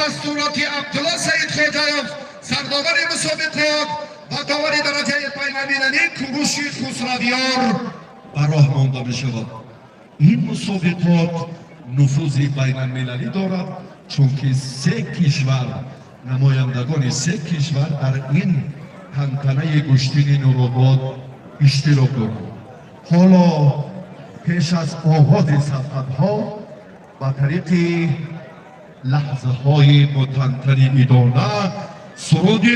دستورات عبدالله سید خوجایف سرداور مسابقات و داور درجه بین‌المللی کوروش خسرویار براه مانده می شود. این مسابقات نفوذ بین‌المللی دارد چون که 3 کشور نمایندگان 3 کشور در این تنطنه گشتین نورآباد اشتراک دارند. حالا پیش از آغاز صفحت‌ها با طریق لحظه های متنطر ادانه سرود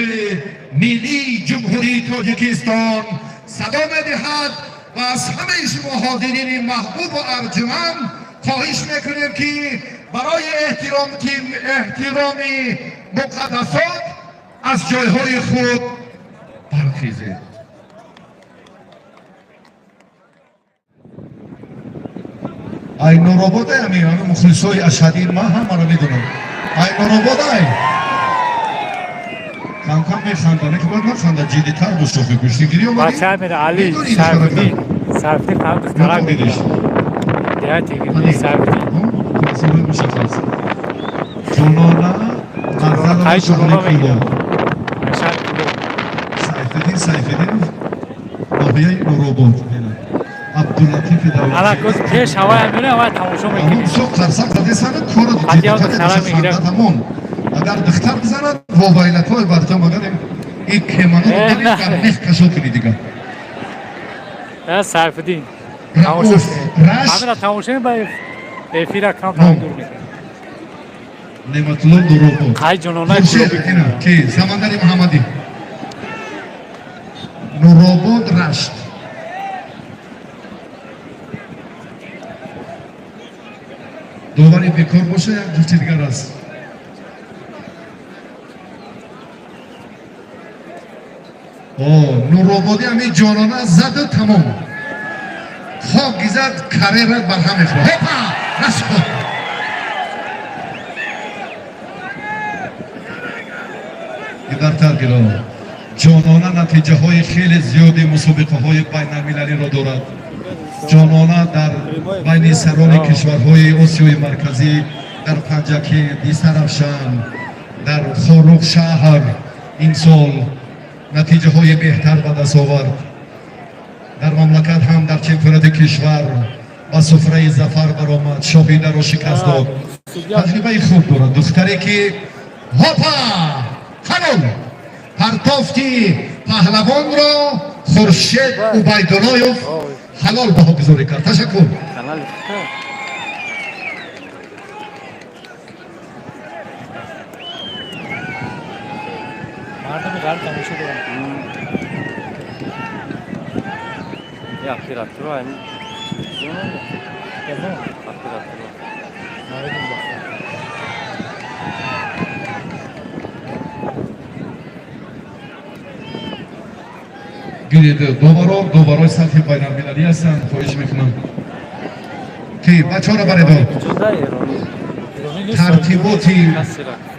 ملی جمهوری تاجیکستان صدا می‌دهد و از همه شما حاضرین محبوب و ارجمند خواهش میکنیم که برای احترام مقدسات از جایهای خود برخیزید. ای نورآباد امیران مخلصای اشهدین ما همه را میدونم. ای نورآباد کم میخندانه که باید نخنده جدیتر باشه گوشتگیری اومدی؟ بچه میره علی صرفی فهم دسترم میگیره دیگه تیگیری صرفی کنسیبه مشخص جنانه های جنانه میگیره سیفدین ناحیه نورآباد عبداللطیف داوودی الان کس پیش هوای میره هوای تماشا میگیره همون سوق قرصک زده سنه کار رو جدیتر تمام اگر دختر بزند وابایلت های برده مگر این کمانه رو داریم در نیخ کشو کنی دیگه صرفدین تماشا همه را تماشا باید افیره کم تمام دور میکنه نعمت الله نورآباد های جنانه که سمندری محمدی نورآباد رشت دوباره بیکار باشه یک جوچه دیگر است. نورآبادی همین جانانه زد تمام خاک زد کره رد بر همه خواهد هپا رست کن ایدرتر گرا جانانه نتیجه های خیلی زیادی مسابقه های بین‌المللی را دارد. جانانه در بین سران کشورهای آسیای مرکزی در پنجکی، دیسرافشان، در خاروق شهر این سال نتیجه های بهتر به دست آورد. در مملکت هم در چمپیونات کشور با سفره ظفر برآمد، شابینده را شکست داد. تجربه خوب دارد. دختری که هاپا خانم پرتافتی پهلوان را خورشید عبیداللهیف حلال بها گذاری کرد. تشکر. مردم غرب تماشا دارن یا پیراترو این کدوم پیراترو گیرید دوباره سطح بین‌المللی هستند. خواهش میکنم که بچه ها را برید ترتیباتی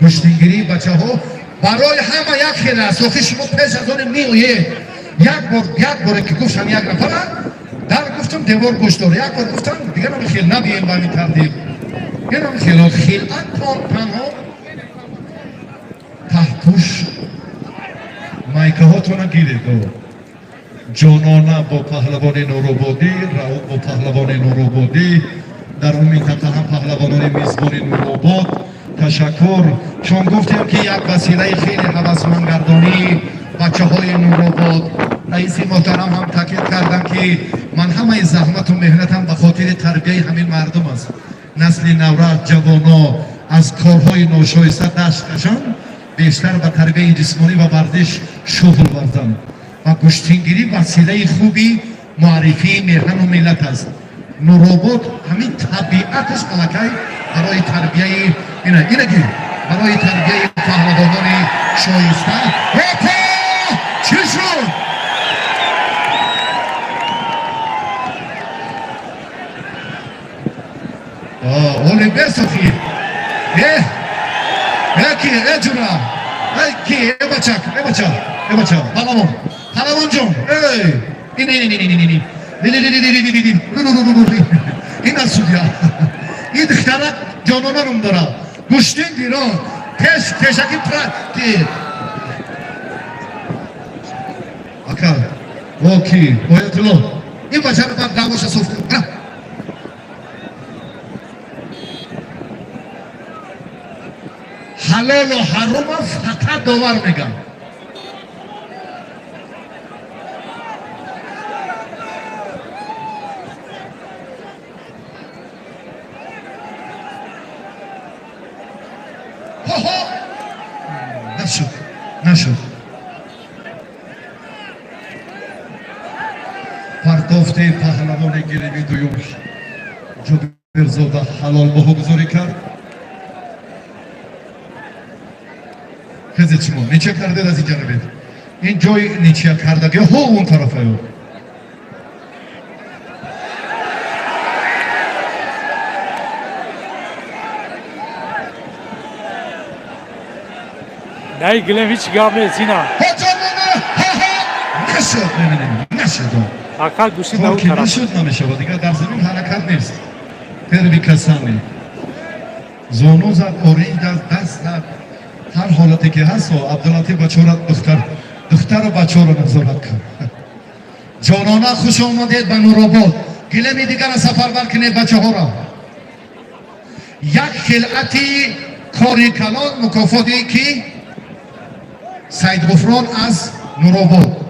کشتیگیری بچه ها برای همه یک خیلی است. آخه شما پیش از آن میگویید یک بار که گفتم یک نفر در گفتم دیوار گوش داره، یک بار گفتم دیگر هم خیل نبییم به این ترتیب این هم خیل تنها تحتوش مایکه ها تو نگیرید. جانانه با پهلوان نورآبادی، رئوف با پهلوان نورآبادی، در اون منطقه هم پهلوانان میزبان نورآباد. تشکر. چون گفتیم که یک وسیله خیلی هوسمندگردانی بچه های نورآباد، رئیس محترم هم تاکید کردن که من همه زحمت و مهنتم به خاطر تربیه همین مردم است. نسل نورد جوانا از کارهای ناشایسته دست کشان بیشتر به تربیه جسمانی و ورزش شغل بردن و کشتیگیری وسیله خوبی معرفی میهن و ملت است. نورآباد همین طبیعتش ملکه برای تربیه اینگی برای تربیه پهلوانان شایسته. هپا چی شد؟ اولی بسخی ای جورا ای بچه پهلوان جون این از سودیا این دختره جانانه روم داره گشتین دیران تشکی پرتی اکل اوکی باید لو این بچه رو بر دعواش صوف کن حلال و حرام فقط داور میگم نشد پرتافته پهلوان گیرمی دویم جابرزاده حلال بهگذاری کرد خیلی چما نیچه کرده از این جانبه این جای نیچه کردگی ها اون طرفه ها نه گلم هیچ گام نیست اینا نشد اقل گوشی به اون که طرف نشد نمیشه و دیگه در زمین حرکت نیست تربی کسانی زانو زد آرید از دست زد هر حالتی که هست و عبدالعاطف بچه را دختر و بچه را نظارت کرد جانانه خوش آمدید به نورآباد گلمی دیگر سفر برکنید بچه ها را یک خلعتی کاری کلان مکافاتی که سید غفران از نورآباد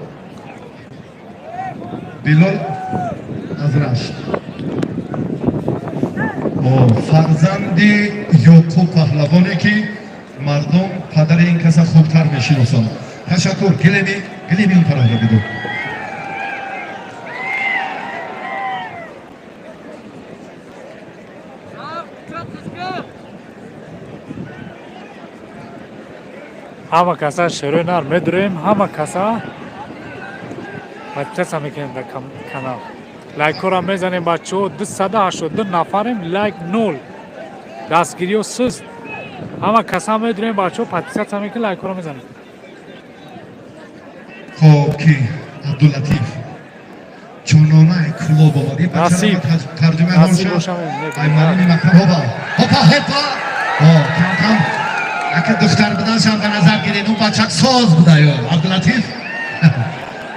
بلال از رشت فرزند یعقوب پهلوانی که مردم پدر این کسا خوبتر میشناسند تشکر گلیمی اون طرف را بدو همه کسا شروع نار میدریم همه کسا بچه میکنیم در کانال لایک را میزنیم بچه 282 نفریم لایک 0 دستگیری و سست همه کسا میدریم بچه پتیسیت میکنیم لایک را میزنیم خب کی عبداللطیف چونانه کلوب آمدی نصیب ترجمه نصیب هاشا روشن ایمانی مکتب هپا کم کم اگه دختر بدن شم به نظر گیرید اون بچک ساز بوده یا عبداللطیف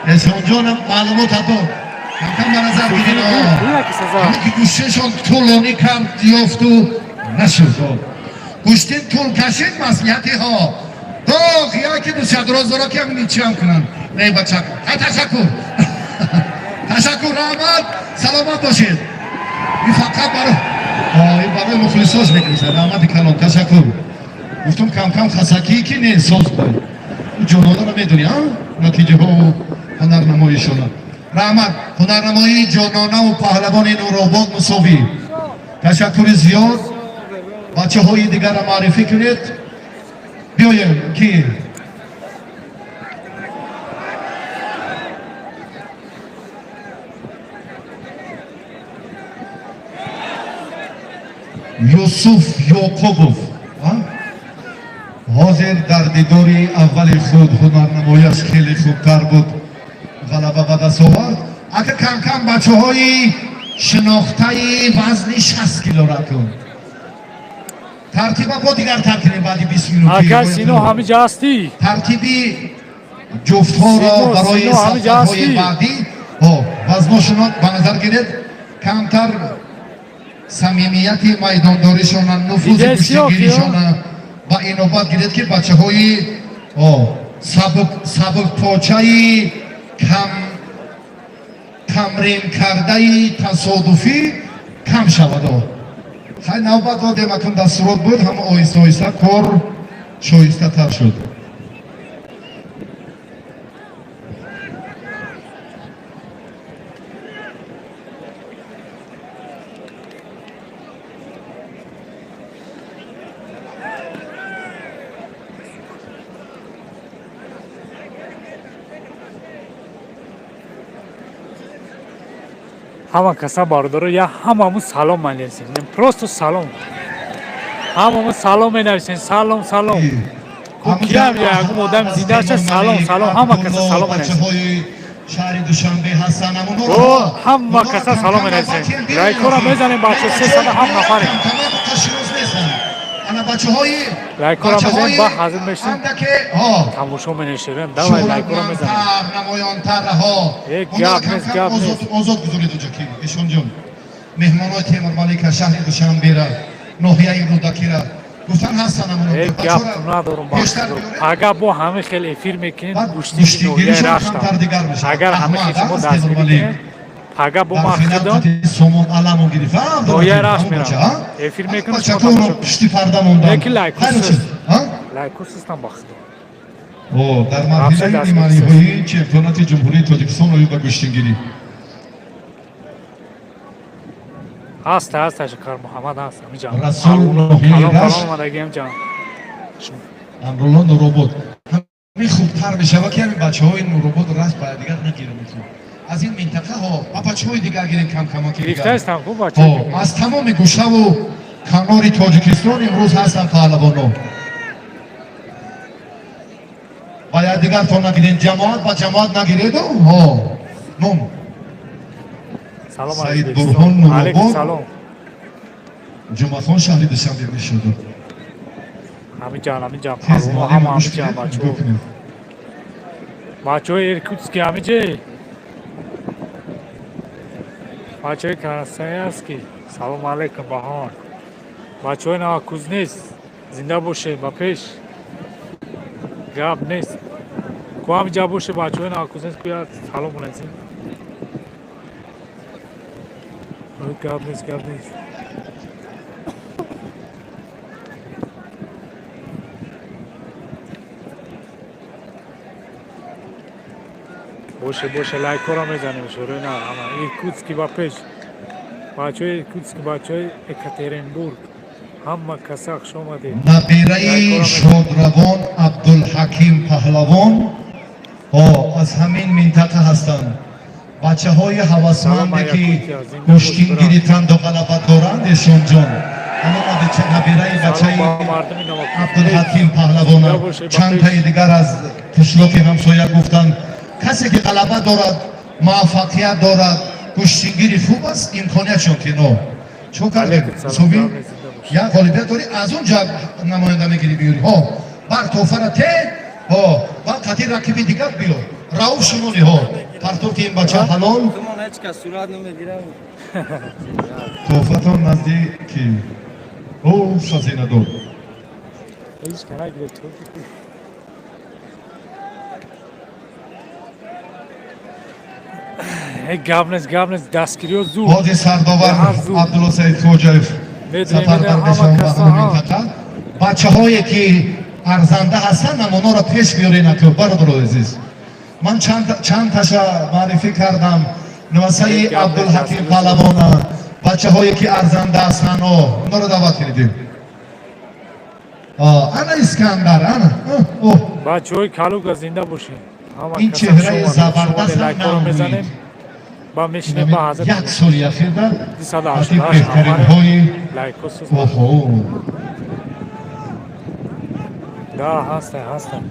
احسان جانم معلومات داد کم کم به نظر گیرید همه که گوشتشون طولانی کم دیافت و نشد گوشتین طول کشید مسئولیتی ها یا که دوست دراز دارا که همین چی هم کنن نه بچک تشکر تشکر رحمت سلامت باشید این فقط برای مخلصاش میکنید رحمت کلان تشکر گفتم کم کم خسکی که نه احساس باید جانانه رو میدونی ها نتیجه ها و هنرنماییشونه رحمت هنرنمایی جانانه و پهلوان نورآباد مساوی تشکر زیاد بچه های دیگر را معرفی کنید بیایم کی یوسف یعقوبوف حاضر در دیداری اول خود هنرنماییش خیلی خوبتر بود غلبه به دست آورد اگه کم کم بچه های شناخته وزن 60 کیلو را کن ترتیب با دیگر ترکیب بعدی 20 کیلو اگر سینو همه جاستی ترتیبی جفت ها را برای سفر های بعدی وزنشون به نظر گیرید کمتر صمیمیت میدانداریشون نفوذ گوشتگیریشون با این نوبت گیرید که بچه های سبک پاچه کم تمرین کرده تصادفی کم شود خیلی نوبت داده مکن دستورات بود هم آیسته آیسته کار شایسته تر شد همه کسا باردارو یا هممون سلام منیسیم پروستو سلام هممون سلام منیسیم سلام کوکیام یا اگه مودم زیده شد سلام همه کسا سلام منیسیم شهر دوشنبه هستن همه کسا سلام منیسیم رایکو را میزنیم بچه 300 هم نفریم بچه‌های لایک‌ها رو بزنید با حاضر بشین اندک تماشا می‌نشونم دوای لایک‌ها رو بزنید نمایان‌تر ها یک اونا رو گپ کم نیست، کم گپ نیست. آزاد گذارید اونجا کی ایشون جون مهمانای تیمور مالک شهر دوشنبه را ناحیه رودکی را گفتن هستن همون یک بچه‌ها گپ را ندارم بیشتر بخش بیاره. اگر با همه خیلی افیر میکنین بعد گوشتی گوشتیگیری نوعیه شما رفتم کمتر دیگر میشه. اگر همه احمد خیلی ما هست دستگیری تیمور کنین اگر با در ما فینال خیدان قطعی سومون علمو گرفت نوعیه رفت همون بچه میرم ها افیر همون میکنم بچه شما که اونو تماشا پشتی پرده موندن یکی لایکو خیلی سیست چیز ها لایکو سیستم بخشیدم او در رفت مرحله دست ایمانی بکشید. هایی چمپیونات جمهوری تاجیکستان رو به گشتنگیری هست شکر محمد هست همینجا رسول کلام نوحیه رشت آمدگی همینجا امرالله نوروبود همین خوبتر میشه و که همین بچه های نوروبود رشت باید دیگر نگیره میتون از این منطقه ها و بچه های دیگر گیرین کم کم که گرفته دیگر هستم خوب بچه از تمام گوشه و کنار تاجیکستان امروز هستن پهلوانو باید دیگر تا نگیرین جماعت با جماعت نگیرید ها نون سلام سعید علیکم برهان علیکم نوروبود سلام جمعه خان شهری دوشنبه میشد همینجا تیز پروما مالی هم مگوش همینجا کنید بچه های ارکوتسکی همینجا بچه های کراسایسکی سلام علیکم بهار بچه های نواکوز نیست زنده باشه با پیش گپ نیست کو همینجا باشه بچه های نواکوز نیست بیاد سلام بلنسیم گپ نیست باشه لایک ها را میزنیم شروع نه اما ایرکوتسکی با پیش بچه های ایرکوتسکی بچه های اکاترینبورگ همه کسا خوش آمده نبیره شادروان عبدالحکیم پهلوان از همین منطقه هستند بچه های حواسمنده که کشتین گیریتند و غلبت دارند ایشون جان اما نبیره بچه عبدالحکیم پهلوان چند تایی دیگر از تشلاک همسایه گفتند کسی که غلبه دارد موفقیت دارد کشتینگیری خوب است امکانیت شون که نو چون کردیم صوبی یک غالبیت داری از اونجا نماینده میگیری بیاری بر توفر ته و قطعی رکیبی دیگر بیار روف شمالی پرتو که این بچه حلال توفتان نزدیکی سازینه دار گپ نیست دستگیری و زور حاجی سرداور عبدالله سید خوجایف سفربرد شما به همون منطقه بچه هایی که ارزنده هستن اما اونا را پیش بیارین تو برادر عزیز من چند تاشا معرفی کردم نواسه عبدالحکیم پهلوان بچه هایی که ارزنده هستن اونا را دعوت کردیم انا اسکندر انا بچه های کلوگ زنده باشین این چهره زبردست هم نمونید با میشنیم با حضرت یک سوری اخیر در حتی بهترین های لایکوسوس دا هستن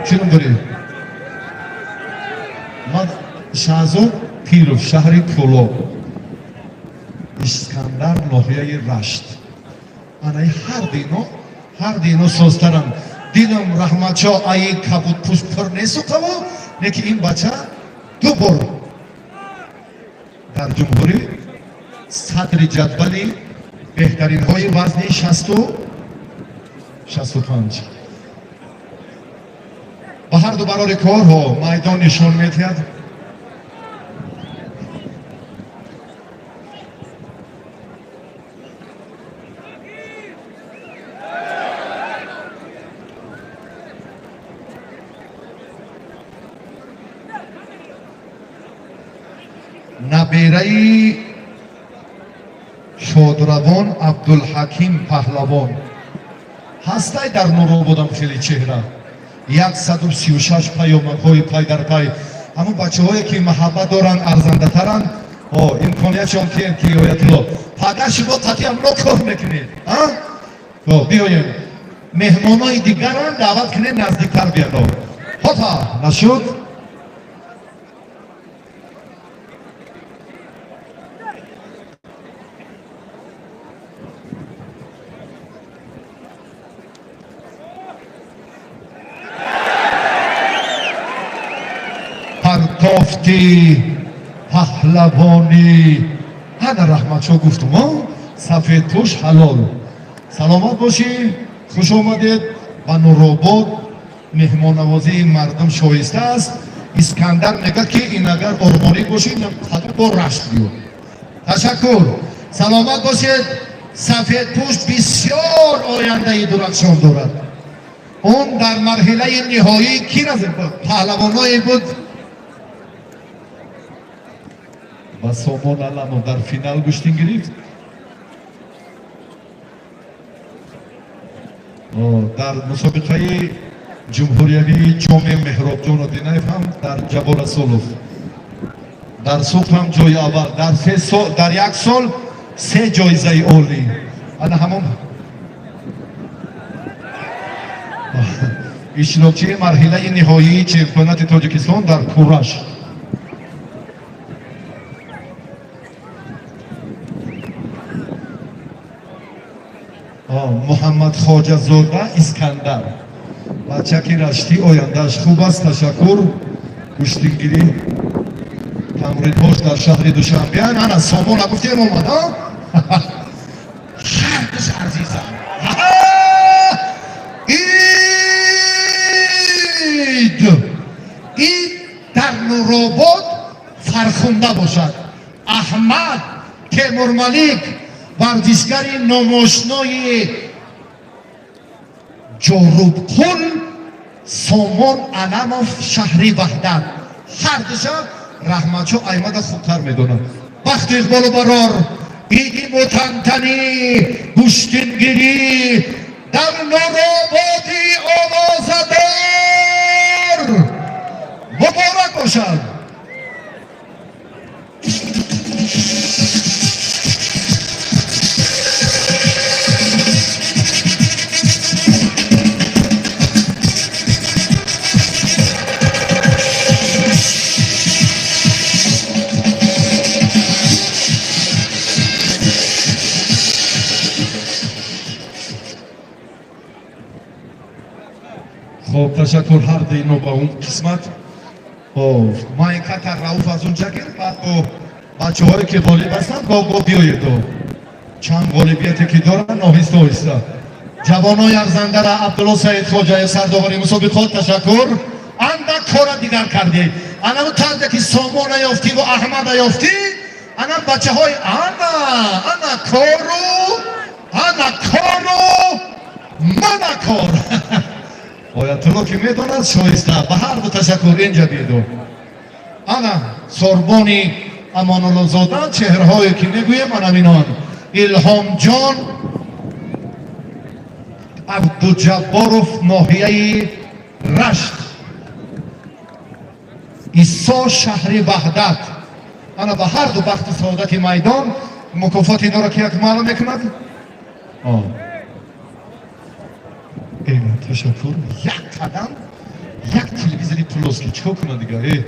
چون داری؟ من شازو پیروف شهری کلو اسکندر ناحیه رشت انای هر دینو سوسترم دیدم رحمت شاه ای کبود پوست پر نیستو کبو لیکن این بچه دو بار در جمهوری صدر جدولی بهترین های وزنی 65 با هر دو برای کار میدان نشان میتید نبیره شادروان عبدالحکیم پهلوان هسته در نورو بودم خیلی چهره 136 پیامک های پای در پای همون بچه هایی که محبت دارن ارزنده ترن امکانیتشون که یایتلو پاگه شما قطعی هم کار میکنید بیاییم مهمان های دیگران دعوت کنید نزدیکتر بیاد هاپا نشد گفتی پهلوانی انا رحمتشو گفتم سفید پوش حلال سلامت باشی خوش آمدید و نوروباد مهمان نوازی این مردم شایسته است اسکندر میگه که این اگر ارمانی باشید فقط با رشت بیاد تشکر سلامت باشید سفید پوش بسیار آینده درخشان دارد اون در مرحله نهایی کی نزد پهلوانایی بود و سامان علمو در فینال گشتین گرفت در مسابقه جمهوریوی جام مهراب جان دینایف هم در جبال رسولوف در صبح هم جای اول در یک سال 3 جایزه اولی انا همون اشتراکچی مرحله نهایی چمپیونات تاجیکستان در کورش محمد خواجه زاده اسکندر بچه که رشتی آیندهش خوب است تشکر کشتیگیری تمرین هاش در شهر دوشنبه انا سامان نگفتیم اومد خیلیش عزیزم اید در نوروباد فرخنده باشد احمد تیمور ملیک ورزشگری ناماشنای جاروبکن سامان علموف شهری وحدت هر دوشا رحمتشو ایمد خوبتر میدونم وقت اقبال برار ایدی متنتنی گشتینگیری در نوروبادی آوازدار مبارک باشد خب تشکر هر دینو با اون قسمت ما این کتر روف از اونجا گرد بعد با بچه هایی که غالب هستن گاه بیایید چند غالبیتی که دارن آهسته آهسته جوانای ارزنده را عبدالله سعید خواجه سرداوری مسابقات تشکر اندک کار دیگر کردی انا تنده که سامان یافتی و احمد یافتی انا بچه های انا کارو من کار آیت الله که میداند شایسته به هر دو تشکر اینجا بیدو انا سربانی امان الله زاده چهره هایی که میگویم من امینان الهام جان عبدالجباروف ناحیه رشت ایسا شهری وحدت انا به هر دو بخت سعادت میدان مکافات اینا را که یک معلوم میکند اینا تشکر یک قدم یک تلویزیونی پلوسکی چکو کنه دیگه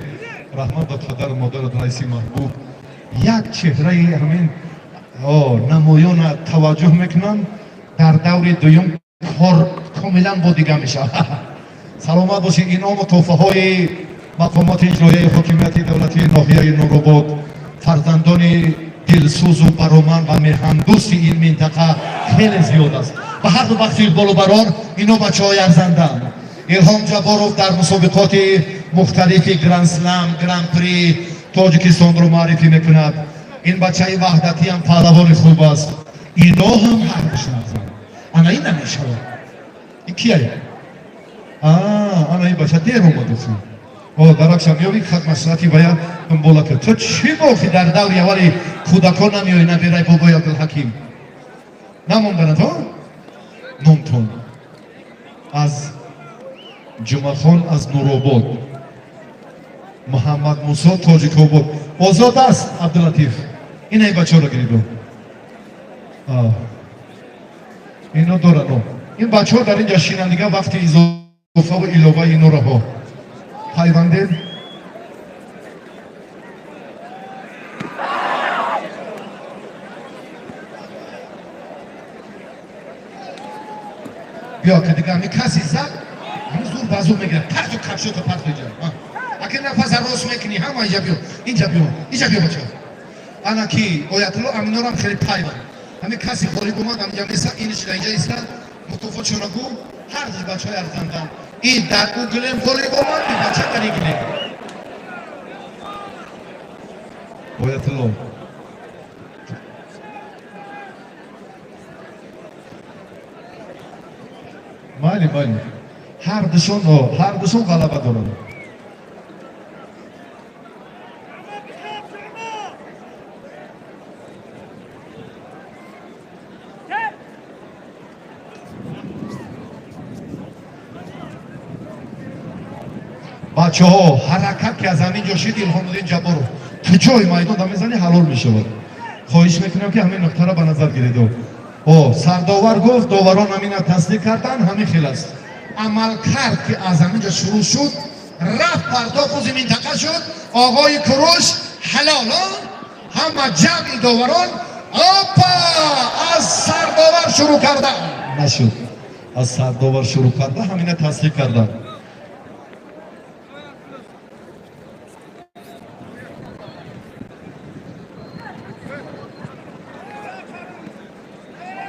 رحمت به پدر مادر رئیسی محبوب یک چهره همین نمایان توجه میکنن در دور دویم کار کاملا با دیگه میشه سلامت باشید اینا و توفه های مقامات اجرایی حکومت دولتی ناحیه نوروباد فرزندان دلسوز و برامن و میهندوست این منطقه خیلی زیاد است و هر دو بخش اقبال و برار اینا بچه های ارزنده الهام جباروف در مسابقات مختلف گرند سلم گرند پری تاجیکستان رو معرفی میکند این بچه وحدتی هم پهلوان خوب است اینا هم هر دوشون انا این نمیشه این کیه؟ انا این بچه دیر اومده درکشم میابی خط مسئلتی باید بالا کرد تو چی گفتی در دوری اولی کودکان نمیایی نبیرای بابای عبدالحکیم نموندن تو؟ نمتون از جمعه خان از نوروباد محمد موسی تاجیک آباد آزاد است عبداللطیف این ای بچه ها را گریدو اینا دارن این بچه ها در اینجا شینندگه وقتی اضافه و ایلوه اینا را ها پیونده بیا که دیگه همی کسی زد همی زور بازور میگیره پرت و کفشو تا پرت بجا که نفس راست میکنی همه اینجا بیو اینجا بچه انا کی اویاتلو امینو هم خیلی پایبند همه کسی خالی اومد اینجا میسا اینش اینجا ایستا متوفا چونگو هر چیز بچهای ارزندن این در گوگلم خالی اومد این بچه داری گیره اویاتلو مالی هر دوشون غلبه دارن بچه ها حرکت که از همین جاشید الهام الدین جبارو تو جای میدان دم میزنی حلال میشود خواهش میکنم که همین نکته را به نظر گیرید سرداور گفت داوران همین را تصدیق کردن همین خیلی است عمل کرد که از همینجا شروع شد رفت پرداخت منطقه شد آقای کروش حلال همه جمع داوران از سرداور شروع کردن نشد از سرداور شروع کرده همین را تصدیق کردن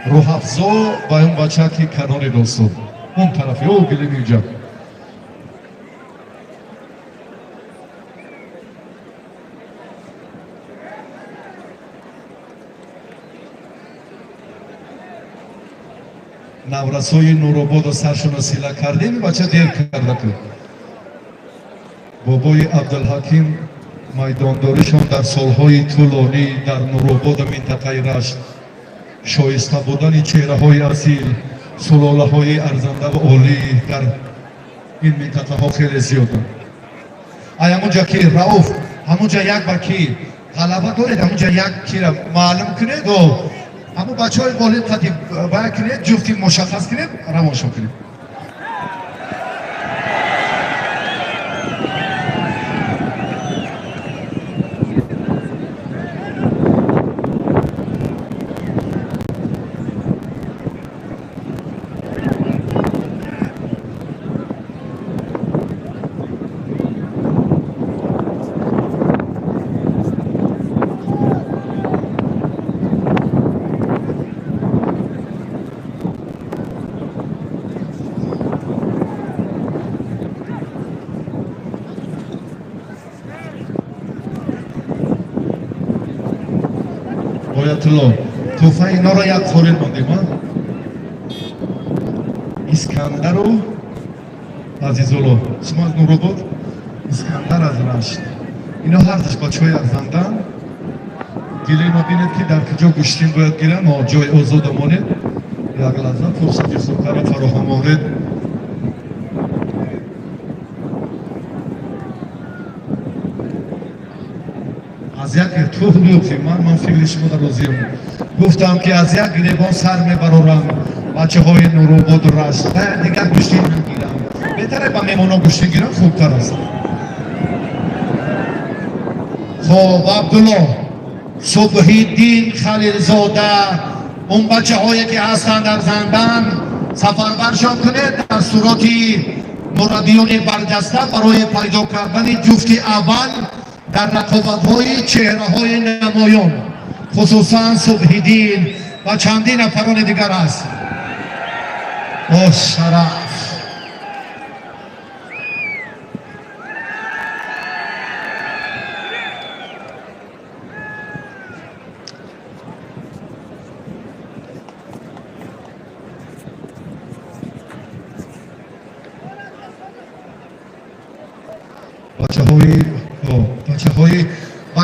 روح افزا و اون بچه که کنار راستو اون طرفی او گلی میجا نورسای نورآباد و سرشناسی کردیم بچه دیر کرده که بابای عبدالحکیم میدانداریشان در سالهای طولانی در نورآباد منطقه رشت شایسته بودن چهره های اصیل سلاله های ارزنده و عالی در این منطقه ها خیلی زیاده همونجا که رؤوف همونجا یک بکی غلبه دارید همونجا یک کی را معلوم کنید و همون بچه های غالب خطیب باید کنید جفتی مشخص کنید روانشون کنید آیت الله توفه اینا را یک خورید ماندیم اسکندر و عزیزالله شما از نورآباد اسکندر از رشت اینا هر دش بچه های ارزندن گیله ما بینید که در کجا گشتین باید گیرن و جای آزاد مانید یک لحظه فرصت صحبت فراهم آورد از یک ارتوخ بیفتیم من فکر شما در راضیم گفتم که از یک گریبان سر میبرارم بچه های نورآباد و رشت باید دیگر گشتین نگیرم بهتره با میمونا گشتین گیرم خوبتر است خب عبدالله صبحی دین خلیل زاده اون بچه هایی که هستند در زندان سفربرشان کنید در صورتی مربیون برجسته برای پیدا کردن جفت اول در رقابت‌های چهره‌های نمایان خصوصا صبحی دین و چندین نفران دیگر است با شرف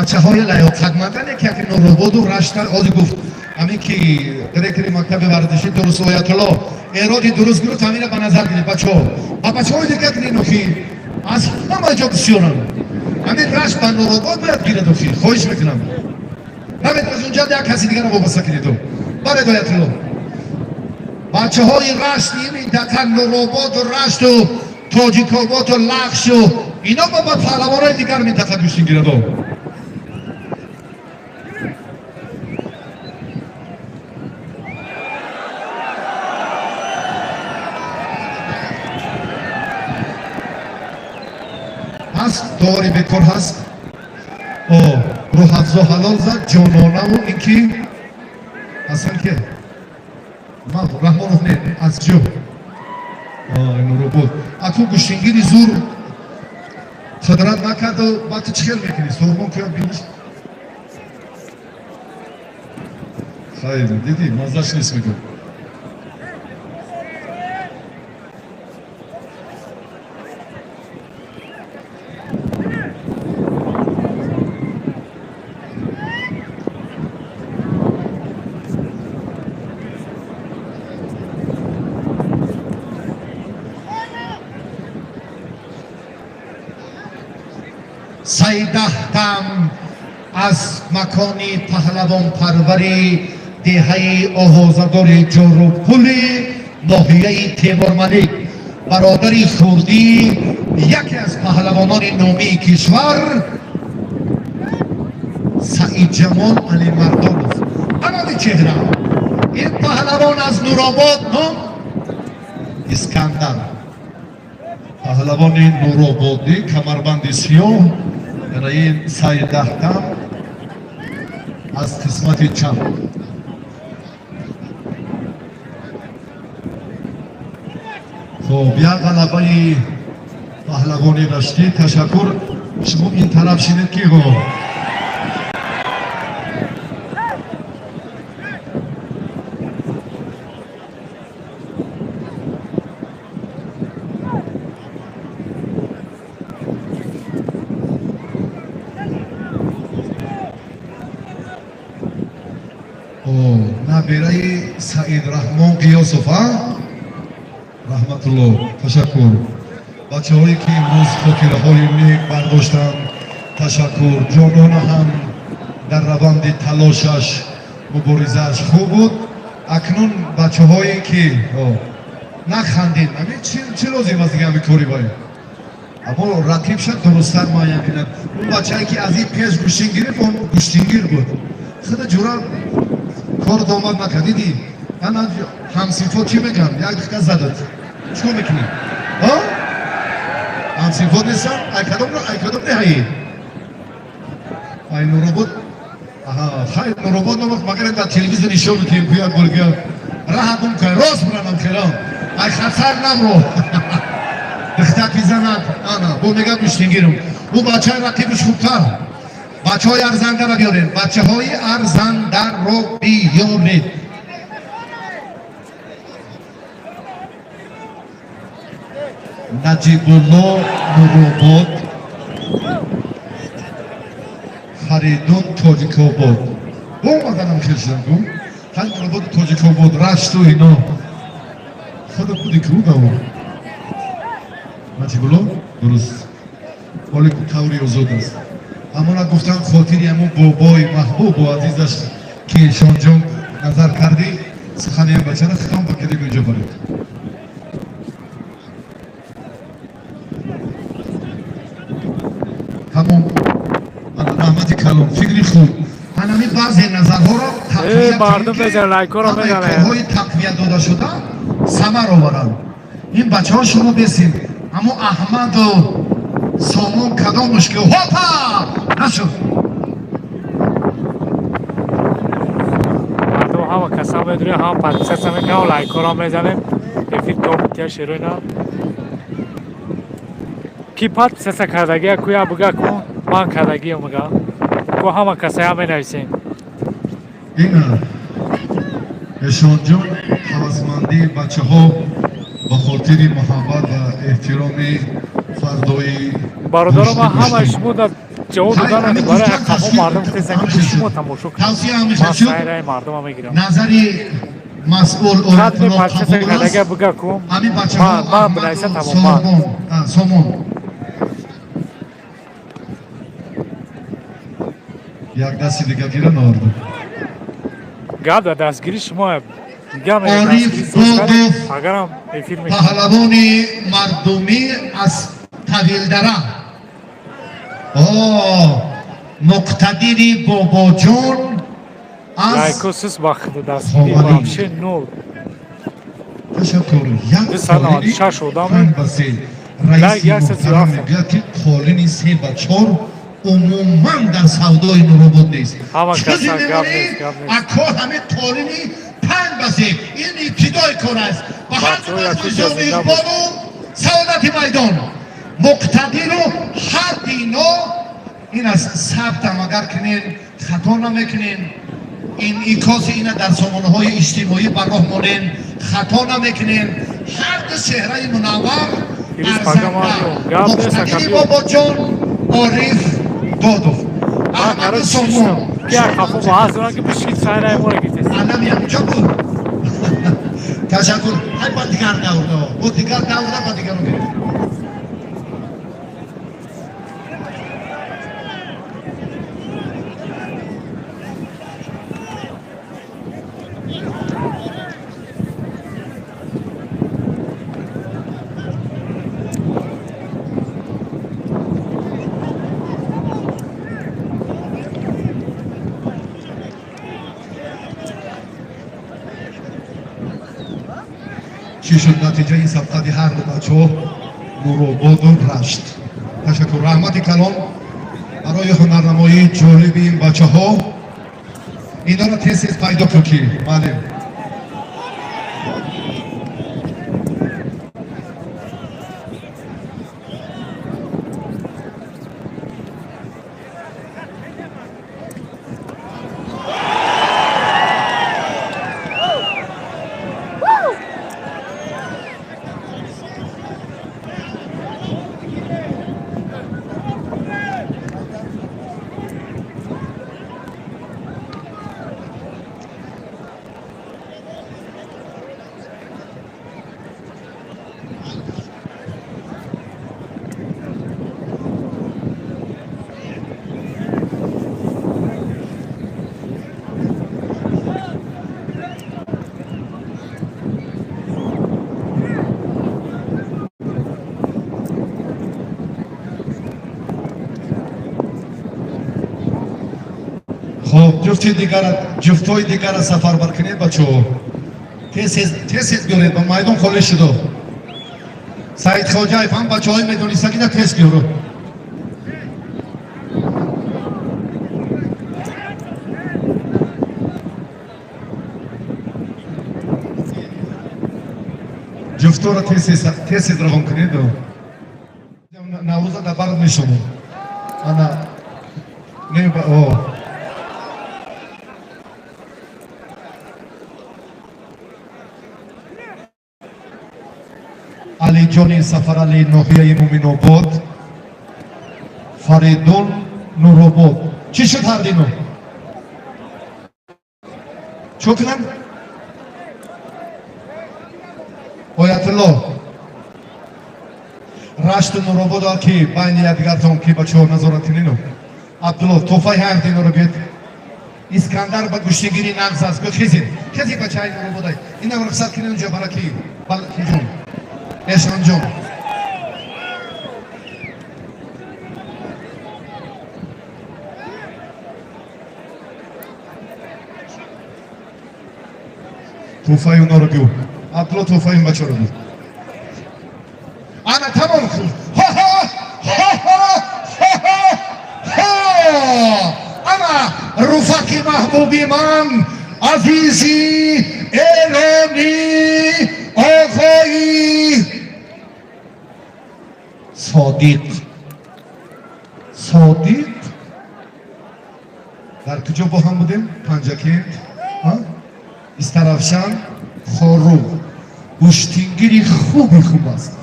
بچه های لیاقتمندانه که نورآباد و رشت آزی گفت همین که دیرکتر مکتب ورزشی درست آیت الله ایرادی درست گروه تامین به نظر گیرید بچه های دیگه کنید نخی از همه جا بسیارن همین رشت به نورآباد باید گیرد نخی خواهش میکنم نمید از اونجا دیگه کسی دیگه رو وابسته کنید برای آیت الله بچه های رشت این منطقه نورآباد و رشت و تاجیک‌آباد و لخش و اینا با پهلوان‌های دیگر منطقه گوشتین گیرد هست داری بکر هست رو حفظ و حلال زد جانانه و اینکی اصلا که ما رحمانوف نه از جو اینو رو بود اکنون گوشتینگیری زور خدرات نکرد و با تو چکل میکنی سرمان که بیش خیلی دیدی مازش نیست میگو سیدهتم از مکانی پهلوان پروری دهه آوازدار جاروپولی ناحیه تیمورملک برادری خوردی یکی از پهلوانان نامی کشور سعید جمال علی مردانوف اما چهره این پهلوان از نورآباد نام اسکندر پهلوان نورآبادی کمربند سیاه این سیدهتم از قسمت چپ خب یک غلبه پهلوانی داشتی تشکر شما این طرف شینید کی گو نبیره سعید رحمان قیاسوف رحمت الله تشکر بچه هایی که امروز خاطره های نیک برداشتن تشکر جانانه هم در روند تلاشش مبارزش خوب بود اکنون بچه هایی که نخندید چی لازم است دیگه همین کاری باید اما رقیب شد درستر معین کنند اون بچه هایی که از این پیش گوشتین گرفت اون گوشتینگیر بود خدا جورا کار داماد نکردیدی من همسیفات چی میگم یک دقیقه زدد چکو میکنی همسیفات نیستم ایکادم نهایی ای نورآباد خیلی نورآباد نمک مگر در تلویزیون نشون میتیم که یک بلگه راه دم که راست برنم کلام ای خطر نمرو دختک بزند آنا بو میگم گوشتینگیرم او بچه رقیبش خوبتر بچه های ارزنده را بیارید بچه های ارزنده را بیارید نجیب الله نورآباد فریدون تاجیک آباد با اومدنم خیلی شدم گم خیلی نورآباد تاجیک آباد رشت و اینا خدا بودی که او دارم نجیب الله درست ولی طوری آزاد است اما را گفتم خاطری همون بابای محبوب و عزیزش که شان جان نظر کردی سخنی هم بچه را خیلی بکریم اینجا برید همون رحمت کلام فکری خوب هنمی بعضی نظرها را تقویت داده شده ثمر آورند این بچه ها شما بسید اما احمد و سامان کدام مشکل هاپا نشد مردم همه کسا میدونه هم پاتیسه میکنه و لایک را میزنه افید توبتیا شروعنا کی پاتیسه کردگی کویا بگه کن من کردگی مگه کو همه کسا هم نویسین این اشان جان حوضمندی بچه ها با خاطر محبت و احترامی فردای برادر ما همه شما در جواب دادن برای قهوه مردم تزنی شما تماشا کنید ما سایره مردم هم میگیرم نظری مسئول خط پاتیسه کردگی بگه کن من بنایسه تمام سامان یک دستی دیگه گیرن آرده گرد و دستگیری شما دیگه عارف گوگوف اگرم افیر میکنم پهلوان مردمی از طویلدره مقتدر بابا جان از لایکوسس وقت دستگیری بامشه نور تشکر یک سلام شش شدم رئیس یک ساعت محترم رفتم. میگه که قالین 3 و 4 عموما در سودای نوروبود نیست. همه چیزی کسا گپ می‌بینی؟ نیست، گپ نیست. اکا همه قالینی 5 و 3 این ابتدای کار است و هر بچه‌ها یک از کجا نظام زنده اقبال و سعادت میدان مقتدر و هر دینا این از ثبت هم اگر کنین خطا نمیکنین این ایکاس اینه در سامانه های اجتماعی براه مانین خطا نمیکنین هر دو چهره منور Filiz Pagamario, gap desa مقتدر kapio. بابا جان عارف دادو من احمد قرار سامان چیشتم که خفو باز دارم که بشید سایره مورا گیتست علمی همینجا بود تشکر های با دیگر دورده با دیگر دورده با دیگر رو گرفت چی شد نتیجه این سبقت هر دو بچه ها نوروباد و رشت تشکر رحمت کلام برای هنرنمایی جالب این بچه ها اینا را تیز پیدا کنی معلم خب جفتای دیگر سفر برکنید بچه ها تیز بیارید با میدان خالی شده سعید خواجه هم بچه های میدانی سکیده تیز بیارو جفتا را تیز روان کنید نوروز در برد میشونم انا نمی با علی جانی سفر علی ناحیه مومن آباد فریدون نورآباد چی شد هر دینو چو کنم آیت الله رشت نورآباد که بین یادگارتون که بچه ها نظارت کنینو عبدالله توفای هر دینو رو بید اسکندر با گوشتگیری نقص است خیزید بچه های نورآباد اینا رو رخصت کنین اونجا برای کی جون احسان جون توفای اونا رو بیو عبدالله توفای این بچه رو بیو انا تمام خود انا رفقی محبوبی من عزیزی ایرانی آقایی صادق در کجا با هم بودیم؟ پنجاکیت استرافشان خورو گوشتینگیری خوب است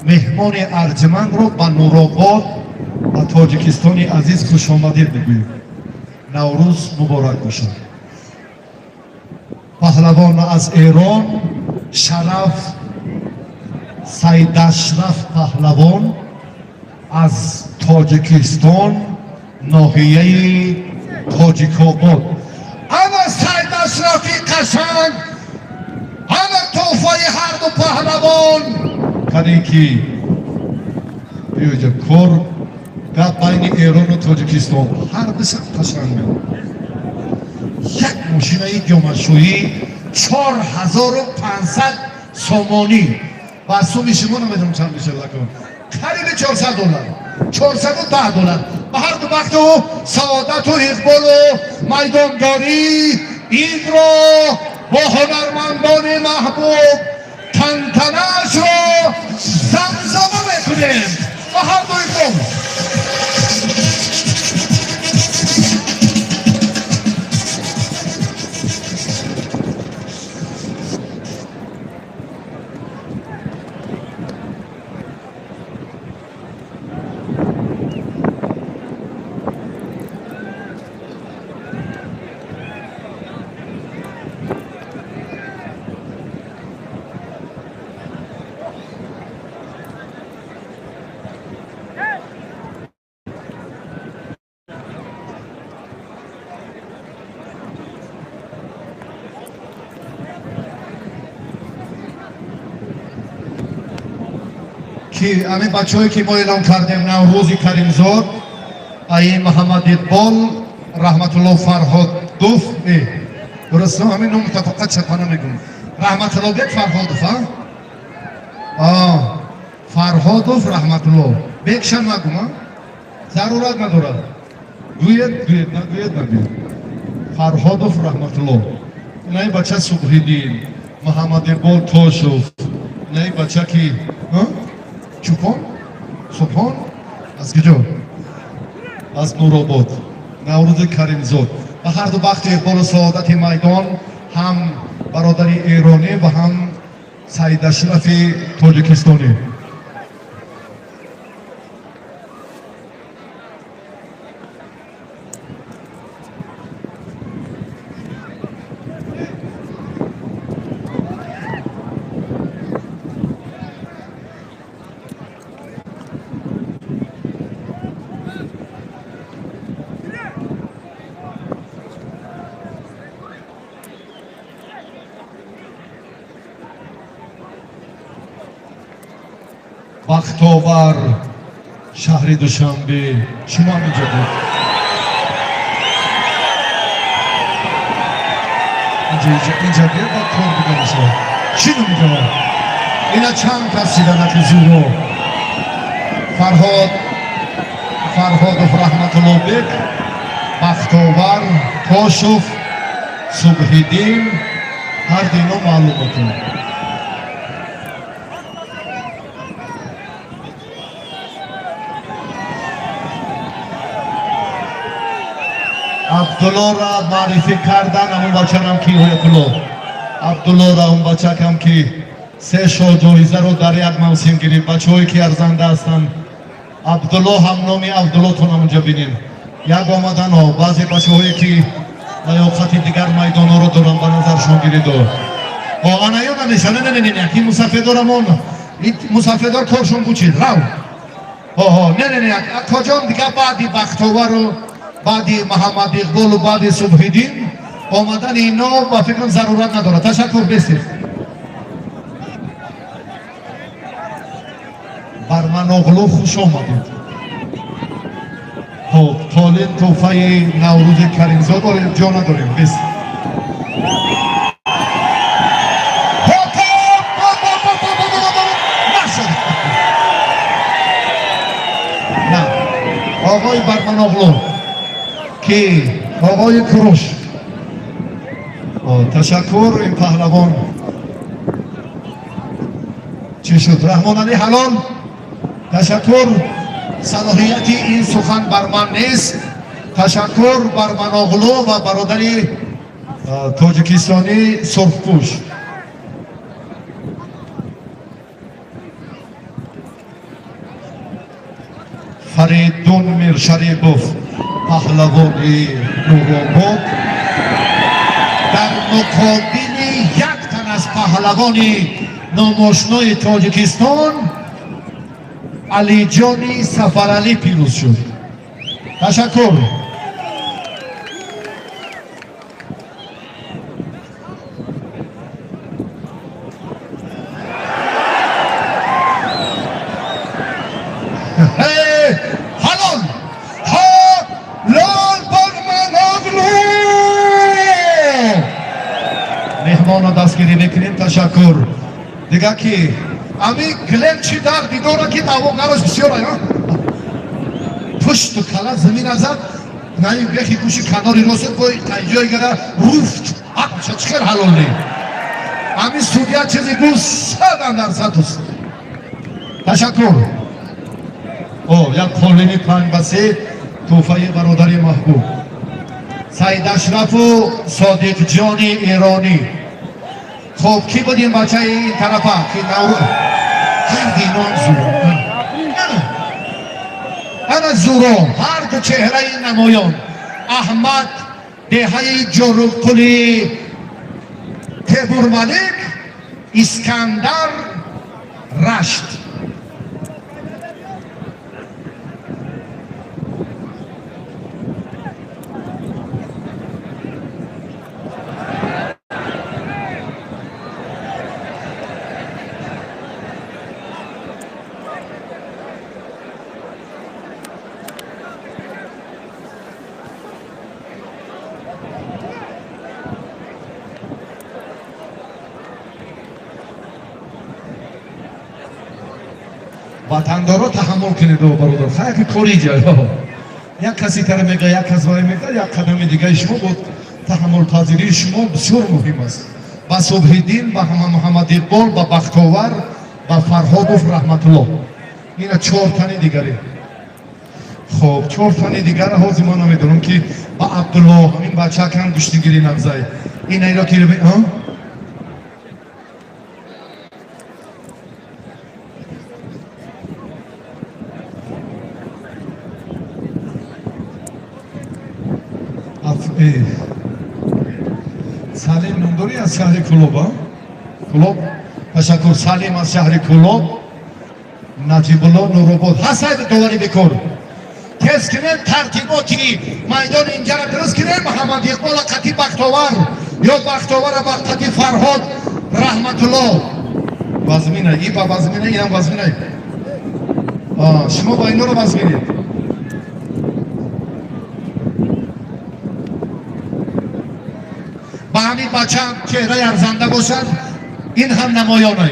مهمان ارجمند رو با نورآباد و تاجیکستانی عزیز خوش آمدید بگوییم نوروز مبارک باشد پهلوان از ایران شرف سید اشرف پهلوان از تاجیکستان ناحیه تاجیک‌آباد اما سید اشرفی قشنگ اما توفای هر دو پهلوان کنی که بیوجه کار در بین ایران و تاجیکستان هر بسر قشنگ یک ماشینه گمشویی 4500 سامانی و سومی شما نمیدونم چند میشه لکن خرید $400 $410 و هر دو وقت و سعادت و اقبال و میدانداری این را با هنرمندان محبوب تنتنه‌اش را زمزمه میکنیم و هر دو اقبال که همین بچه هایی که ما اعلام کردیم نوروز کریمزاد ای محمد اقبال رحمت الله فرهادوف درسته همین نوم فقط شپانه میگم رحمت الله بیت فرهادوف فرهادوف رحمت الله بیکشن نگم ضرورت ندارد گوید فرهادوف رحمت الله نه بچه صبحیدین محمد اقبال توشوف نه بچه که چوپان؟ سبحان؟ از کجا؟ از نورآباد نوروز کریمزاد و هر دو بخت اقبال و سعادت میدان هم برادری ایرانی و هم سعید اشرف تاجیکستانی بختاور شهر دوشنبه شما هم اینجا بود اینجا بیر با کار بگم شما چی رو میگم اینا چند کسی دنک زورو فرهادوف رحمت الله بیک بختاور کاشف صبحیدین هر دینا معلوم بکن عبدالله را معرفی کردن همون بچه هم کی های کلو عبدالله را اون بچه هم که 3 شو جایزه رو در یک موسم گرفت بچه هایی که ارزنده هستن عبدالله هم نامی عبدالله تون هم اونجا بینین یک آمدن ها بعضی بچه هایی که لیاقت دیگر میدان ها رو دارن به نظرشون گرید آنه یا نمیشه نه یکی مسافدار همون مسافدار کارشون بوچید رو نه کجان دیگه بعدی بختاور رو بعدی محمد اقبال و بعدی صبحیدین آمدن اینا با فکرم ضرورت نداره تشکر بسید بر من اغلو خوش آمدید خب تالین توفه نوروز کریمزاد جا نداریم بسید نه آقای برمن اغلو که آقای کروش تشکر این پهلوان چی شد رحمان علی حلال تشکر صلاحیت این سخن بر من نیست تشکر بر من اغلو و برادری تاجیکستانی سرخپوش فریدون میرشریفوف پهلوانی نورآباد در مقابل یک تن از پهلوانی ناماشنای تاجیکستان علی جانی سفرعلی پیروز شد تشکر مهمان دستگیری میکنیم تشکر دیگه که امی گلن چی در دیدورا که داو قراش بسیار یا پشت و کلا زمین ازد نایی بخی گوشی کناری روست کوی تایجای گره روفت چه چکر حلال نی امی سودیا چیزی گوز صد درصد دوست تشکر یک خورلینی پنج بسه توفای برادر محبوب سید اشرف و صادق جان ایرانی خب کی بود این بچه این طرفه که نورو هر دینان زورم انا زورم هر دو چهره نمایان احمد دهه جروقلی تیمور ملک اسکندر رشت وطندارا تحمل کنید و برادر خیلی کوری جای یک کسی تر میگه یک کس وای میگه یک قدم دیگه شما بود تحمل پذیری شما بسیار مهم است با صبح دین با محمد اقبال با بختاور با فرهاد رحمت الله اینا 4 تن دیگری خب 4 تن دیگر حاضر ما نمیدونم که با عبدالله همین بچه کن گشتگیری نمزای این ایرا که رو سالم نوندوری از شهر کلوب تشکر سالم از شهر کلوب نجیب الله نوروباد حسد دواری بکن تست کنن ترتیباتی میدان اینجا را درست کنن محمد اقبال قطی بختاور یا بختاور قطی فرهاد رحمت الله وزمینه ای با وزمینه اینم وزمینه شما با اینو رو وزمینید با همین بچه چهره ارزنده باشد این هم نمایانه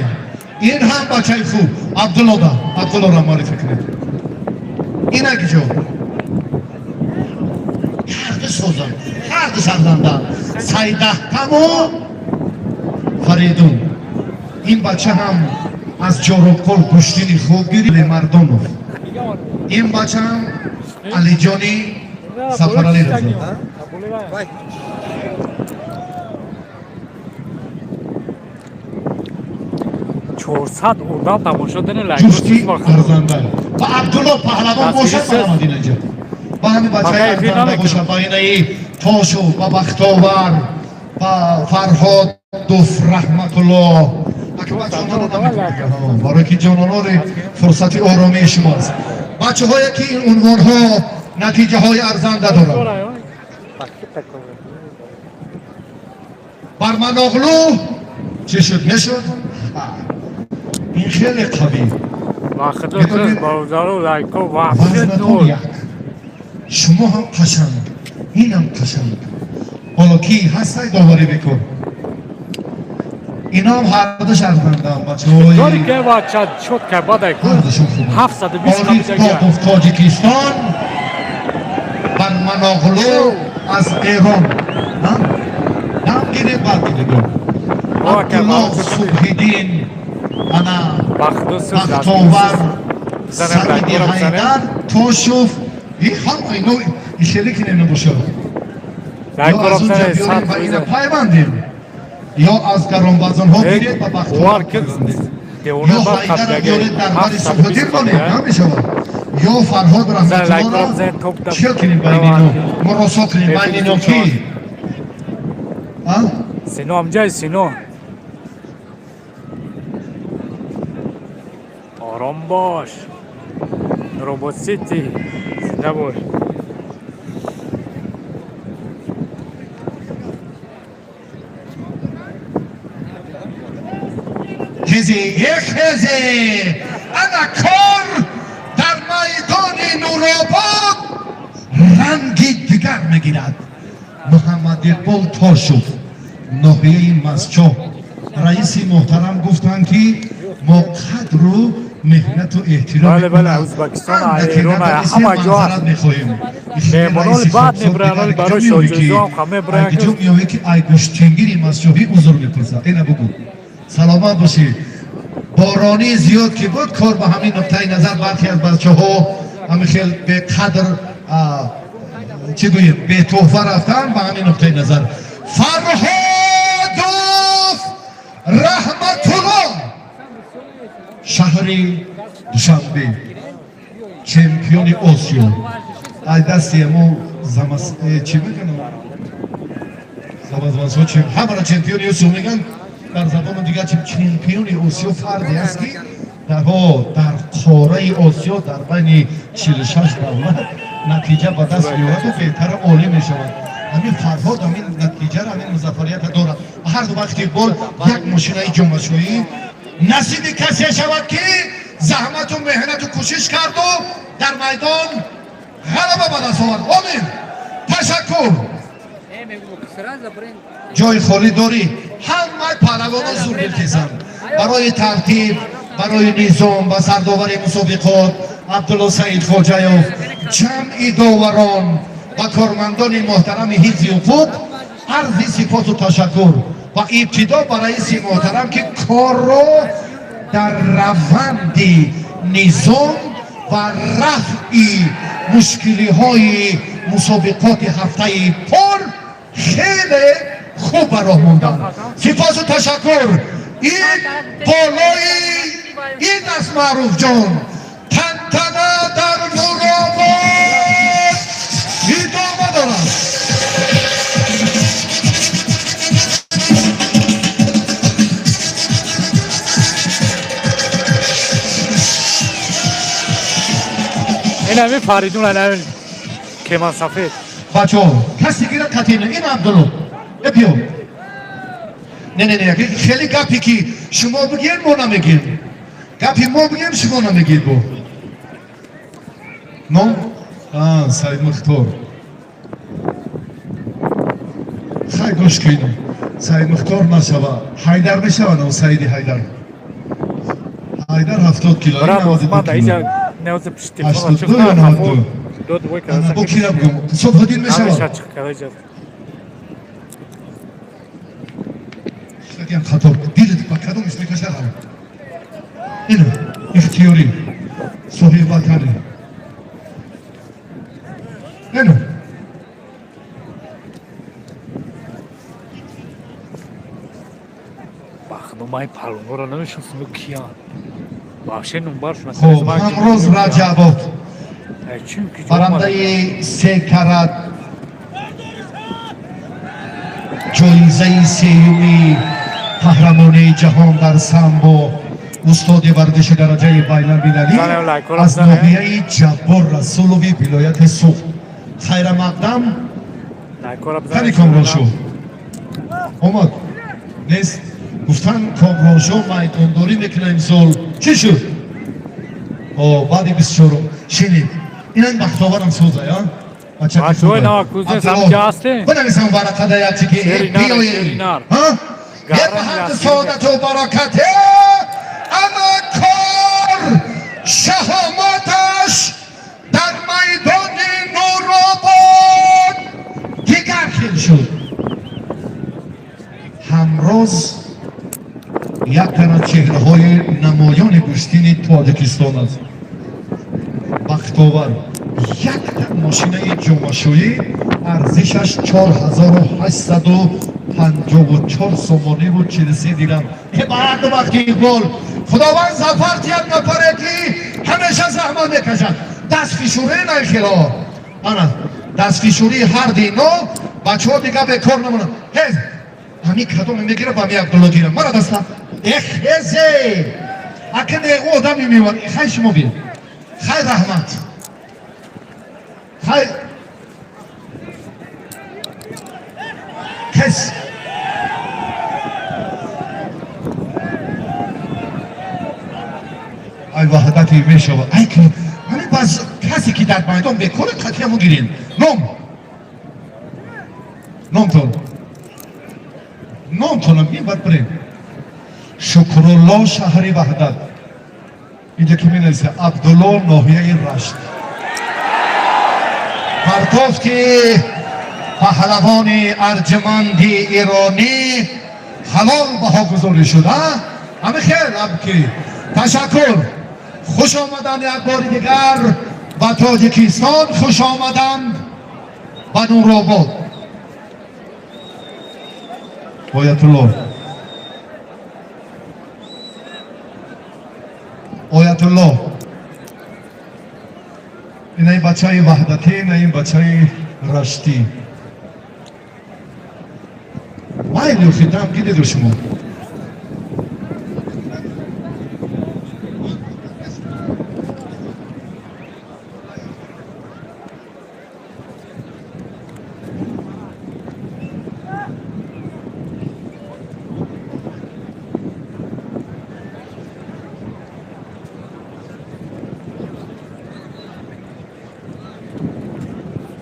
این هم بچه خوب عبدالله را معرفی کنید این اگه جو هر دو سوزن هر دو سرزنده سیده و فریدون این بچه هم از جاروبکل گشتینی خوب گیری مردم این بچه هم علی جانی سفر علی رزا 400 اردان تماشا دارن لایک جفتی ارزنده با عبدالله پهلوان باشد با آمدین اینجا با همین بچه ارزنده باشد با اینه تاشو با بختاور با فرهاد دوف رحمت الله برای که جانانا فرصت آرامی شماست بچه هایی که این عنوان ها نتیجه های ارزنده دارن برمن اغلو چه شد نشد این خیلی قوی وقت رو بازار و لایک ها وحشت دور شما هم قشنگ این هم قشنگ حالا کی هسته داوری بکن اینا هم هر دوش ارزنده هم بچه های داری که بچه شد که باده کن 720 آلیف تاقف تاجیکستان برمن اغلو از ایران نام گیره بعد گیره عبدالله صبحیدین انا بختاور سعید حیدر توشوف این هم اینو ایشلی که نمیشه یا از اونجا بیاریم و اینو پایبندیم یا از گرانبازان ها بیرید و بختاور پایبندیم یا حیدر بیارید در بری صبحیدین کنیم نمیشه یا فرهاد رحمت الله را چیل کنیم بین اینو مراسا کنیم بین اینو کی سینو هم جای سینو آرام باش روبوت سیتی زنده باش یک هزی انا کار در میدان نورآباد رنگی دیگر میگیرد محمد اقبال تاشوف ناحیه مسجد رئیس محترم گفتند که ما قدر و مهنت و احترام بله بله ازبکستان ایران همه جا هست مهمانان بعد میبرن برای شاجزو هم همه برن که جو میوه که ای گوشتنگیری مسجوبی حضور میپرسن اینه بگو سلامت باشی بارانی زیاد که بود کار به همین نقطه نظر برخی از بچه ها همین خیلی به قدر چی گوییم به تحفه رفتن به همین نقطه نظر فرهادوف رحمت الله شهری دوشنبه چمپیون آسیا ای دستی امو چی میگن زمان همه را چمپیون آسیا میگن در زبان دیگر چمپیون آسیا فردی است که در قاره آسیا در بین 46 دولت نتیجه به دست می‌آورد و بهتر عالی می‌شود. همین فرهاد همین نتیجه را همین مظفریت دارد. هر دو وقتی گل یک ماشینه جنبش‌جویی نصیب کسی شود که زحمت و مهنت و کوشش کرد و در میدان غلبه به دست آورد. آمین. تشکر. جای خالی داری همه پهلوانان زور می‌کشند برای ترتیب برای نظام و سردآوری مسابقات عبدالله سعید خواجه‌یوف جمعی داوران و کارمندان محترم حزب حقوق عرض سپاس و تشکر و ابتدا برای رئیس محترم که کار را در روند نظام و رفع مشکلی های مسابقات هفته پر خیلی خوب براه موندن. سپاس و تشکر. این بالای این است معروف جان تنتنه در مرابط ادامه دارد. این همه فریدون همه کمان سفید بچه ها کسی گیره کتینه این عبدالله بیا نه خیلی گپی که شما بگین ما نمیگین گپی ما بگیم شما نمیگید با نام؟ سعید مختار خیلی گوش کنیم سعید مختار نشوه حیدر بشوه نام سعیدی حیدر 70 کیلو نوز پشتی 82 یا 92 با کی رب گم صبح دین میشوه خیلی هم خطاب دیلت با کدومش میکشه هم اینو اختیاری صحیح وطنه اینو بخدمای پلونگو رو نمیشنسیم کیان باشه نمبرشون خب امروز رجبات برنده 3 کرت جایزه سیومی قهرمانی جهان در سامبو استاد ورزش درجه بین‌المللی از ناحیه جبار رسولوی ولایت سوخت خیر مقدم خیلی کامرانشو اومد نیست گفتن کامرانشو میدانداری میکنه امسال چی شد؟ بعد 24 شنید این این بختاورم سوزه یا؟ بچه های ناکوزه سمجه هسته بنویسم برکت یکی که بیایید یه محمد سعادت و برکته اما کار شهامتش در میدان نورآباد دیگر خیل شد همراز یک تن از چهره های نمایان گوشتین تاجیکستان است بختاور یک تن ماشینه جمعشویی ارزشش 4854 سومانی و 43 دیرم که بعد وقتی گل خداوند زفر تیاد نپره که همیشه زحمت میکشد دست فیشوری نه خیلا آنه دست فیشوری هر دینو بچه ها دیگه به کار نمونن هز همین کدوم میگیره با می عبدالله گیرم مرا دستا اخیزه اکن دیگه آدمی میوان خیلی شما بیر خیلی رحمت خیلی کس ای وحدتی میشود ای که همین باز کسی که در میدان بکنه خطی همون گیرین نام تون هم این باید بریم شکرالله شهری وحدت. اینجا که می نویسه عبدالله ناحیه رشت. پرتافت که پهلوان ارجمندی ایرانی حلال بها گذاری شده. همه خیر ابکی تشکر. خوش آمدن یک بار دیگر به تاجیکستان، خوش آمدن به نورآباد. آیت الله آیت الله این بچه های وحدتی، این بچه های رشتی. مایلی خیدم گیده در شما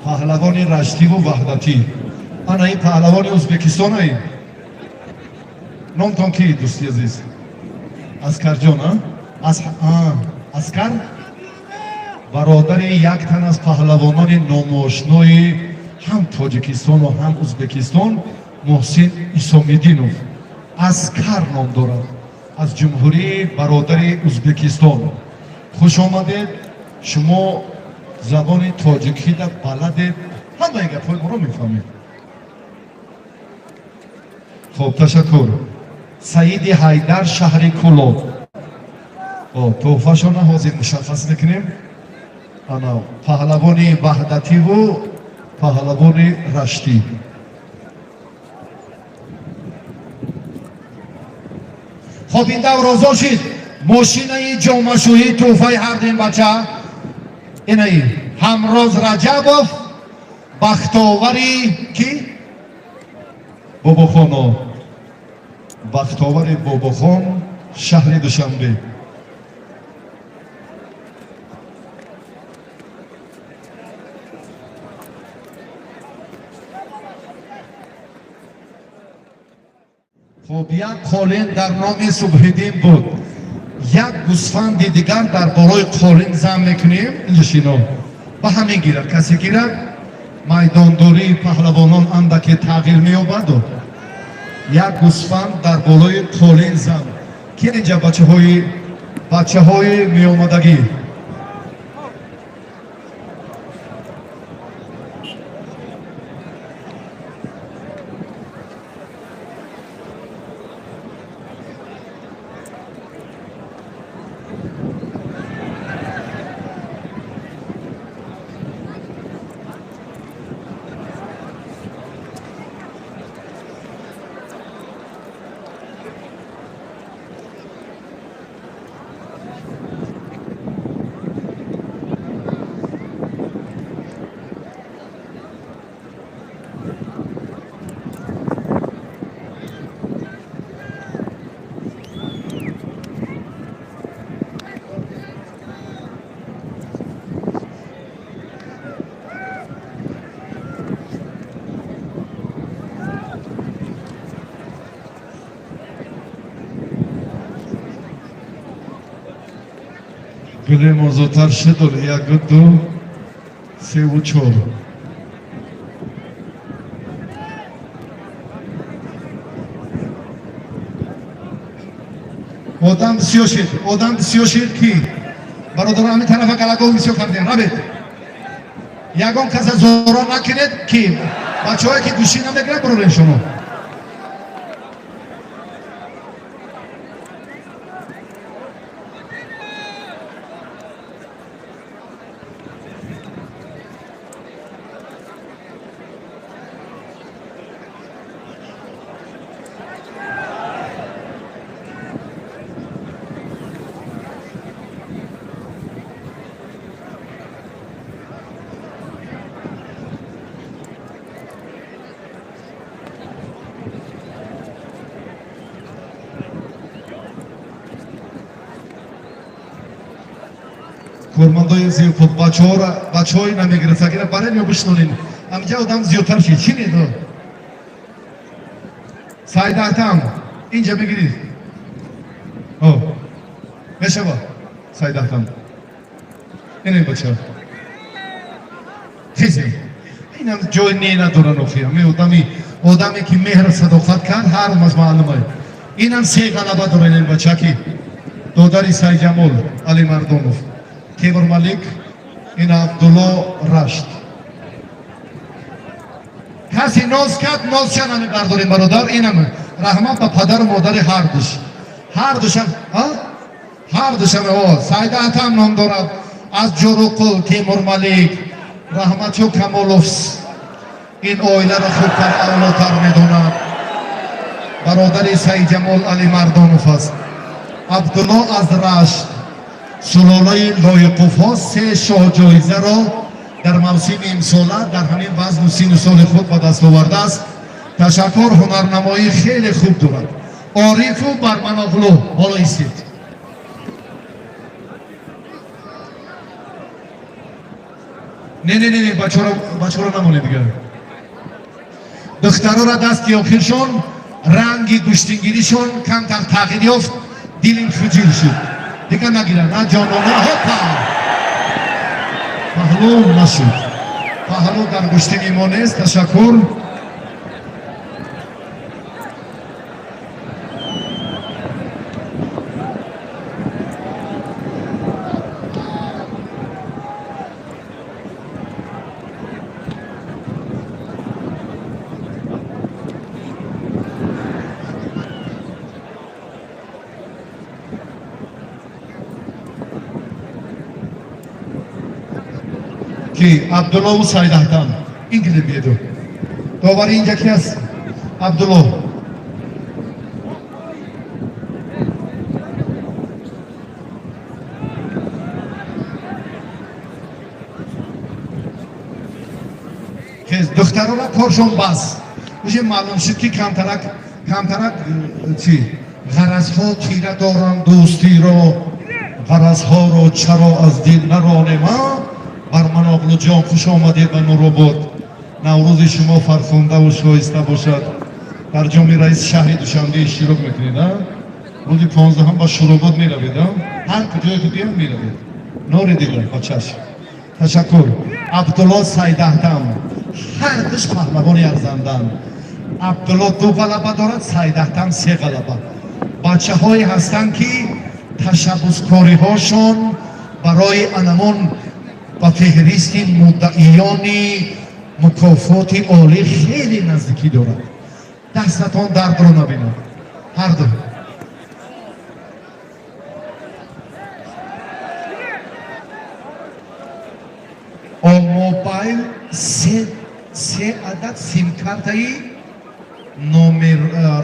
پهلوان رشتی و وحدتی. انا این پهلوان ازبکستان هایی. نام تان کی دوستی عزیز؟ اسکر جان ها؟ اسکر برادر یک تن از پهلوانان ناماشنای هم تاجیکستان و هم ازبکستان، محسن ایسامیدینوف. اسکر نام دارد، از جمهوری برادر ازبکستان. خوش آمدید. شما زبان تاجیکی در بلده، همه گپای ما رو میفهمید. خب تشکر. سعید حیدر شهری کلاب. تحفه شو حاضر مشخص میکنیم. انا پهلوان وحدتی و پهلوان رشتی. خب این دور آزاد شد. ماشین جامعه شویی تحفه هر دین بچه اینایی همراز رجبوف، بختاوری کی؟ باباخان. بختاوری باباخان شهر دوشنبه. خب یک قالین در نام صبحدین بود. یک گوسفند دیگر در بالای قالین زم میکنیم. اینجا شینا به همین گیرد. کسی گیرد میدانداری پهلوانان اندکی تغییر مییابد. یک گوسفند در بالای قالین زم که اینجا بچه های میامدگی. گلی موضوعتر شد و یک دو سه و چهار. آدم بسیار شد. آدم بسیار شد کی؟ برادر همین طرف کلگاه بسیار کردیم. رابط یکم کس زورا نکنید کی؟ بچه هایی که گوشی نمیگیره برو شما. کارمندای زیاد بچه‌های نمیگیرن اگر برای یا بشنونین همینجا آدم زیادتر شید. چی نیست؟ سعید احتم اینجا بگیرید. بشوا سایداتم اینه بچه خیزی اینم جای نه ندارن اوخی امی آدمی که مهر صداقت کرد هر مز معلومه اینم سه غلبه دارن این بچه کی دوداری سای جمال علی مردموف تیمور مالک این عبدالله رشد کسی ناز کرد ناز شنمی برداریم برادر اینم رحمت به پدر و مادر هر دوشم سایدات هم نام دارد از جروقل تیمور مالک رحمتو کمالوفس این اویله را خوبتر اولاتر میدوند برادر سعید جمال علی مردانوف است عبدالله از رشد سلاله لایقوف ها 3 شاه جایزه را در موسم امساله در همین وزن و سین سال خود به دست آورده است تشکر هنرنمایی خیلی خوب دارد عارف و برمناغلو بالا ایستید نه بچه را نمونه دیگه دخترها را دست یاخیرشون رنگی گوشتینگیریشون کمتر تغییر یافت دیلیم خجیل شد دیگه نگیرن نه جانانه هپا پهلو نشد پهلو در گوشتین ایمان است تشکر کی عبدالله و سعید احتم این گیده بیدو داوری اینجا کی هست عبدالله دخترها را کارشون بس میشه معلوم شد که کمترک چی غرضها تیره دارن دوستی رو غرضها رو چرا از دل نرانم برمناغلو جان خوش آمدید به نوروباد نوروز شما فرخنده و شایسته باشد در جامع رئیس شهر دوشنبه اشتراک میکنید روزی 15 هم با شروباد میروید هر کجای که بیان میروید نور دیگر با چشم تشکر عبدالله سعید احتم هر دوش پهلوانی ارزندن عبدالله 2 غلبه دارد سعید احتم 3 غلبه بچه هایی هستند که تشبسکاری هاشون برای انمون با فهرست مدعیان مکافات عالی خیلی نزدیکی دارد دستتان درد رو نبینم هر دو موبایل 3 عدد سیم کارتایی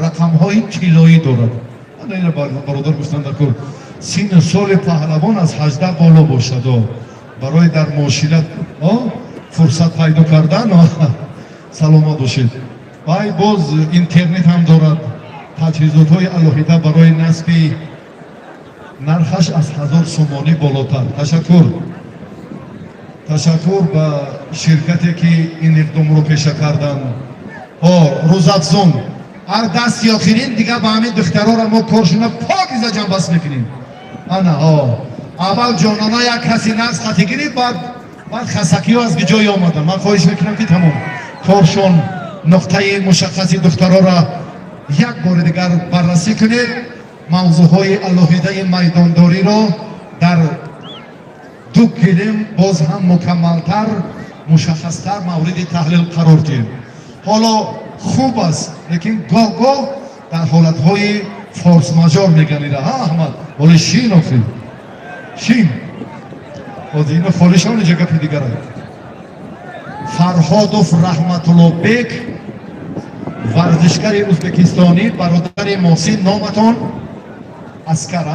رقم های کیلویی دارد من این برادر گفتن در کل سین سال پهلوان از 18 بالا باشد برای در معاشرت فرصت پیدا کردن سلامت باشید بای باز اینترنت هم دارد تجهیزات های علاهیده برای نصب نرخش از 1000 سومانی بالاتر تشکر به شرکتی که این اقدام رو پیشه کردن روزافزون هر دست یاخیرین دیگه به همین دخترها را ما کارشون پاکیزه جنبست میکنیم اول جانانا یک کسی نفس خطی گیرید بعد خسکی ها از جای آمدن من خواهش میکنم که تمام کارشون نقطه مشخصی دخترها را یک بار دیگر بررسی کنید موضوع های علاهیده میدانداری را در دو گیریم باز هم مکملتر مشخصتر مورد تحلیل قرار دهیم حالا خوب است لیکن گاه در حالت های فورس ماژور میگنیده احمد ولی شین آخی شین از اینو خالشان جگه پی دیگر فرهادوف رحمت الله بیک ورزشگر ازبکستانی برادر محسن نامتان اسکر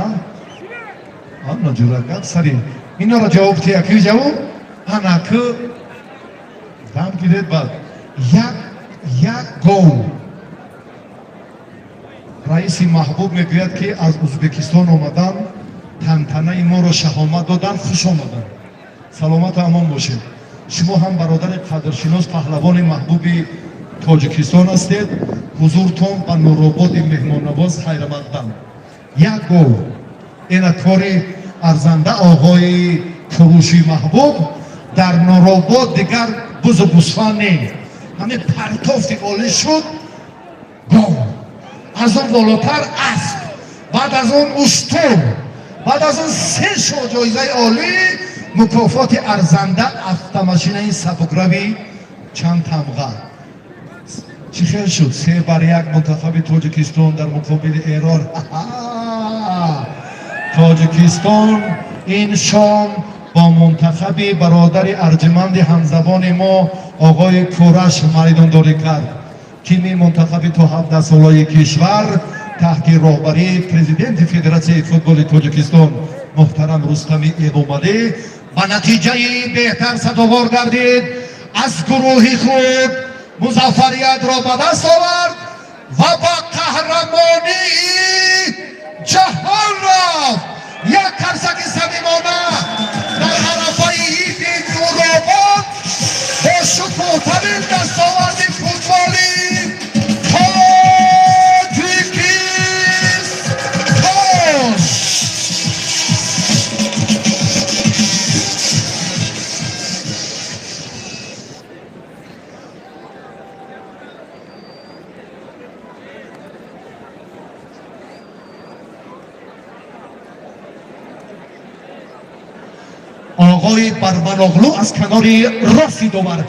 نجورکت سری اینا را جواب تیاکی جواب انکه دم گیرید بعد یک گول رئیس محبوب میگوید که از ازبکستان آمدن تنتنه ما رو شهامت دادن خوش آمدن سلامت و امان باشید شما هم برادر قدرشناس پهلوان محبوب تاجیکستان هستید حضورتون به نوروباد مهمان نواز حیرمندم یک گل اینطوری ارزنده آقای فروشی محبوب در نوروباد دیگر بز و گوسفند نیست، همه پرتافت عالی شد. گاو از اون بالاتر اسب، بعد از اون اشتر، بعد از اون 3 شو جایزه عالی، مکافات ارزنده автомашина سبکروی چند تمغه. چی خیلی شد 3-1 منتخب تاجیکستان در مقابل ایران. تاجیکستان این شام با منتخب برادر ارجمند همزبان ما آقای کورش میدانداری کرد. تیم منتخب تا 17 ساله کشور تحت رهبری پرزیدنت فدراسیون فوتبال تاجیکستان محترم رستمی ایومالی با نتیجه بهتر سزاوار گردید. از گروه خود مظفریت را به دست آورد و با قهرمانی جهان رفت. یک قرصک صمیمانه در عرفه عید نوروباد با شکوه‌ترین دستاورد فوتبالی آقای برمناغلو از کنار راستی داور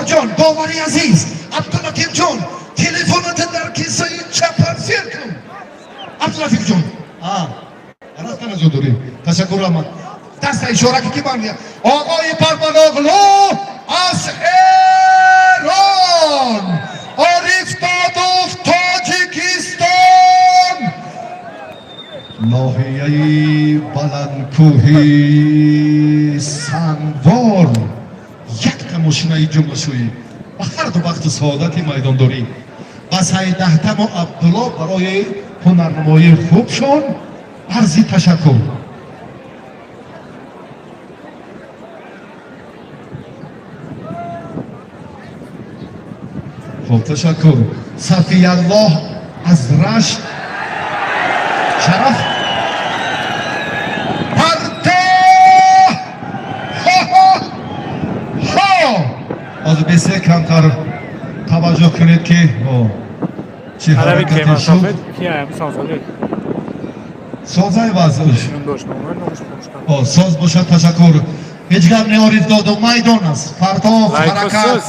جان، داوری عزیز، عبداللطیف جان، تلفنات در کیسه چپ سیر کن. عبداللطیف جان رفتن از داری تشکر رحمت دست اشاره که من میاد. آقای برمناغلو از ایران، عارف دادوف تاجیکستان، ناحیه بلندکوهی سنگوار، یک ماشینای جمله شویی و هر دو وقت سعادت میدانداری و سید احتم و عبدالله برای هنرنمایی خوبشون عرضی تشکر. خب تشکر. صفی الله از رشت شرف از بسیار کمتر توجه کنید که چی حرکتی شد. سازای بازش ساز باشد. تشکر. هیچگر نیارید داد و میدان است. پرتاف، حرکت،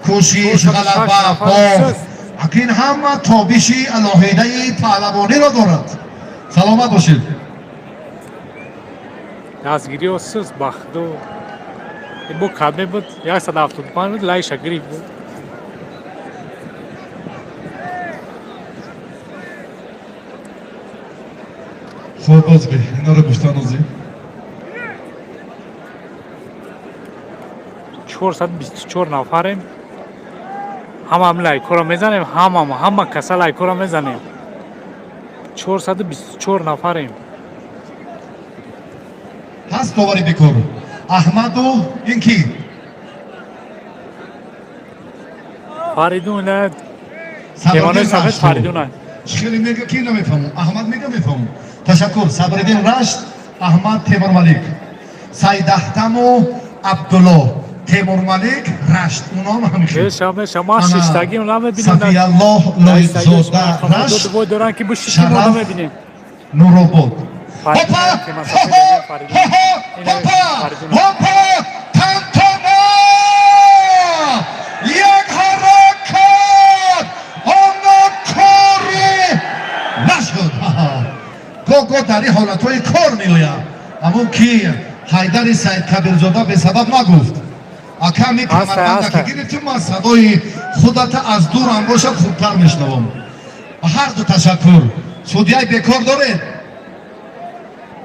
کوشش، غلبه، پاک، اکین همه تابشی الهیده پهلوانی را دارد. سلامت باشید. دستگیری و سوز بخت و این بود کمه بود 175 بود لای شگری بود. خوب باز بی اینا رو گوشتن اوزی 424 نفریم. هم لایکو را میزنیم، همه کسا لایکو را میزنیم. 424 نفریم. هست داوری بکر احمد و این کی؟ فریدون نه دیوانه سفید فریدون نه. خیلی میگه کی نمیفهمم. احمد میگه میفهمم. تشکر. صبرالدین رشت، احمد تیمور ملیک، سید احتم و عبدالله تیمور ملیک رشت. اونا هم همیشه شما ششتگی اونا میبینیم. صفی الله لایزاده رشت شرف نوروباد. هاپا تنتنا یک حرکت آنکاری نشد. گو در این حالت های کار میوید. اما کی حیدر سید کبیرزاده به سبب نگفت. اکمی کمربنده که گیرید من صدای خودت از دور هم باشد خوبتر میشنوم. هر دو تشکر. سودیای بیکار دارید؟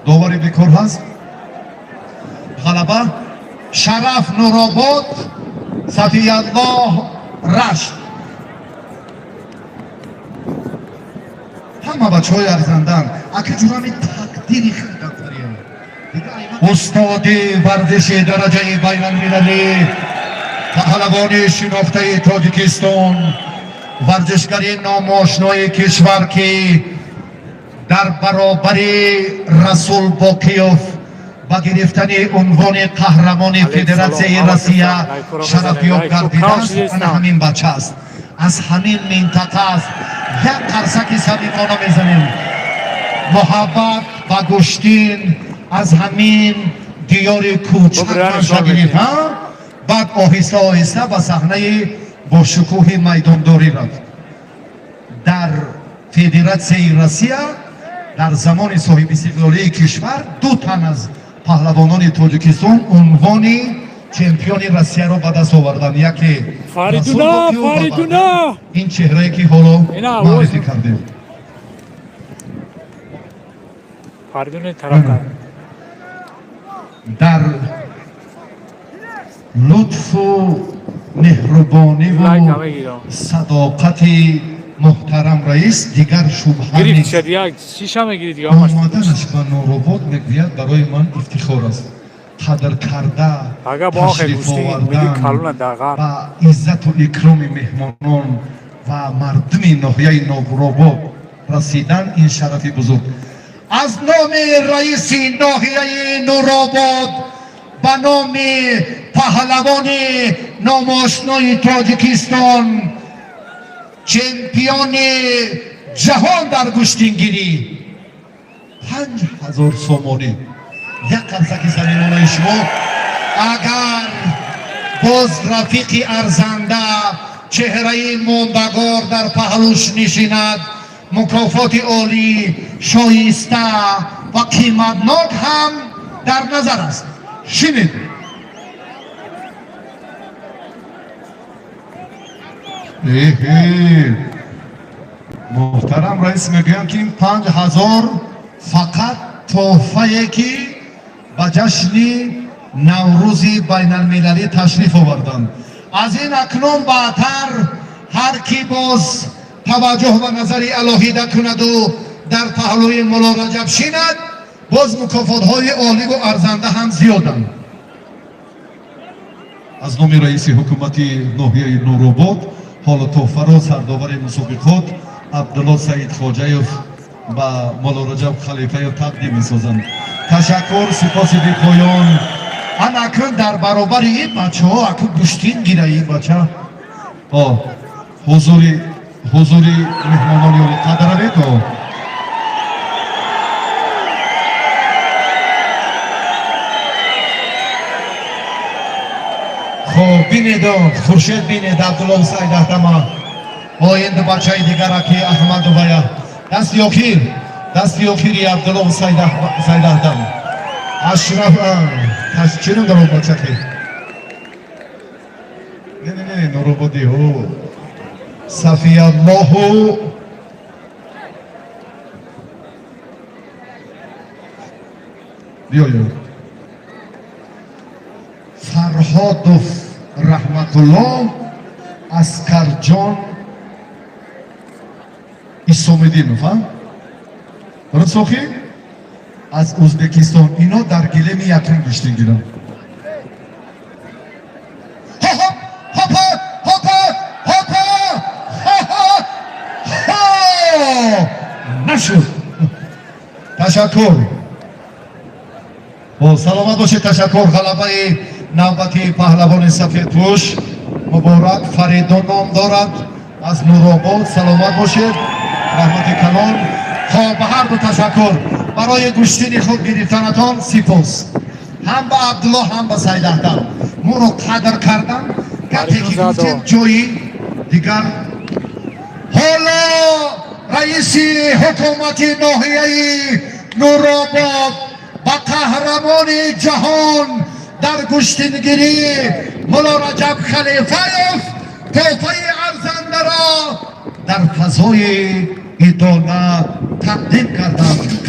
داوری بیکار هست؟ غلبه شرف نورآباد، صفی الله رشت. همه بچه های ارزندن اگه جورانی تقدیری خیلی دکتریم. استادی ورزش درجه بین المللی پهلوانی شناخته تاجیکستان، ورزشگری نامآشنای کشور که در برابر رسول باقیوف با گرفتن عنوان قهرمان فدراسیون روسیه شرفیاب گردیده است. آن همین بچه است، از همین منطقه است. یک قرصک صمیمانه میزنیم، محبت و گشتین از همین دیار کوچک منشأ گرفت. بعد آهسته آهسته به صحنه با شکوه میدانداری رفت. در فدراسیون روسیه در زمان صاحب استقلالی کشور دو تن از پهلوانان تاجیکستان عنوان چمپیون روسیه را به دست آوردند. یکی فریدونا این چهره که حالا معرفی کردیم. فریدون طرفدار در لطف و مهربانی و صداقت محترم رئیس دیگر شبهه گرفت شد. یک شیشه میگیرید یا آمدنش به نوروباد میگوید برای من افتخار است. قدر کرده اگه با آخه تشریف گوشتی میگی آوردن کلون داغا و عزت و اکرام مهمانان و مردم ناحیه نوروباد رسیدن این شرف بزرگ. از نام رئیس ناحیه نوروباد به نام پهلوان نامآشنای تاجیکستان چمپیون جهان در گشتینگیری 5000 سومانی یک قرصک صمیمانه شما. اگر باز رفیق ارزنده چهره موندگار در پهلوش نشیند، مکافات عالی شایسته و قیمتناک هم در نظر است. شنید محترم رئیس میگویم که این 5000 فقط تحفه که به جشن نوروز بین المللی تشریف آوردند. از این اکنون بعدتر هر کی باز توجه و نظر الهیده کند و در پهلوی مولا رجب شیند، باز مکافات های عالی و ارزنده هم زیادند. از نام رئیس حکومت ناحیه نوروباد حال تحفه را سرداور مسابقات عبدالله سعید خواجه‌یف و مولا رجب خلیفه تقدیم می‌سازند. تشکر، سپاس بی پایان. اکنون در برابر این بچه ها اکنون گشتین گیره این بچه حضوری مهمانان یاری قدره بید. خب بینید خورشید بینید عبدالله سعید احتمال آینده بچه دیگر که احمد و باید دست یاکیری عبدالله سعید احتمال اشرف چیرون در اون بچه که نه نوروبادی ها صفی الله بیا فرهاد رحمت الله اسکر جان ایسومیدین درست سوخی از ازبکستان. اینا در گلم یکم گشتین گیرن. نشد. تشکر با سلامت باشید. تشکر. غلبه نوبتی پهلوان سفید پوش مبارک فریدون نام دارد از نوروباد. سلامت باشید، رحمت کلان. خب به هر دو تشکر برای گشتین خود گرفتنتان. سپاس هم به عبدالله هم به سعید احتمال ما رو قدر کردن. گفتی که گفتیم جایی دیگر. حالا رئیس حکومت ناحیه نوروباد با قهرمان جهان در گشتینگیری مولا رجب خلیفه‌یف تحفه ارزنده را در فضای ادانه تقدیم کردند.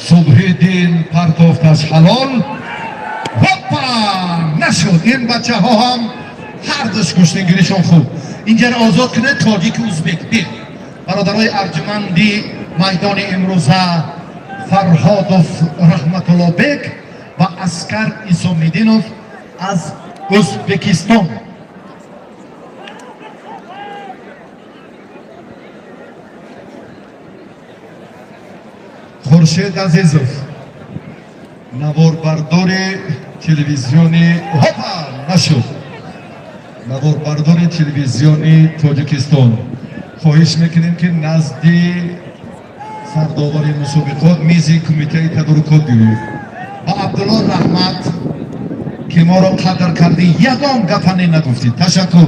صبح دین پرتافتش حلال هپا نشد. این بچه ها هم هر دوش کشتنگیریشون خوب. اینجا را آزاد کنه تاجیک ازبک. بیر برادرای ارجمندی میدان امروزه فرهادوف رحمت الله بک و اسکر ایسومیدینوف از ازبکستان. خورشید عزیزوف نواربردار تلویزیونی هاپا نشد. نواربردار تلویزیونی تاجیکستان. خواهش میکنیم که نزدی سرداور مسابقات میزی کمیته تدارکات گیرید و عبدالله رحمت که ما را قدر کردی یگان گفنی نگفتید. تشکر.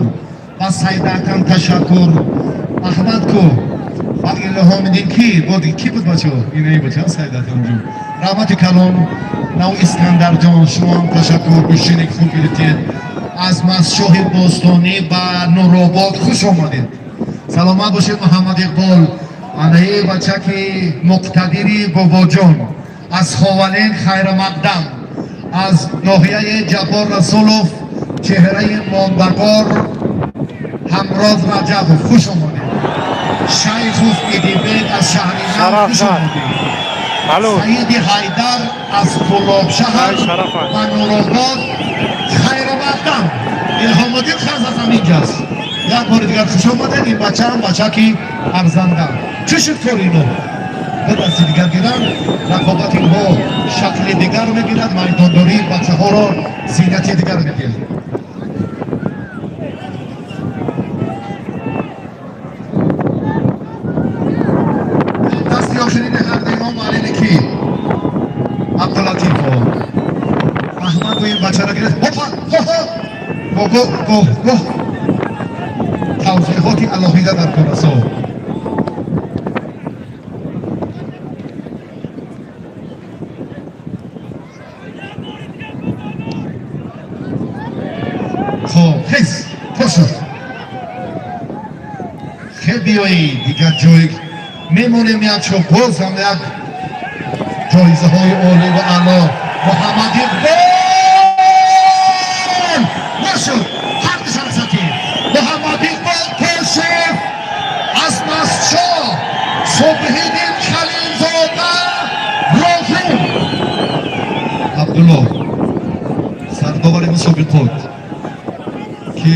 و سیدکم تشکر. احمد کو و الهام الدین کی بودی کی بود بچه ها؟ اینه بچه ها سیدکم جون. رحمت کلام نو اسکندر جان شما هم تشکر. گوشینی خوب گرفتید. از مسجد بوستانی و نورآباد خوش آمدید. سلامت باشید. محمد اقبال انهی بچه که مقتدری بابا جان از خوالین خیر مقدم از ناحیه جبار رسولوف چهره ماندگار همراز رجب خوش آمدید. شیخوف ایدیبک از شهرینم خوش آمدید. سعید حیدر از طلاب شهر و نورآباد خیر مقدم. الهام الدین خز از اینجاست. یک بار دیگر خوش آمدید. این بچه هم بچه که ارزنده چه شکر اینو به دستی دیگر گیرن. رقابت اینها شکل دیگر میگیرد. میدانداری بچه ها را زینتی دیگر میگیرد. دستی آخرین هر دیما معلینه کی عبداللطیف ها احمد و این بچه را گیرد. هاپا گو توضیحاتی علاقیده در کنسا. خب حس پشت خیلی بیایی دیگر جای میمونیم یک چو باز هم یک جایزه های عالی و علا. محمد اقبال نشد حق سرساتی. محمد اقبال کشف از مسجد صبحیدین خلیلزاده راجو عبدالله سرداور مسابقات که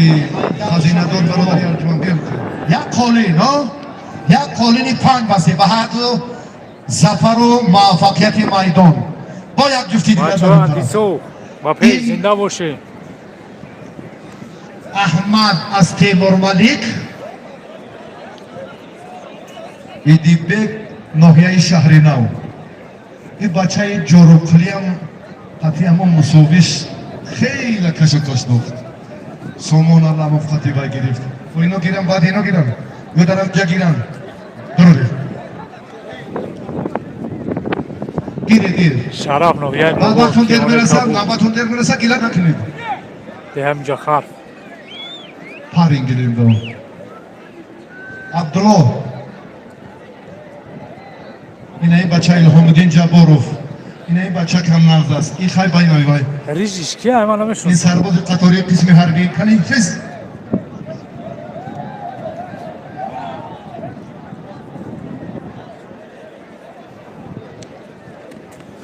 خزینه دار برابر ارجمند بیرد یک قالین یک قالین 5 بسته و هر دو ظفر و موفقیت میدان با یک جفتی دیگر بچه ها اندیسو و پیش زنده باشه. احمد از تیمور ملیک ایدیبک ناحیه شهر نو. این بچه جوروقلی هم قطعی همون مساویش خیلی کش و کش دخت. سامان الله مفقتی باید گرفت و اینا گیرن بعد اینا گیرن و درم جا گیرن دروده گیر شرف نویه نوبتون دیر میرسه گیلن نکنید. ده همجا خرف پارین گیریم دو عبدالله اینه این بچه الهام الدین جباروف. اینه این بچه کم نغز است. این خیلی بای بای ریزش که همه نمیشون. این سرباز قطاری قسم حربی کنی فیز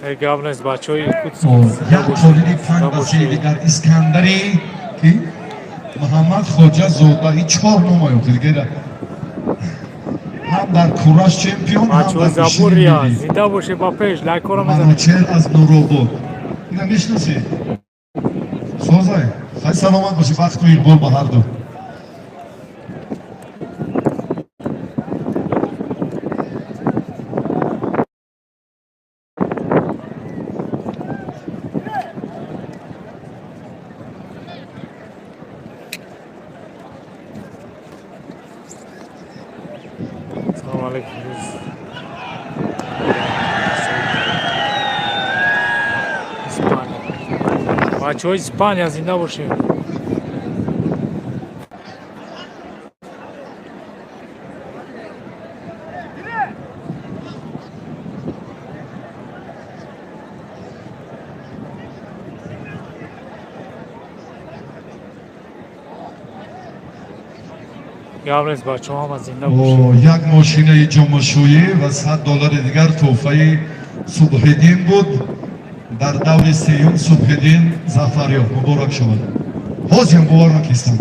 خیلی گاب نیست بچه های کودس یک قالینی 5 بسته دیگر اسکندری که محمد خواجه زاده هیچ 4 نمایه دیگر هم در کوراش چمپیون هم در زبور یا زنده باشه با پیش لایکو رو مزنه. منوچهر از نورآباد اینم میشناسی سوزای خیلی سلامت باشی. وقت و ایربال با هر دو. سلام علیکم. بچه های اسپانیا زنده باشه. گابرس بچه ها زنده و باشن. یک ماشین جمعشویی و $100 دیگر تحفه صبحدین بود. در دور سیوم صبحدین زفریاب مبارک شود. حاضر مبارک هستم.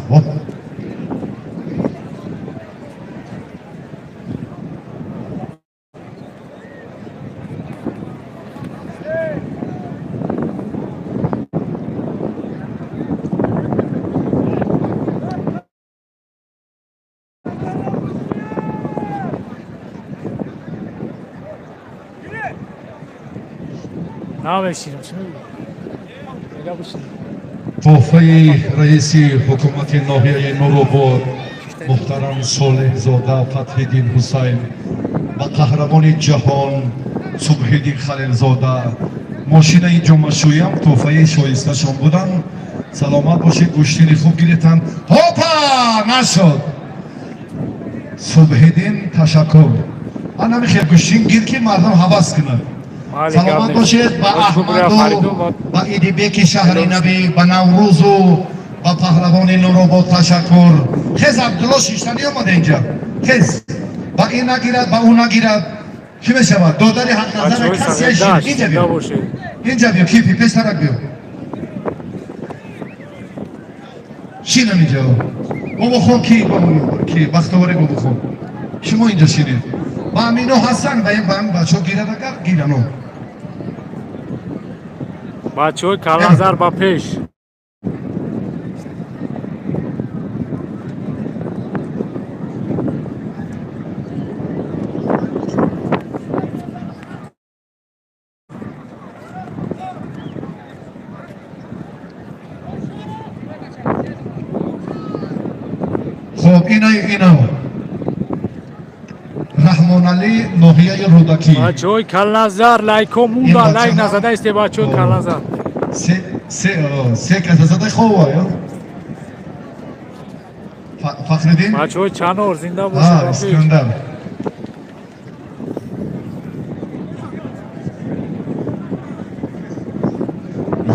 نه بشینیم چی میگی؟ بگه بشینیم. تحفه رئیس حکومت ناحیه نوروباد محترم صالح زاده فتح‌الدین حسین و قهرمان جهان صبح‌الدین خلیل زاده ماشین جمعشویی هم تحفه شایسته شان بودن. سلامت باشید، گوشتین خوب گیرتن. هاپا نشد. صبح‌الدین تشکر. من نمیخوام گوشتین گیر که مردم حواس کنند. سلامت باشید با احمد و ایدیبک شهری نبی با نوروز و با پهلوان نوروباد تشکر. خیز عبدالله شیشتنی آمده اینجا. خیز با این نگیرد با اون نگیرد چی میشود؟ دادر حق نظر کسی هشید. اینجا بیا، اینجا بیا، کیپی پسرک بیا، شینم اینجا. بابا خون کی بختواره بابا خون شما اینجا شینید با امینو حسن و این بچه ها گیرد اگر گیرنو بچه های کلانزر با پیش. خب اینا رحمان علی ناحیه رودکی. بچه های کلانزر لایکو مونده لایک نزده است بچه های کلانزر. سه کس زده خوب آیا؟ فخردین؟ بچه های چنار زنده باشه. اسکندر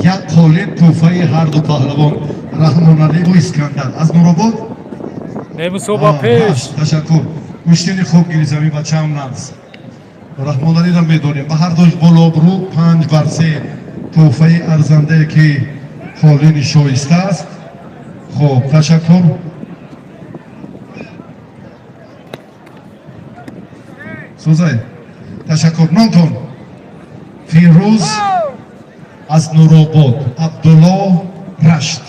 یک قالب توفه هر دو پهلوان رحمان علی و اسکندر از نوروباد نمیسو با پیش. تشکر. گوشتین خوب گیری زمین بچه هم نرس رحمان علی را میدونیم به هر دوش بلابرو 5 برسه توفه ارزنده که خالین شایسته است. خب تشکر. سوزای تشکر. نانتون فیروز از نوروباد عبدالله رشت.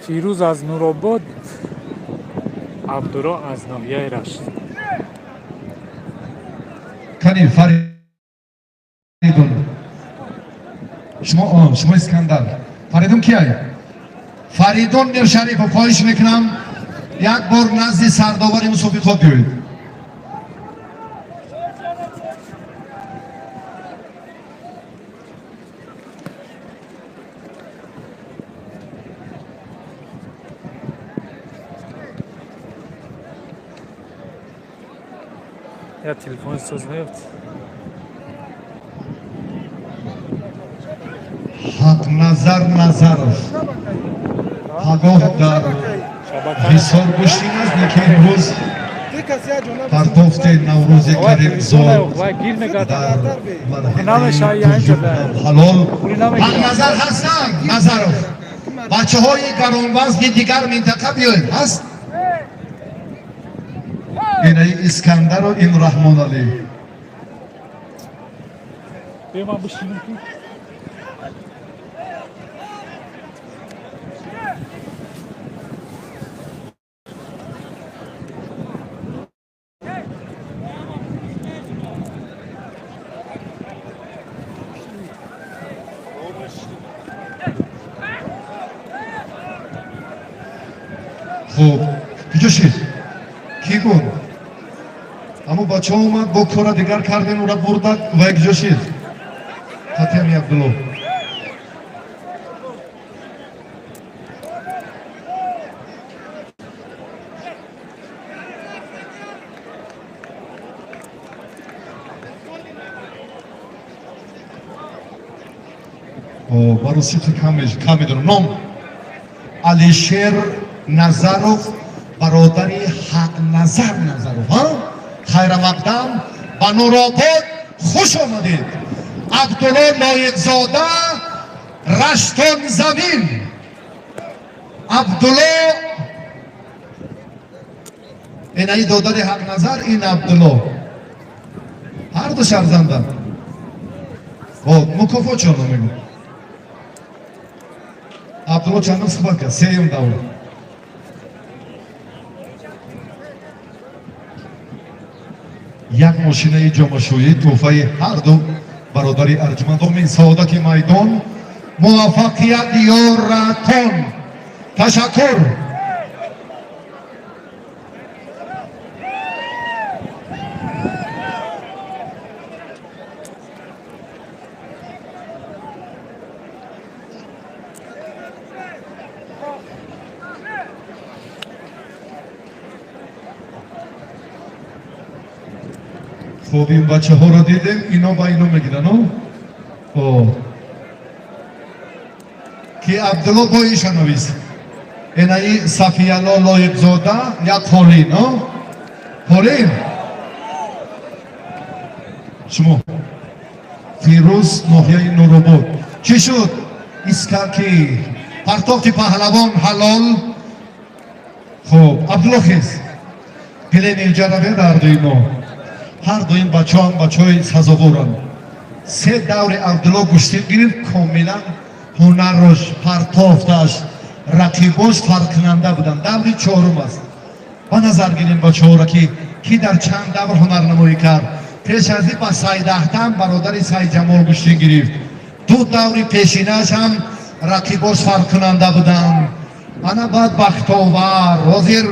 فیروز از نوروباد عبدالله از ناحیه رشت. کنی فریدون شما اسکندر فریدون کیایی؟ فریدون میر شریف رو خواهش میکنم یک بار نزد سرداوری مصوفی خود بیایید. یا تلفن سوز نیفت. حق نظرف پگاه در حسار گوشتین است که امروز پرداخت نوروز کریم زاد در حلال حق نظر هستن. نظرف بچه های گرانوزن دیگر منطقه بیایید هست. این اسکندر و این رحمان علی. بیما بشینیم تو. خوب اینجا شید کی گون اما بچه ها اومد با کار دیگر کردن او را بردن و یک جا شید خاتمی عبدالله. برای سیتی کم میدونم نام алишер назаров бародари ҳақназар назаров хайрамақдам ба нуробод хуш омадед. абдулло лоиқзода раштон замин. абдулло инаи додари ҳақназар, ин абдулло ҳарду шарзанданд. мукофот чоно мегӯ. абдулло чандон суҳбат кард, сеюм давра. як мошинаи ҷомашӯӣ тӯҳфаи ҳарду бародари арҷмандоми саодати майдон. муваффақият ёратон. ташаккур. خب این بچه ها رو دیدیم، اینا با اینو میگیرن که عبدالله با ایشان نویست. اینایی صفیالله لایقزاده یا پولین پولین شما فیروز ناحیه نوروباد چی شد؟ اسکاکی پرتافت پهلوان حلال. خب عبدالله خیز گلیم اینجا رو بید هر دوینا. هر دو این بچه هم بچه های سزاوارن. سه دور عبدالله گشتیم گیرید کاملا هنرش، پرتافتش، رقیباش فرق کننده بودن. دوری چهارم است. با نظر گیریم بچه ها را که کی در چند دور هنرنمایی کرد. پیش از این با سعید احتم برادر سعید جمال گشتیم گیرید. دو دوری پیشینش هم رقیباش فرق کننده بودن. انا بعد بختاور وزیر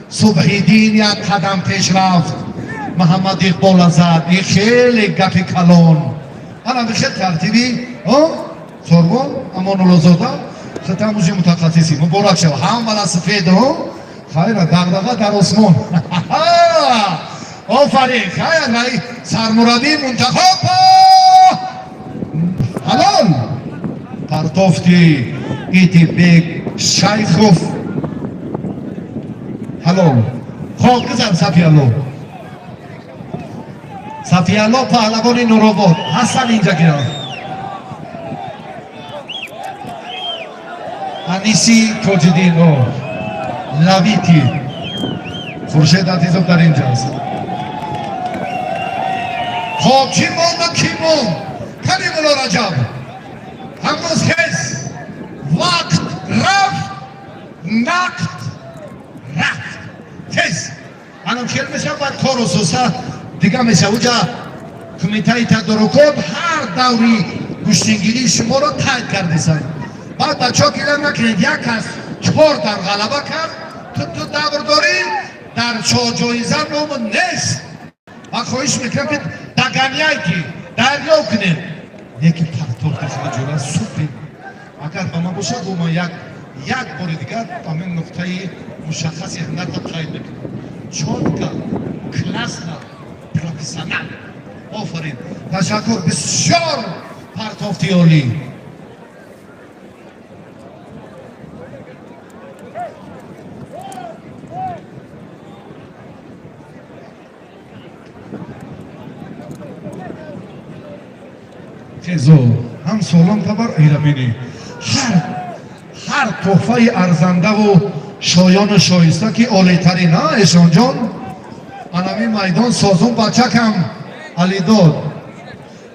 صبحیدین یک قدم پیش رفت. محمد اقبال ازاد این خیلی گفی کلان. انا بخیر ترتیبی سرگون امان الله زاده خطا موجی متخصصی مبارک شو هم ولا سفید خیر دغدغه در آسمان. آفرین خیر رای سرمربی منتخب حلال پرتافتی ایتی بیگ شیخوف حلال خاک بزن صفیالله. صفیالله پهلوان نوروباد حسن اینجا گیرم. انیسی توجدین لویتی خورشید عزیزم در اینجاست. خب کی موند کی موند کریم الله رجب امروز کس وقت رفت نقد رفت کس انم خیلی میشه باید کار و سوسه دیگه میشه اوجا کمیته تدارکات هر دوری گشتنگیری شما رو تایید کردیسن. بعد بچه ها گیرن نکنید یک از 4 در غلبه کرد تو دور داری در 4 جایزه نوم نیست. و خواهش میکنم که دگنیایی که دریا کنید یکی پرتاب دخل جوله سوپی اگر با ما باشد و ما یک بار دیگر همین نقطه مشخصی هنر تا تایید بکنیم. چون که کلاس پروفیسیونال آفرین تشکر بسیار پرتافتی عالی. خیزو هم سالم تبر ایرمینی هر تحفه ارزنده و شایان و شایسته که عالی ترین ها اشان جان انمی میدان سازون بچه کم علی داد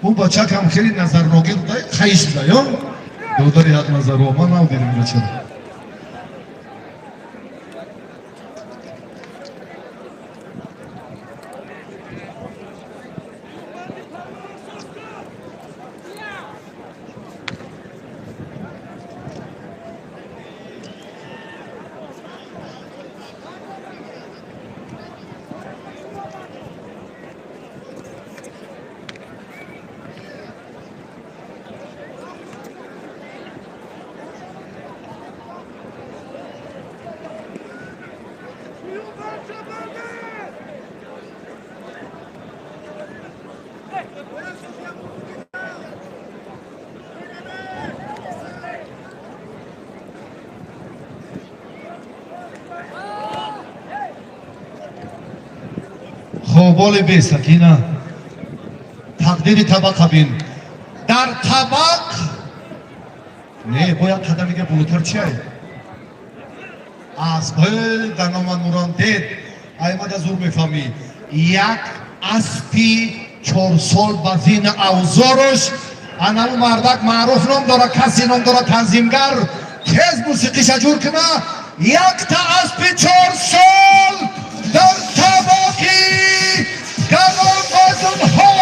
اون بچه کم خیلی نظر نگیر خیش بده یا دوداری حق نظر رو ما نودیریم بچه قابل به سکینه تقدیر طبق بین در طبق نه باید قدمی که بلوتر چی های از بل در نامن مران دید ایمد از او میفهمی یک اسپی 4 سال بزین اوزارش انو مردک معروف نام داره کسی نام داره تنظیمگر تیز موسیقی شجور کنه یک تا اسپی 4 سال در طبقی گمان بازم ها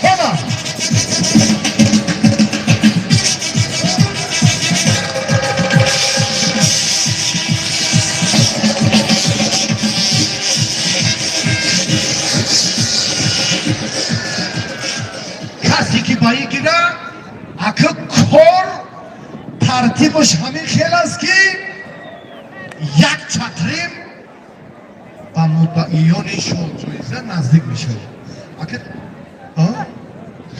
همه کسی که بایی گیره اکه کار ترتیبش همین خیل است که یک چتریم با مدعیان شالجویزه نزدیک میشه اکه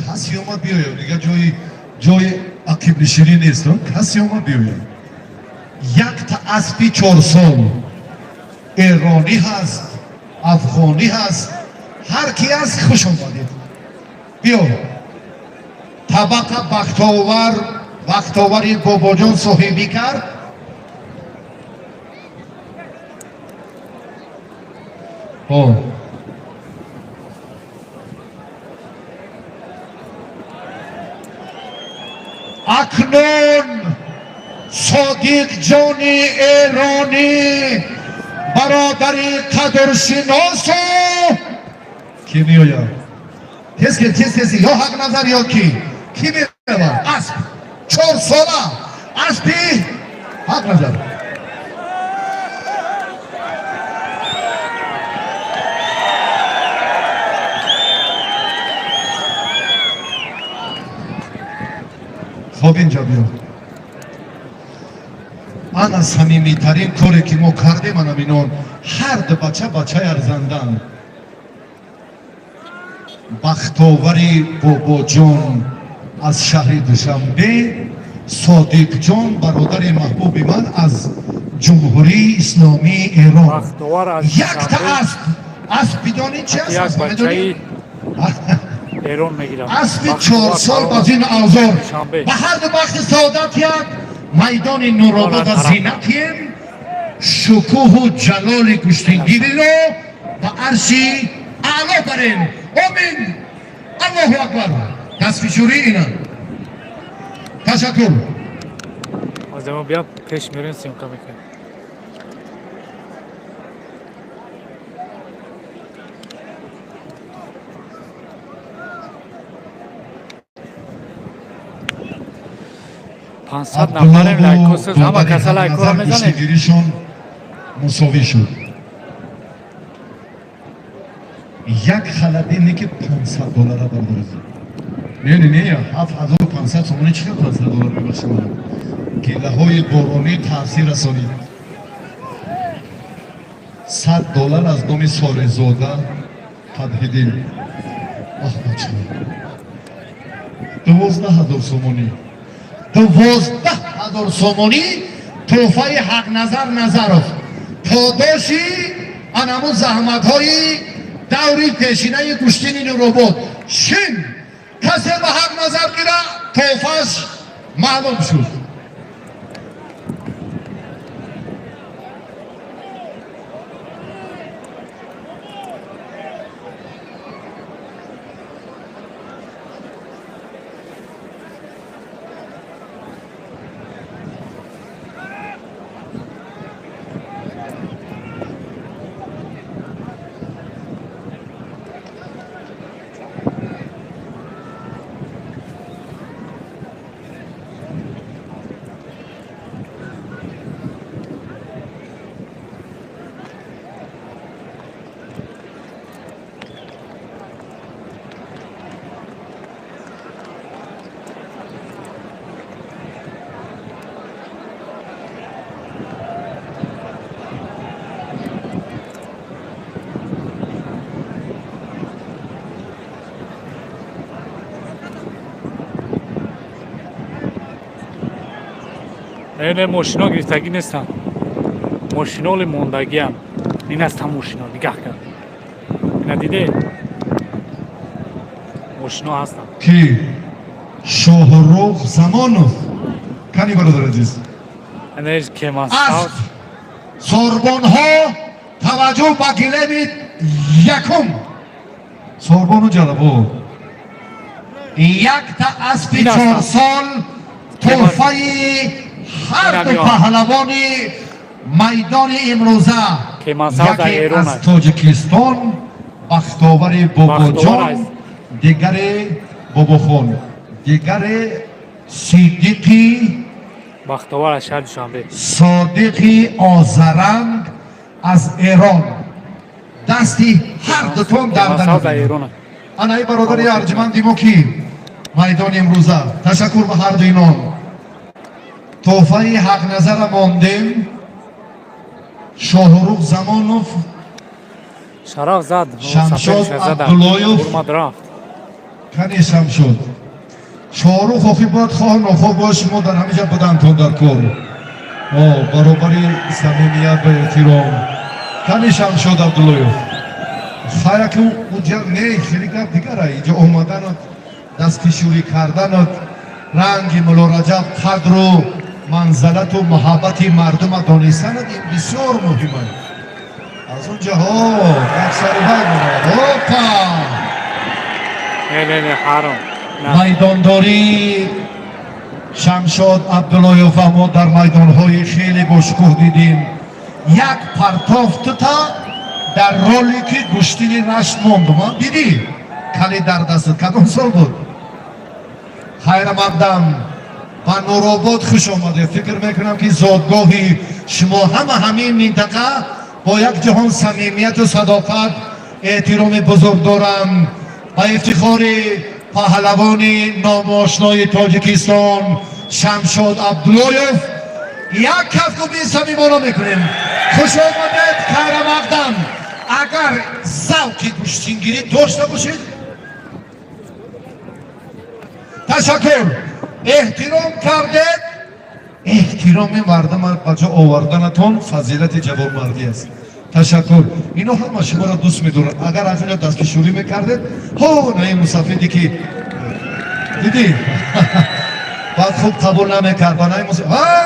کسی اومد بیاید دیگه جای عقیب نشینی نیست کسی اومد بیاید یک تا اسبی 4 سال ایرانی هست افغانی هست هر کی هست خوش آمدید بیا طبق بختاوری بابا جان صاحبی کرد اکنون صادق جان ایرانی برادری قدرشناس کی میاید تیز یا حق نظر یا کی میره اسب 4 ساله اسبی حق نظر خب اینجا بیا من از صمیمی ترین کاری که ما کردیم من اینون هر دو بچه ارزندن بختاوری بابا جان از شهر دوشنبه صادق جان برادر محبوب من از جمهوری اسلامی ایران یک تا اسب بدانی چی هست؟ ایران میگیرم اسب 4 سال باز این آزار به هر دو بخت سعادت یک میدان نورآباد از زینتیم شکوه و جلال کشتیگیری رو به عرشی اعلا برین آمین الله اکبر تصفیشوری اینم تشکر از ما بیا پیش میرین سیمکا میکنیم پانصد نفریم لایکوسز همه کسا لایکو را میزنیم کشتیگیریشون مساوی شد یک خلبی اینه که $500 بردارزی نه 7500 سومانی چرا $500 میبخشه من گله های بارانی تاثیر رسانید $100 از نام سارزاده تدهیدیم آخ بچه 12000 سومانی 12000 سومانی توفه حق نظرف پاداشی انمو زحمت های دوری پیشینه کشتین نورآباد شین کسی به حق نظر گیره توفهش معلوم شد این ماشینا گرفتگی نیستن ماشینا موندگی هم این است هم ماشینا نگاه کن ندیده ماشینا هستن کی شاهرخ زمانوف کنی برادر عزیز انرژی کمان از ساوت سوربون ها توجه با گلبی یکم سوربونو جلبو یک تا اسبی این 4 هستن. سال تحفه هر دو این هم پهلوانی میدان امروزه کمان ساوت در یکی ایران از است تاجیکستان بختاور بختاور باباجان است. دیگر باباخان دیگر صدیقی بختاور از شهر دوشنبه صادقی آزرنگ از ایران دستی هر دوتون کمان ساوت در دردن ایران است انای برادری ارجمندی مو کی میدان امروزه تشکر به هر دو اینان تحفه حق نظر ماندیم شاهرخ زمانوف شراق زد شمشاد سفر زد عبداللایوف. برمد رفت کنیشم شد شاهرخ آخی باید خواه نخواه باش ما در همه جا بودن تا در کار برابری صمیمیت و احترام کنیشم شد عبداللایوف خیلی که اونجا نه خیلی کار دیگر اینجا اومدن دست کشوری کردن رنگ مولا رجب قدر و منزلت و محبت مردم دانستن این بسیار مهمه از اونجا ها یک سری های مولا اوپا نه حرام نه میدانداری شمشاد عبداللایوف ما در میدانهای خیلی باشکوه دیدیم یک پرتاف تا در رولی که گشتینی رشت موند ما دیدی کلی در دست کدام سال بود خیر مقدم و نورآباد خوش آمده فکر میکنم که زادگاهی شما همین منطقه با یک جهان صمیمیت و صداقت احترام بزرگ دارم و افتخار پهلوان نامآشنای تاجیکستان شمشاد عبداللایوف یک کف بی صمیمانه میکنیم خوش آمدید خیر مقدم اگر ذوق گوشتینگیری داشته باشید تشکر احترام کردید احترام مردم بجا آوردنتون فضیلت جوانمردی است تشکر اینو همه شما را دوست میدونن اگر از اینا دستکشوری میکردید ها نه این مسافری که دیدی بعد خوب قبول نمیکرد و نه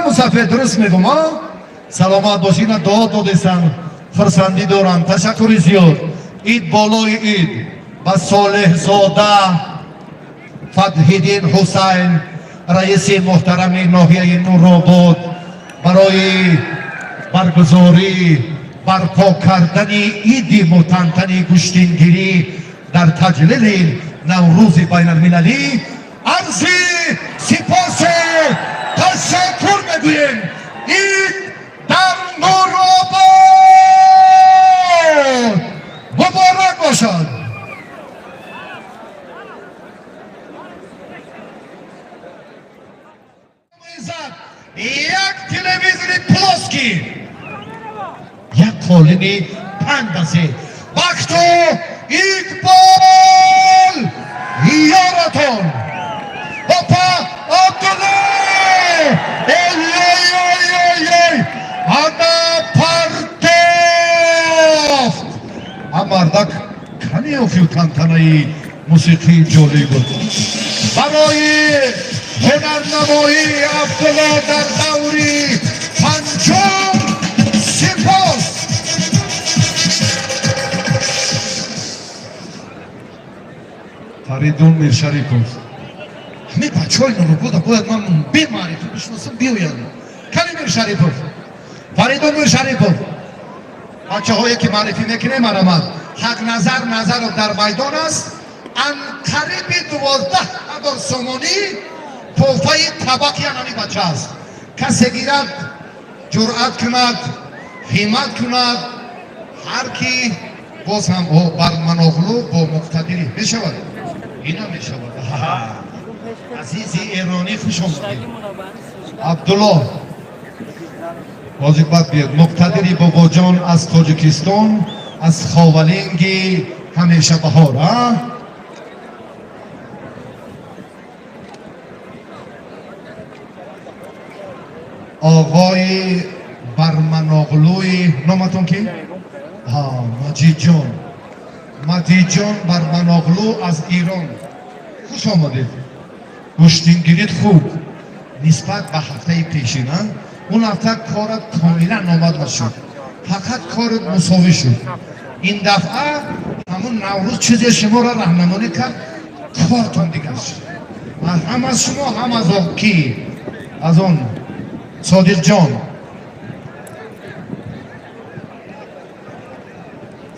مسافر درست میگم ها سلامت باشین دعا دادستن فرسندی دارم تشکر زیاد اید بالای اید با صالح زاده فتح‌الدین حسین رئیس محترم ناحیه نورآباد برای برگزاری برپا کردن عید متنطن گوشتینگیری در تجلیل نوروز بین المللی عرض سپاس تشکر میگویم عید در نورآباد مبارک باشد یک تلویزیون پلاسکی یک قالینی پندازه وقت اقبال یارتون هپا عبدالله ای انا پرداخت امردک کنی افیو تنتنهی موسیقی جولی بود برای هنرنمایی عبدالله در دوری پنجم سپاس فریدون میرشریفوف همه بچه های نورآباد باید من بی معرفی بشناسم بیاید کلی میرشریفوف فریدون میرشریفوف بچه هایی که معرفی میکنه مرمد حق نظر در میدان است ان قریب 12,000 سومانی توفه طبقی همی بچه است کسی گیرد جرأت کند همت کند هر کی باز هم بر مناغلو با مقتدری میشود اینا میشود عزیزی ایرانی خوش آمدید عبدالله واجب باید بیاد مقتدری بابا جان از تاجیکستان از خاولینگی همیشه بهار آقای برمناغلوی نامتون کی؟ مجید جان матиҷон барманоғлу аз Ирон. Хуш омадед. Гӯштингирид хуб. Нисбат ба ҳафтаи пешина, он ҳафта корат комилан омад нашуд. Фақат корат мусовӣ шуд. Ин дафъа ҳамун Наврӯз чизе шуморо раҳнамонӣ кард, кортон дигар шуд. ҳам аз шумо, ҳам аз он ки аз он Содиқҷон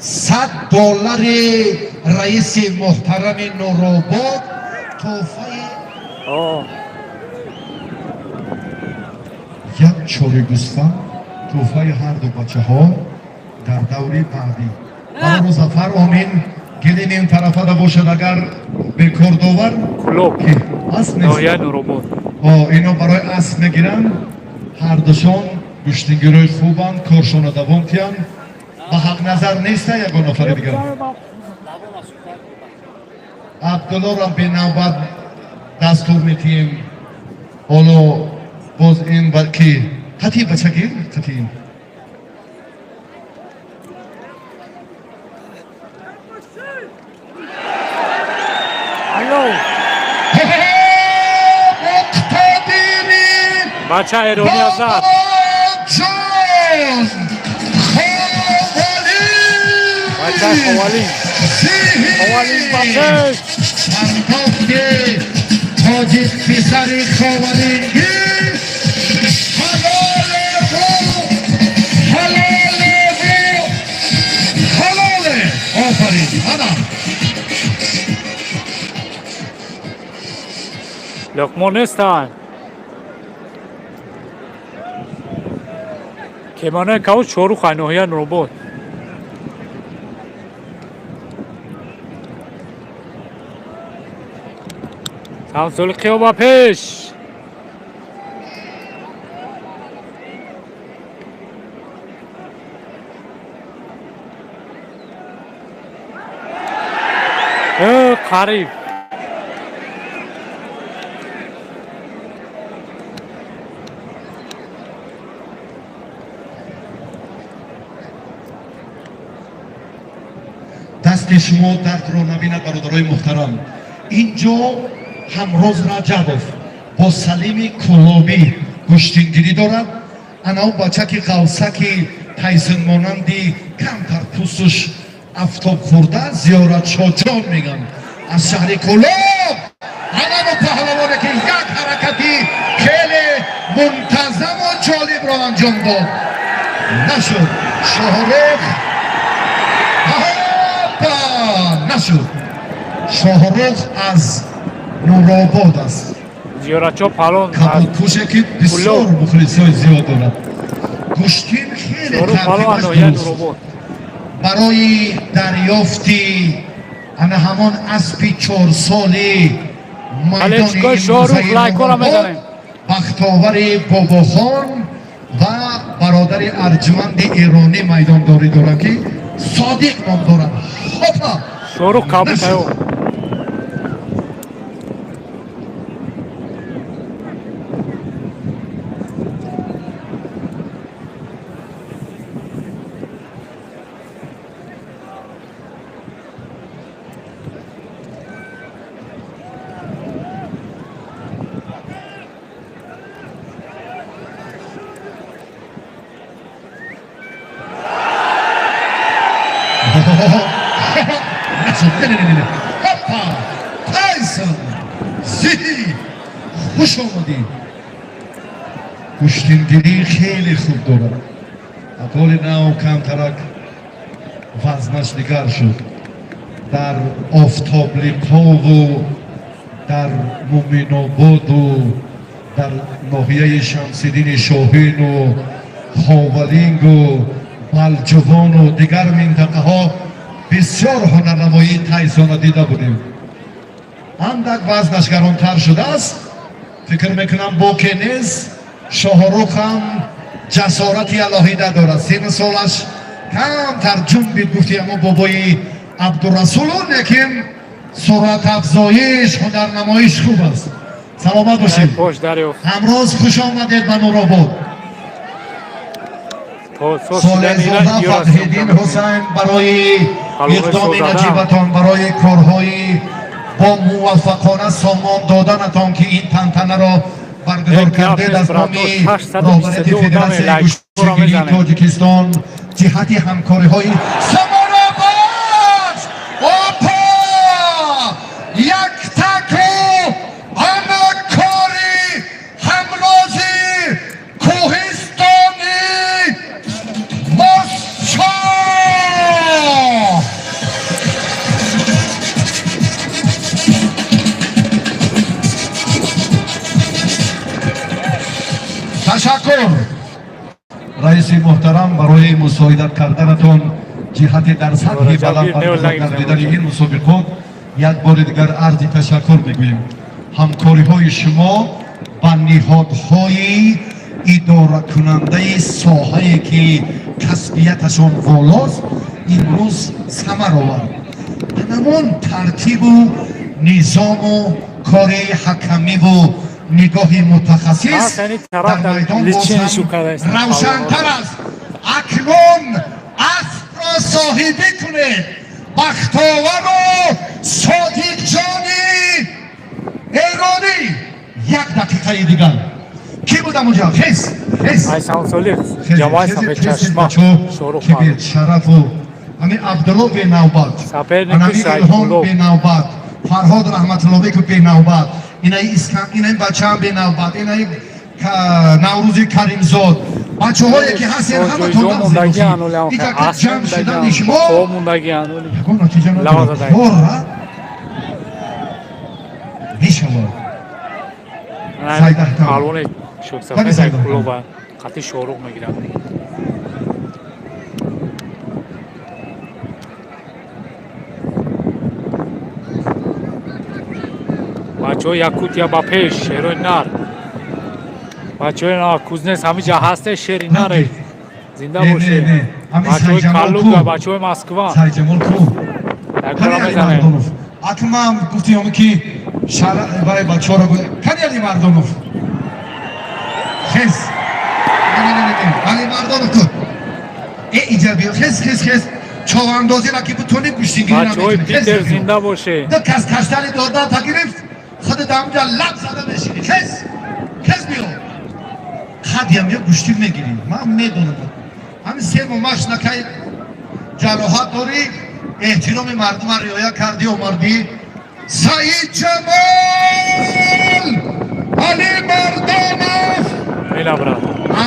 $100 раиси муҳтарами Нуробод тӯҳфаи як чори гӯсфанд тӯҳфаи ҳарду бачаҳо дар даври баъдӣ. Баро зафар Омин гилин ин тарафада бошад, агар бекордовар Клуб. ки аст нест. Ноҳияи Нуробод. Ино барои асп мегиранд. Ҳардушон гӯштингирои хубанд, коршона давом киянд. Ба ҳақ назар неста ягон нафари дигар. Абдуллоро бенавбат дастур метиҳем. Ҳоло боз ин ки қатъи бачагир қатъи Бача Эрони Азад. Бача Ховалин. Ховалин бахш. Андохте тоҷик писари Ховалинги ҳалоле офарин ана Луқмонистан. Кемонаи Кавуш чорухай ноҳияи Нуробод. Самсулқиё ба пеш. қариб. дасти шумо дардро набинад, бародарои муҳтарам. Инҷо Ҳамроз Раҷабов бо Салими Кулобӣ гӯштингирӣ дорад. Анау бачаки ғавсаки тайсинмонанди камтар пӯстуш афтобхӯрда Зиёратшоҳҷон мегӯянд. Аз шаҳри Кулоб ҳаману паҳлавоне ки як ҳаракати хеле мунтазаму ҷолибро анҷом дод. Нашуд Шоҳрух нашуд. Шоҳрух аз Нуробод аст. Зиёратчо палон. Кабудпӯше ки бисёр мухлисои зиёд дорад. Гӯштин хеле палон ноҳияи Нуробод. барои дарёфти ана ҳамон аспи 4 соли майдони Шоҳрух лайкора мезанем. бахтовари Бобохон ва бародари арҷманди Эронӣ майдондорӣ дорад ки Содиқ ном дорад. Ҳопа Шоҳрух кабутаё. Hoppa! Tyson! Zihi! Xush omadid. Gӯштингирӣ хеле хуб дорад. Ҳолли нав камтарак вазнаш дигар шуд. Дар Офтоблиқову, дар Муминободу, дар ноҳияи Шамсиддини Шоҳину, Ховалингу, Балҷувону дигар минтақаҳо бисёр ҳунарнамоии Тайсонро дида будем. Андак вазнаш гаронтар шудааст. фикр мекунам боке нест. Шоҳрух ҳам ҷасорати алоҳида дорад. сини солаш камтар ҷунбид гуфти аммо бобои Абдурасулу, лекин суръатафзоиш, ҳунарнамоиш хуб аст. саломат бошед. амрӯз хуш омадед ба Нуробод. солезода Фатҳиддин Ҳусайн барои اقدام نجیبتان برای کارهای با موفقانه سامان دادنتان که این تنتنه را برگزار کرده از نام رهبری فدراسیون گوشه‌گیری تاجیکستان جهت همکاری های سامانه باش اوپا یک تکو همکاری همرازی کوهستانی ماسچا تشکر رئیس محترم برای مساعدت کردنتان جهت در سطح بلند برگزار گردیدن این مسابقات یک بار دیگر عرض تشکر میگوییم. همکاری های شما با نهادهای اداره کننده ساحه‌ای که کسبیتشان والاست امروز ثمر آورد. همون ترتیب و نظام و کار حکمی و نگاه متخصص در میدان روشن‌تر است. اکنون اسب را صاحبی کنید. بختاور و صادق جانی ایرانی یک دقیقه دیگر کی بودم اونجا؟ خیز Aysan Solix جوایس هم به چشما شروع که به شرف و همین عبدالله به نوبت همین الهام به نوبت فرهاد رحمت الله بیک به نوبت اینای بچه هم به نوبت اینای نوروزی کریمزاد بچه هایی که هستین همه تون موندگی انولی هم که جمع شدن شما خوب موندگی انولی نتیجه نداره بره میشود پالون شوک سفید در کلوب خطی شروع میگیرم بچه های یکوتیا با پیش شیروی نار بچه های کوزنس همه جا هسته شیری ناره زنده باشه بچه های کالوگا بچه های مسکوا سرجمال کو اکرام بزنه اتمام گفتیم که برای بچه ها رو کنیالی مردانوف خیز علی مردانوف تو اینجا بیا خیز چواندازی را که بتونی گوشتینگیری را بچه های پیتر زنده باشه دو کس کشتنی دادن تا گرفت خود دامجا لب زده بشینی خیز بیا خدیم یا گوشتی میگیری من میدونم همین سه مماش نکای جراحت داری احترام مردم رعایت کردی و مردی سعید جمال علی مردانوف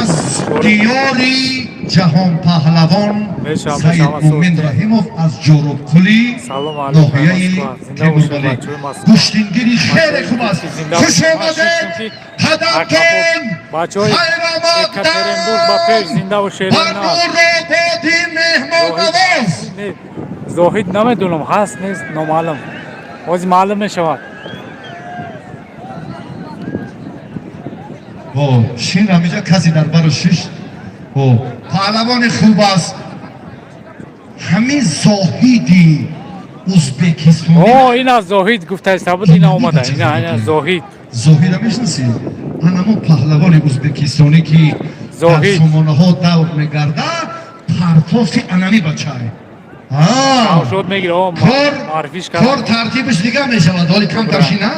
از دیاری جهان پهلوان سعید مومن رحیموف از جورب کلی ناحیه تیموربالی گوشتینگیری خیلی خوب است خوش آمدید هدفتان خیرآمدن برنور آبادی مهمان نواز زاهد نمیدونم هست نیست نامعلم بازی معلوم نشود شین همیجا کسی در بر شش پهلوان خوب است همین زاهدی ازبکستانی این از زاهد گفته است بود این آمده این زاهد هم میشناسی همون پهلوان ازبکستانی که در سامانه ها دور میگرده پرتافت انانی بچه شد میگیره کار ترتیبش دیگه میشود ولی کم ترشی نه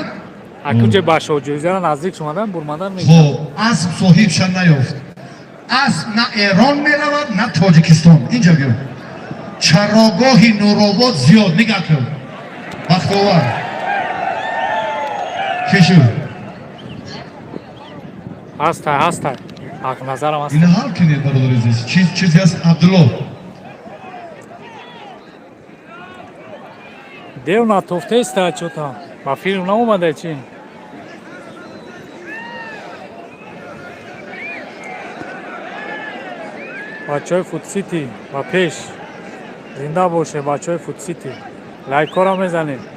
اکنون باشه جویزه را نزدیک شمادن برمادن میگیره خب اسب صاحبشن نیافت اسب نه ایران میرود نه تاجیکستان اینجا بیا چراگاه نورآباد زیاد نگاه کن بختاور چی شد؟ هسته حق نظرم هست اینه حال کنید برادر عزیز چیزی هست عبدالله دیو ناتوفته است چو تا با فیلم نمومده چی بچه های فوت سیتی با پیش زنده باشه بچه های فوت سیتی لایک را میزنید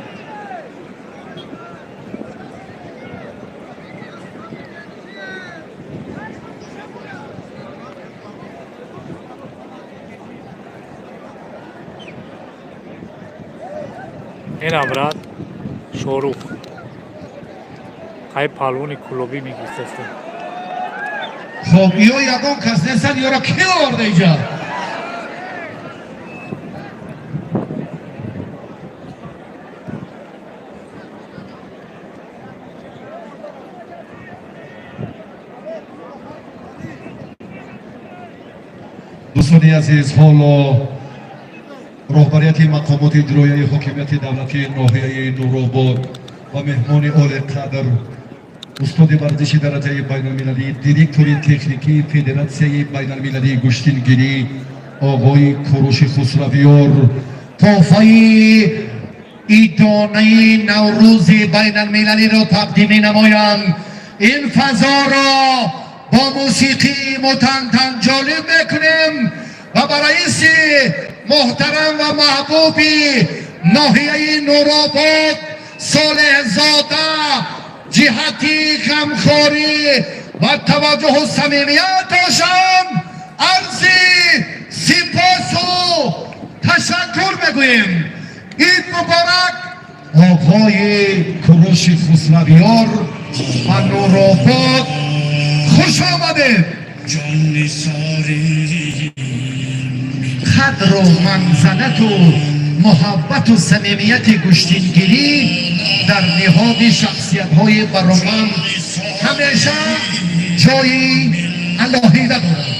این ابراد شروع خیلی پالونی کلوبی میگیسته خب یا یکم کس نیستن یا را کی آورده اینجا دوستان عزیز حالا راهبریت مقامات اجرایی حاکمیت دولتی ناحیه نورآباد و مهمان اعلی قدر استاد ورزش درجه بین‌المللی دیرکتور تکنیکی فدراسیون بین‌المللی گشتینگیری آقای کوروش خسرویار تحفه ایدانه نوروز بین‌المللی را تقدیم نمایند. این فضا را با موسیقی متنتن جالب میکنیم و برای محترم و محبوبی ناحیه نورآباد صالح زاده جهتی غمخواری و توجه و صمیمیتشان عرض سپاس و تشکر میگوییم. عید مبارک. آقای کوروش خسرویار و نورآباد خوش آمدید. قدر و منزلت و محبت و صمیمیت گشتینگیری در نهاد شخصیت های برامند همیشه جایی علاهیده دارد.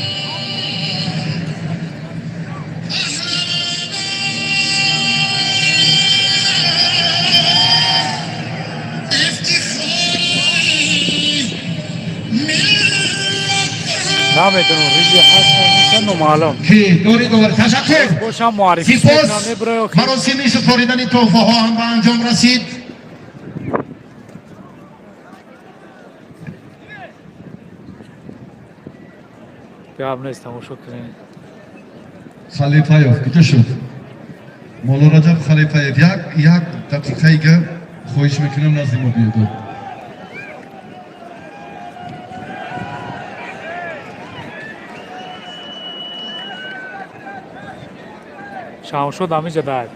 نمیدونم ریزی هست نمیشن معلوم که دوری دوباره تشکر باشم معرفی سپاس. مراسم سپاریدن تحفه ها هم به انجام رسید. بیام نیست تماشا کنید. خلیفایف کجا شد؟ مولا رجب خلیفایف یک دقیقه ایگه خواهش میکنم نزدیم رو بیاد. شامشو همیشه داد.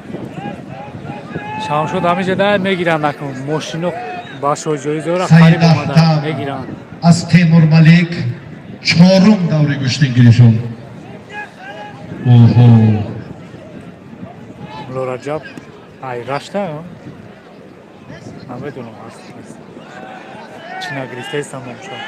شامشو همیشه داد میگیرن نکن. ماشینو با شوجوی زورا خرید اومدن میگیرن. از تیمور ملیک چهارم دوره گشتینگیریشون. اوهو. مولا رجب ای رشته هم. نمیدونم هست. چی نگریسته ایستم نمیشون.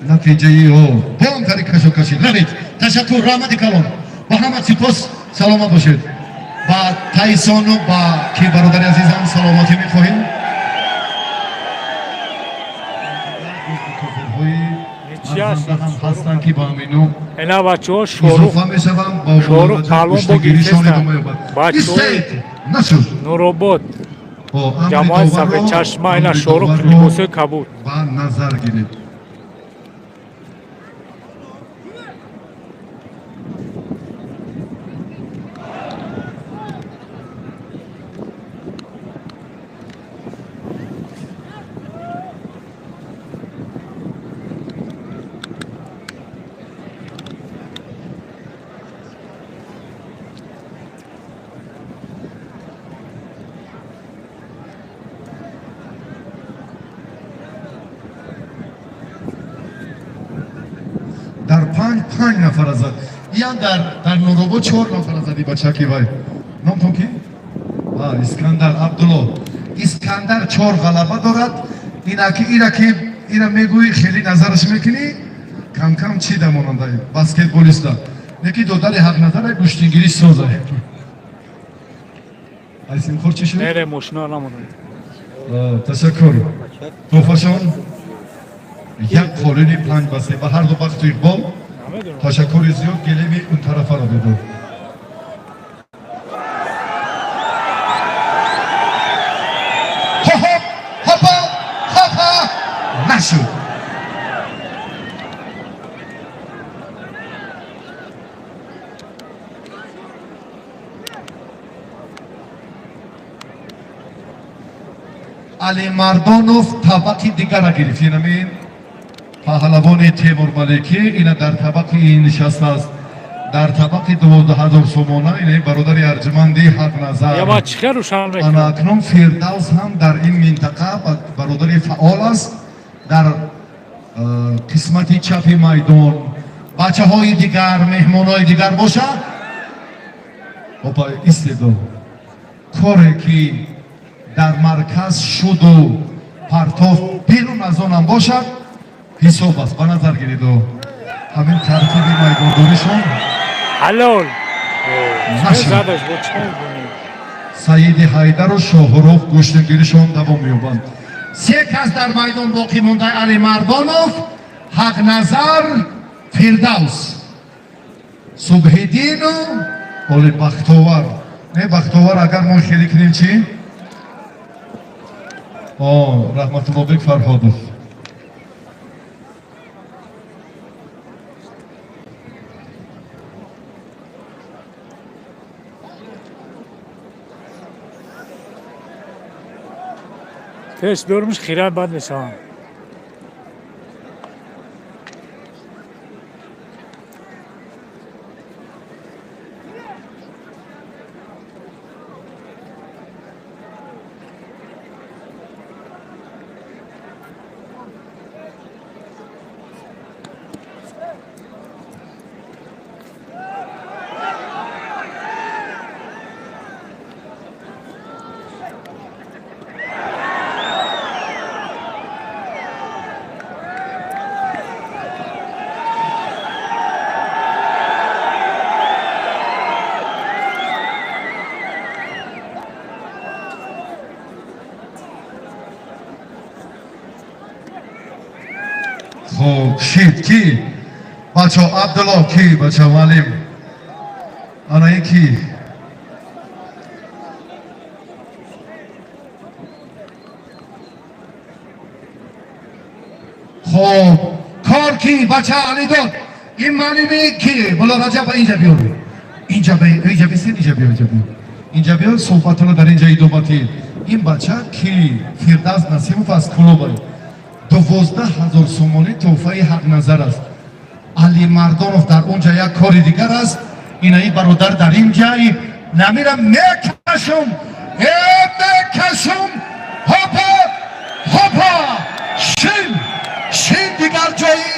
نتیجه ای او با هم طریقشو کشید. روید تشکر رحمت کلام با همه سپاس. سلامت باشید. با تایسون و با کی برادر عزیزم سلامتی میخواهیم. هم هستن که با همینو اینا بچه ها اضافه میشوم با شروع کلام با گیرستن بچه های نشد نورآباد جماعت سفید چشمه اینا شروع لیباسه کبود و نظر گیرید. در پنج نفر زد. یا در نورآباد 4 نفر زدی بچه کی وای نام تو کی؟ اسکندر عبدالله. اسکندر 4 غلبه دارد. اینا میگویی خیلی نظرش میکنی کم کم چی دماننده بسکتبالیست یکی دادر حق نظر گشتینگیری سازه. ایسیم خور چی شد؟ نره مشنا نمونده. تشکر. توفشان یک قالونی 5 بسته و هر دو وقت توی بال. تشکر زیاد گلیمی اون طرف را بدو. نشد. علی مردانوف طبقی دیگر را گرفت. یعنی پهلوان تیمور ملیکی اینا در طبقی نشسته است. در طبق 12,000 سومانه این برادر ارجمندی حق نظر. یا با چیکار روشن میکنه؟ انا اکنون فردوس هم در این منطقه برادر فعال است. در قسمت چپ میدان بچه های دیگر مهمان های دیگر باشه. بابا استعداد کاری که در مرکز شد و партов берун аз онам бошад ҳисоб аст. Ба назар гиред ҳамин тартиби майдондоришон Halol. Наши. Задаш бо чай буни. Саиди Ҳайдару Шоҳуров гӯштагиришон давом ёбанд. سه کس در میدان باقی مونده: علی مردانov، حق نظر، فردوس. Субҳиддин оли Бахтовар. Не Бахтовар агар мо хелӣ кунем чӣ? Раҳматуллобек Фарҳодов. Теж дормуш хирал бад мешавам. خب شید کی؟ بچه عبدالله کی؟ بچه معلم آنا این کی؟ خب کار کی؟ بچه علی داد. این معلمی کیه؟ بلا رجب اینجا بیار. اینجا بیسید، اینجا بیار. اینجا بیا صحبت رو در اینجا ایدوباتی. این بچه کی؟ فردوس نسیموف از کلوبای 12,000 سومانی توفای حق نظر است. علی مردانов در اونجا یک کاری دیگر است. این برادر در اینجا نمیرم میکشم هاپا شین دیگر جایی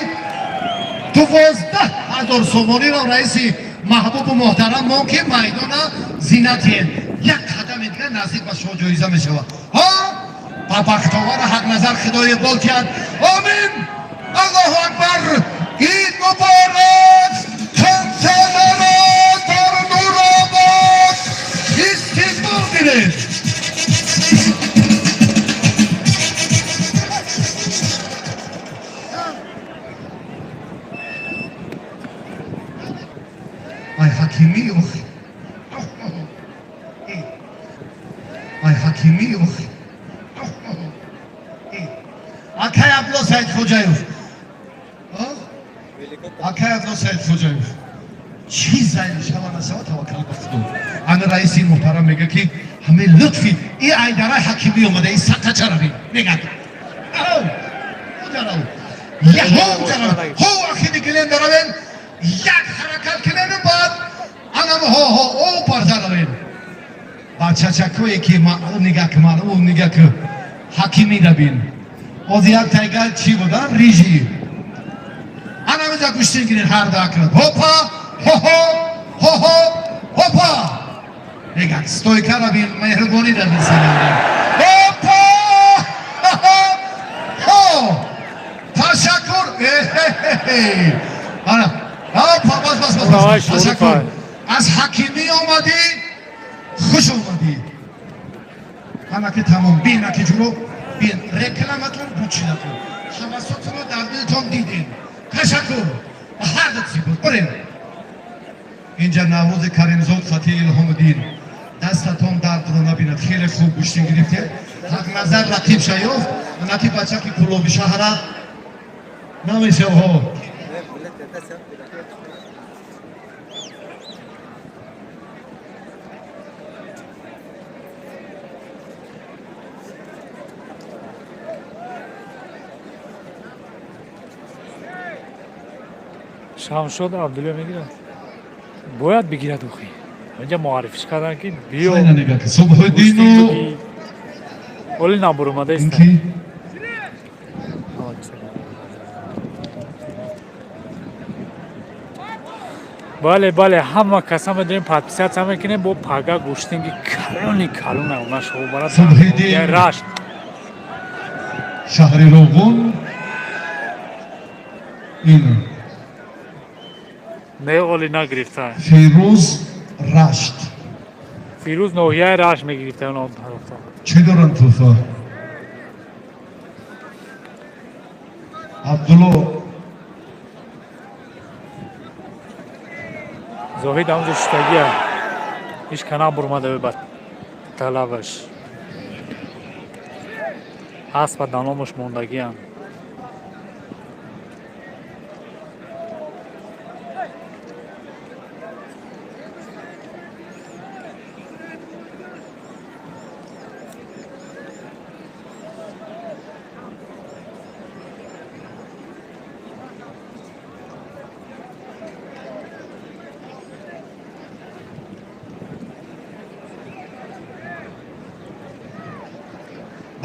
12,000 سومانی را رئیس محبوب و محترم ما که میدان زینتیه یک قدم دیگر نزدیک به شما جایزه می شود. با بختاور حق نظر خدای بول کرد. آمین. الله اکبر. عید مبارک. تنتنرات در نور آباد استقبال گیرید. ای حکیمی اوخی. ای حکیمی اوخی. Akay Ablo Said Khojayev. Akay Ablo Said Khojayev. چی زنی شما نسوا توکل گفتم. آن رئیس محترم میگه که همه لطفی این ایداره حکیمی اومده این سقط چرا میگه. هو اخیری کلند دارن یک حرکت کلند بعد آنم او پردارن. بچه چکویی که ما نگاه کمان او نگاه که حکیمی نبین. از یک تایگر چی بودن؟ ریجی. آنها می‌جا گوشتین گیرین هر داکرد. هوپا. نگاه استویکا را بین مهربانی را می‌سنیم. هوپا. تشکر. آنا. بس. تشکر. از حکیمی آمدی. خوش آمدی. آنا که تمام بینا که جلو. بین رکلامتون بوچیدتون حواساتون رو در دلتون دیدین. تشکر هر دستی بود. بریم اینجا نواز کریمزاد فتح الهام الدین دستتون درد رو نبیند. خیلی خوب گوشتین گرفته. حق نظر رقیب شایفت نتی بچه که کلوبی شهره نمیشه ها. شمشاد عبدالله میگیرد باید بگیرد اوخی اینجا معرفیش کردن که بیو خیلی نگاه که صبح دینو ولی نبر اومده است. اینکی بله همه کسا داریم پادپیسات هم میکنیم با پاگا گوشتینگی کلونی اونا شو برات صبح دین راشت شهری روغون این نه اولی نگرفته. فیروز رشت فیروز نوحیه رشت میگرفته اون طرفتا. چی دارن توفا؟ عبدالله زاهد همونجا شتگیه. هیچ کنه برمده به طلبش. اسب دانامش موندگی هم.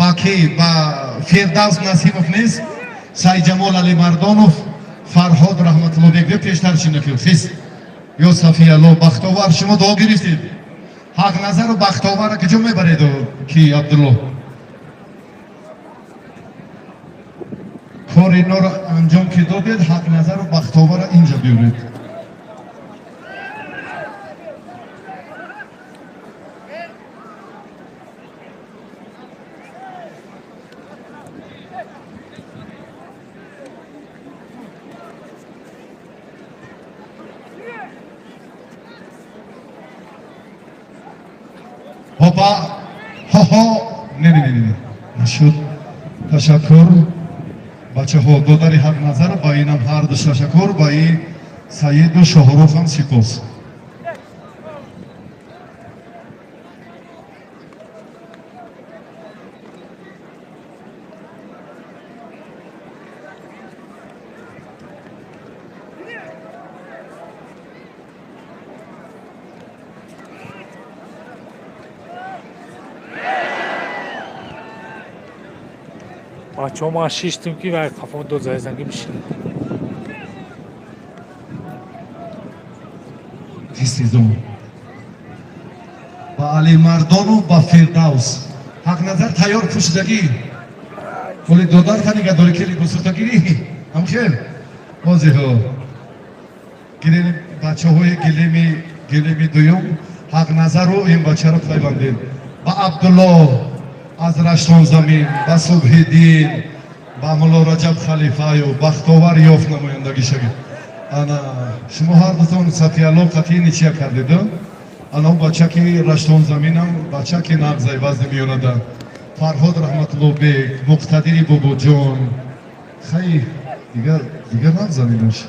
باکی با فردوس نصیبов نیست سعید جمال علی مردانов فرهاد رحمت الله بگوی پیشتر چی نکرد خیست یا صفی الله بختاور شما دعا گرفتید حق نظر و بختاور را کجا میبرید کی عبدالله کار اینا را انجام که دادید حق نظر و بختاور را اینجا بیارید بابا ها ها نه نشد تشکر بچه ها داداری حق نظر با اینم هر دو تشکر با این سعید و شهروخ هم سپاس بچه ها ما شیشتیم که و کافه دو زنگی میشیم سیزم با علی مردان و با فردوس حق نظر تیار پوشیدگی ولی دادار تا نگه داری کلی بسرطا گیری هم خیل بازی ها گیرین بچه های گلیمی دویم حق نظر رو این بچه رو پیوندیم با عبدالله از رشتون زمین با صبح دین با مولا رجب خلیفه و بختاور یافت نمایندگی شگید انا شما هر دوتون صفی الله قطعی نیچیه کردید انا اون بچه که رشتون زمین هم بچه که نغزه وزن میونده فرهاد رحمت الله بیگ مقتدری بابا جان خیلی دیگر نغزنیدش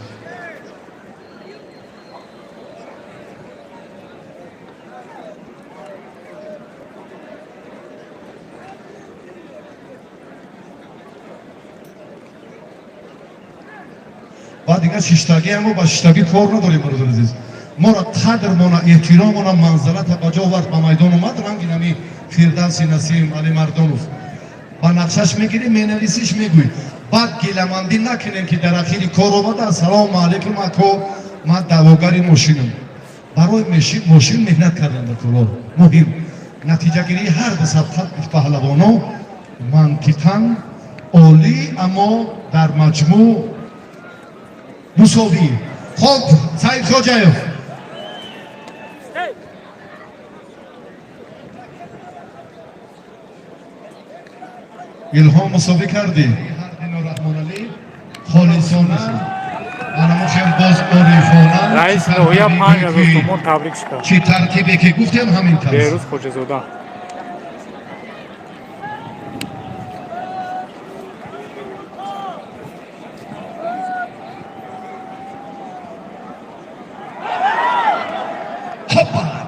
بعد دیگه ششتگی هم با ششتگی کار نداریم برادر عزیز ما را قدر ما را احترام ما را منزلت بجا وقت به میدان اومد رنگ نمی فردوس نسیم علی مردانوف با نقشش میگیری مینویسیش میگوی بعد گیلمندی نکنیم که در اخیر کار اومد سلام علیکم اکو من دعواگری ماشینم برای ماشین مهنت کردن در کار مهم نتیجه گیری هر دو سبخت پهلوانا منطقاً عالی اما در مجموع مساوی خب سعید خوجایف الهام مساوی کردی هر دین و رحمان علی خالصانه انا مخیم باز عارفانه رئیس نوحیه 5 رستمان تبریک شد چی ترتیبی که گفتیم همین طرز بهروز خوجزاده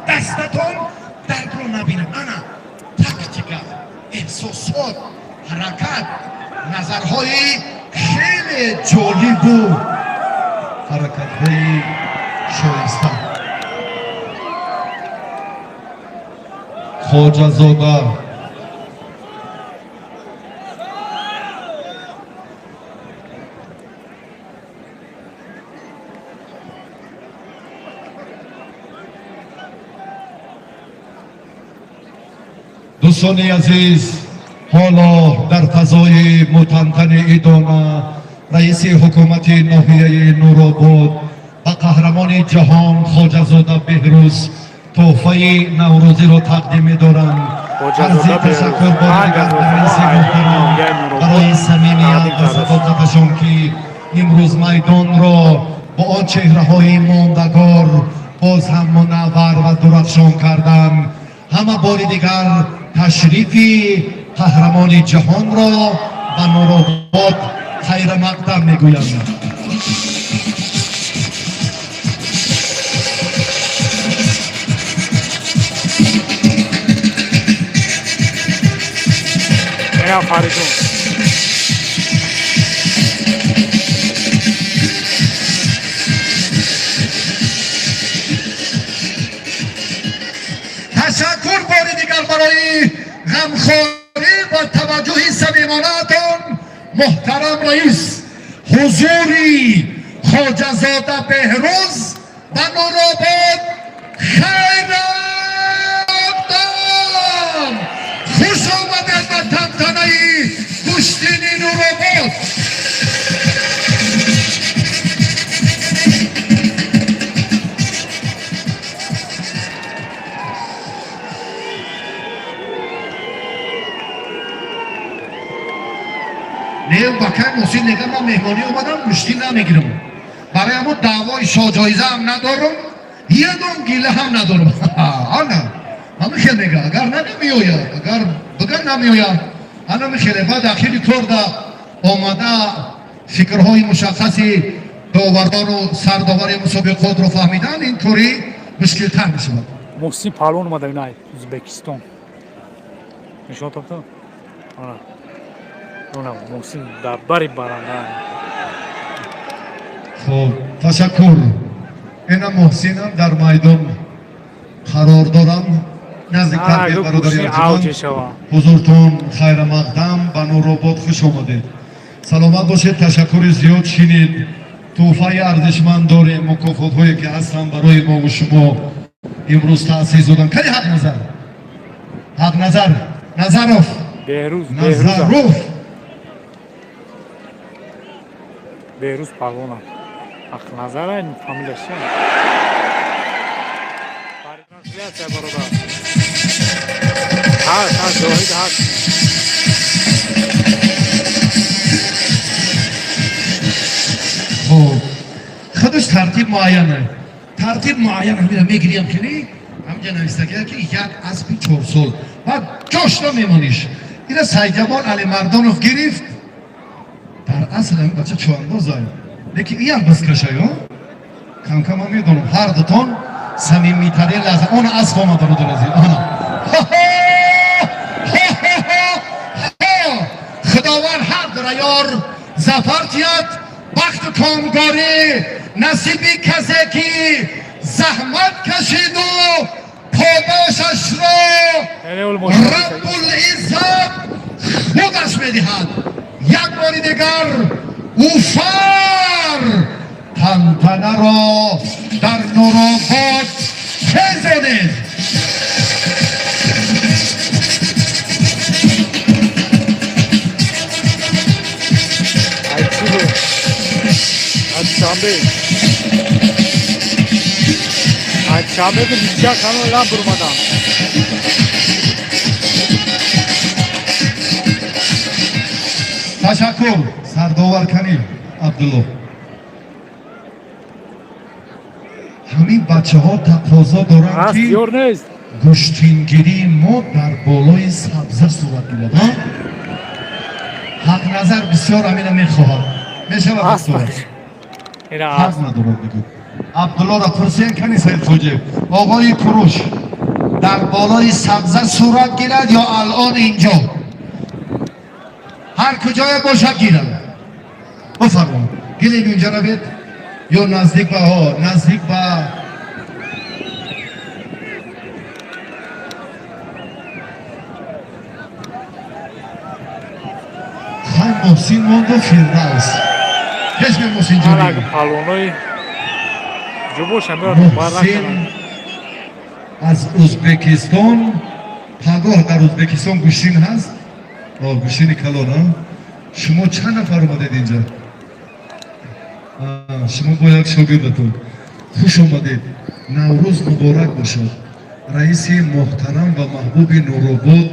دستتون درد رو نبینم انا تکتیکا احساسات حرکت نظرهای خیلی جالب بود حرکت های شایسته خواجه زاده دوستان عزیز حالا در فضای متنتن ادانه رئیس حکومت ناحیه نورآباد و قهرمان جهان خواجه‌زاده بهروز تحفه نوروزی را تقدیم می‌دارند. عرض تشکر بارگرد به رئیس محترم برای صمیمیت و صداقتشان که امروز میدان را با آن چهره‌های ماندگار باز هم منور و درخشان کردند. همه بار دیگر تشریف قهرمان جهان را و نورآباد خیر مقدم میگویند. فریدون تشکر بار دیگر برای غمخواری و توجه صمیمانه‌تان محترم رئیس حضوری خواجه‌زاده بهروز و نورآباد خیر مقدم. خوش آمدید به تنتنه کشتین نورآباد. نه بکر محسن نگم من مهمانی اومدم مشتی نمیگیرم، برای همون دعوای شاجایزه هم ندارم، یه دون گیله هم ندارم. آنه همه خیلی نگه اگر نمیوید، اگر بگر نمیوید انا میخیره بعد اخیری طور دا آمده فکرهای مشخصی داوردان و سرداور مسابقه خود رو فهمیدن، اینطوری مشکل تر میشه. محسن پالون اومده اینای ازبکستان نشون تابتون اونا محسن دبری برنده. خب تشکر. اینا محسنم در میدان قرار دارم. نزدیکتر به برادری ارجمند حضورتون خیر مقدم به نورآباد خوش آمدید. سلامت باشید. تشکر زیاد شنید. تحفه ارزشمند داریم، مکافات هایی که هستن برای ما و شما امروز تأسیس دادن. کلی حق نظر نظروف بهروز پالونا حق نظر این فامیلش ترانسلیاسیا برادر هست جاهید هست. خب خودش ترتیب معین همیره میگیریم که نی همجا نویسته که یک اسبی 4 سال بعد جاش را میمانیش. این سیدجمال علی مردانوف گرفت. در اصل همین بچه چوانداز هایی لیکن این هم بس کشه ها کم کم هم میدونم هر دوتان صمیمی ترین لحظه اون اسب آمده رو دلازی خداوند حق داره یار زفر تیاد وقت کامگاری نصیبی کسی که زحمت کشید و پاداشش را رب العزت خودش میدهد. یک بار دیگر اوفر تنتنه را در نورآباد بزنید. شامه به اینجا کانو لام برمادم. تشکر سرداور کنیم عبدالله. همین بچه ها تقاضا دارن که گشتینگیری ما در بالای سبزه صورت گیرد. حق نظر بسیار همین میخواهد میشه و بسیار حق ندارد بگو. عبدالله را پرسین کنی سید خوجه آقای کروش در بالای سبزه صورت گیرد یا الان اینجا هر کجای باشد گیرد؟ بفرمان گیرید اینجا رو بید یا نزدیک به ها نزدیک به خیلی محسن موند و فیردوس کش به محسن جانی پالونوی محسن از ازبکستان پگاه در ازبکستان گوشتین هست گوشینی کلونا شما چند نفر اومدید اینجا؟ شما با یک شاگردتون خوش اومدید. نوروز مبارک باشد. رئیس محترم و محبوب نورآباد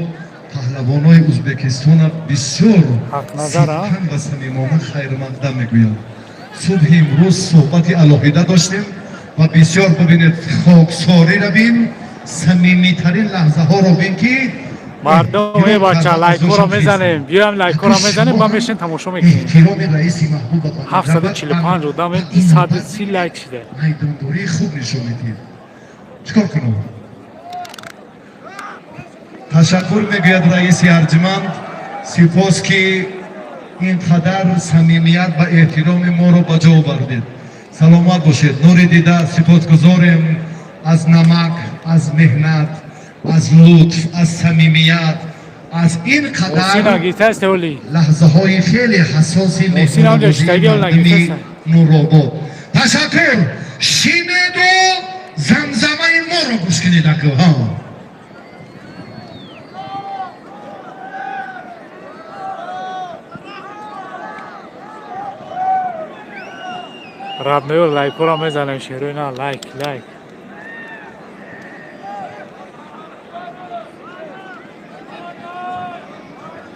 پهلوانای ازبکستان بسیار صدقان و صمیمانه خیر مقدم میگویم. صبح امروز صحبت الهیده داشتیم و بسیار ببینید خاکساری رویم، صمیمیترین لحظه ها رو ببین که مردم بچه لایک رو میزنیم، بیایم لایک رو میزنیم و میشین تماشا میکنیم. احترام رئیس محبوب و 745 رو دامه 230 لایک شده. میدانداری خوب نشون میدید. چیکار کنم؟ تشکر میگوید رئیس ارجمند، سپاس که اینقدر صمیمیت و احترام ما رو به جا آوردید. سلامت باشید. نور دیده سپاسگزاریم از نمک، از مهنت، از لطف، از صمیمیت، از این قدر لحظه های خیلی حساسی مهمانوازی مردمی نورآباد. تشکر. شیمید و زمزمه ما رو گوش کنید ها. رد میو لایک رو میزنیم شیروی نه لایک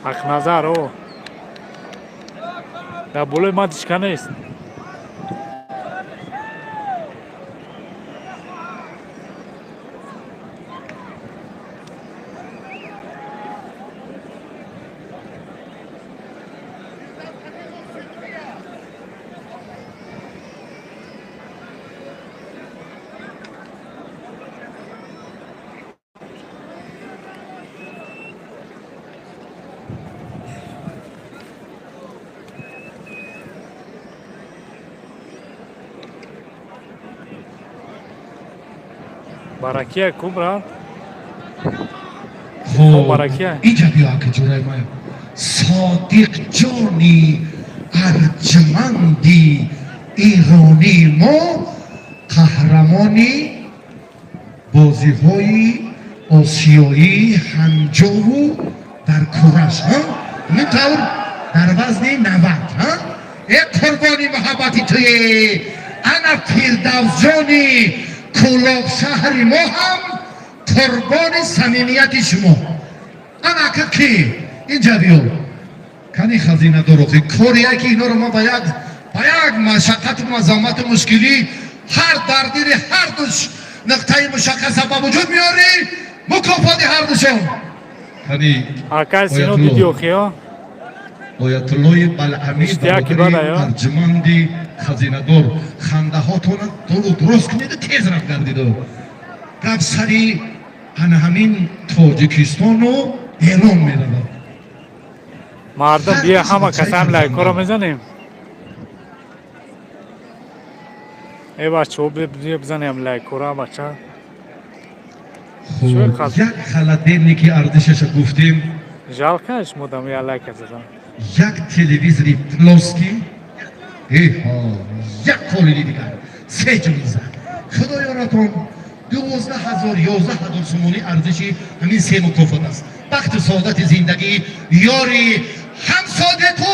حق نظر او در بولوی ما دیشکه نیست. Barakia Kubra. Barakia. اینجا بیا که جورای ما صادق جانی ارجمندی ایرانی ما قهرمانی بازی های آسیایی هنجارو در کورش اینطور در وزن 90 یک قربانی محبتی توی انا فیردوس جانی کلاب شهر ما هم قربان صمیمیت شما. انا که اینجا بیو کنی خزینه داروخی کوریه که اینا رو ما باید مشقت و مزامت و مشکلی هر دردی هر دوش نقطه مشخصه با وجود میاری مکافات هر دوشون. کنی آکار سینو دیدیو خیو آیت الله بلعمی ارجمندی خزینه دار خنده هاتون درست کنید تیز رفت گردید. گفت سری همین تاجیکستان رو ایران می رود. مردم بیا همه کسیم لایک رو میزنیم. ای بچه ها بزنیم لایک رو بچه. یک خلدینی که ارزشش گفتیم جالکش مدام یا لایک زدم. یک تلویزیونی پلاسکی یک کلی دیگر 3 جویزه خدایا را کن 12,000 11,000 سومونی ارزشی همین 3 مکافات است. وقت سعادت زندگی یاری هم صادق و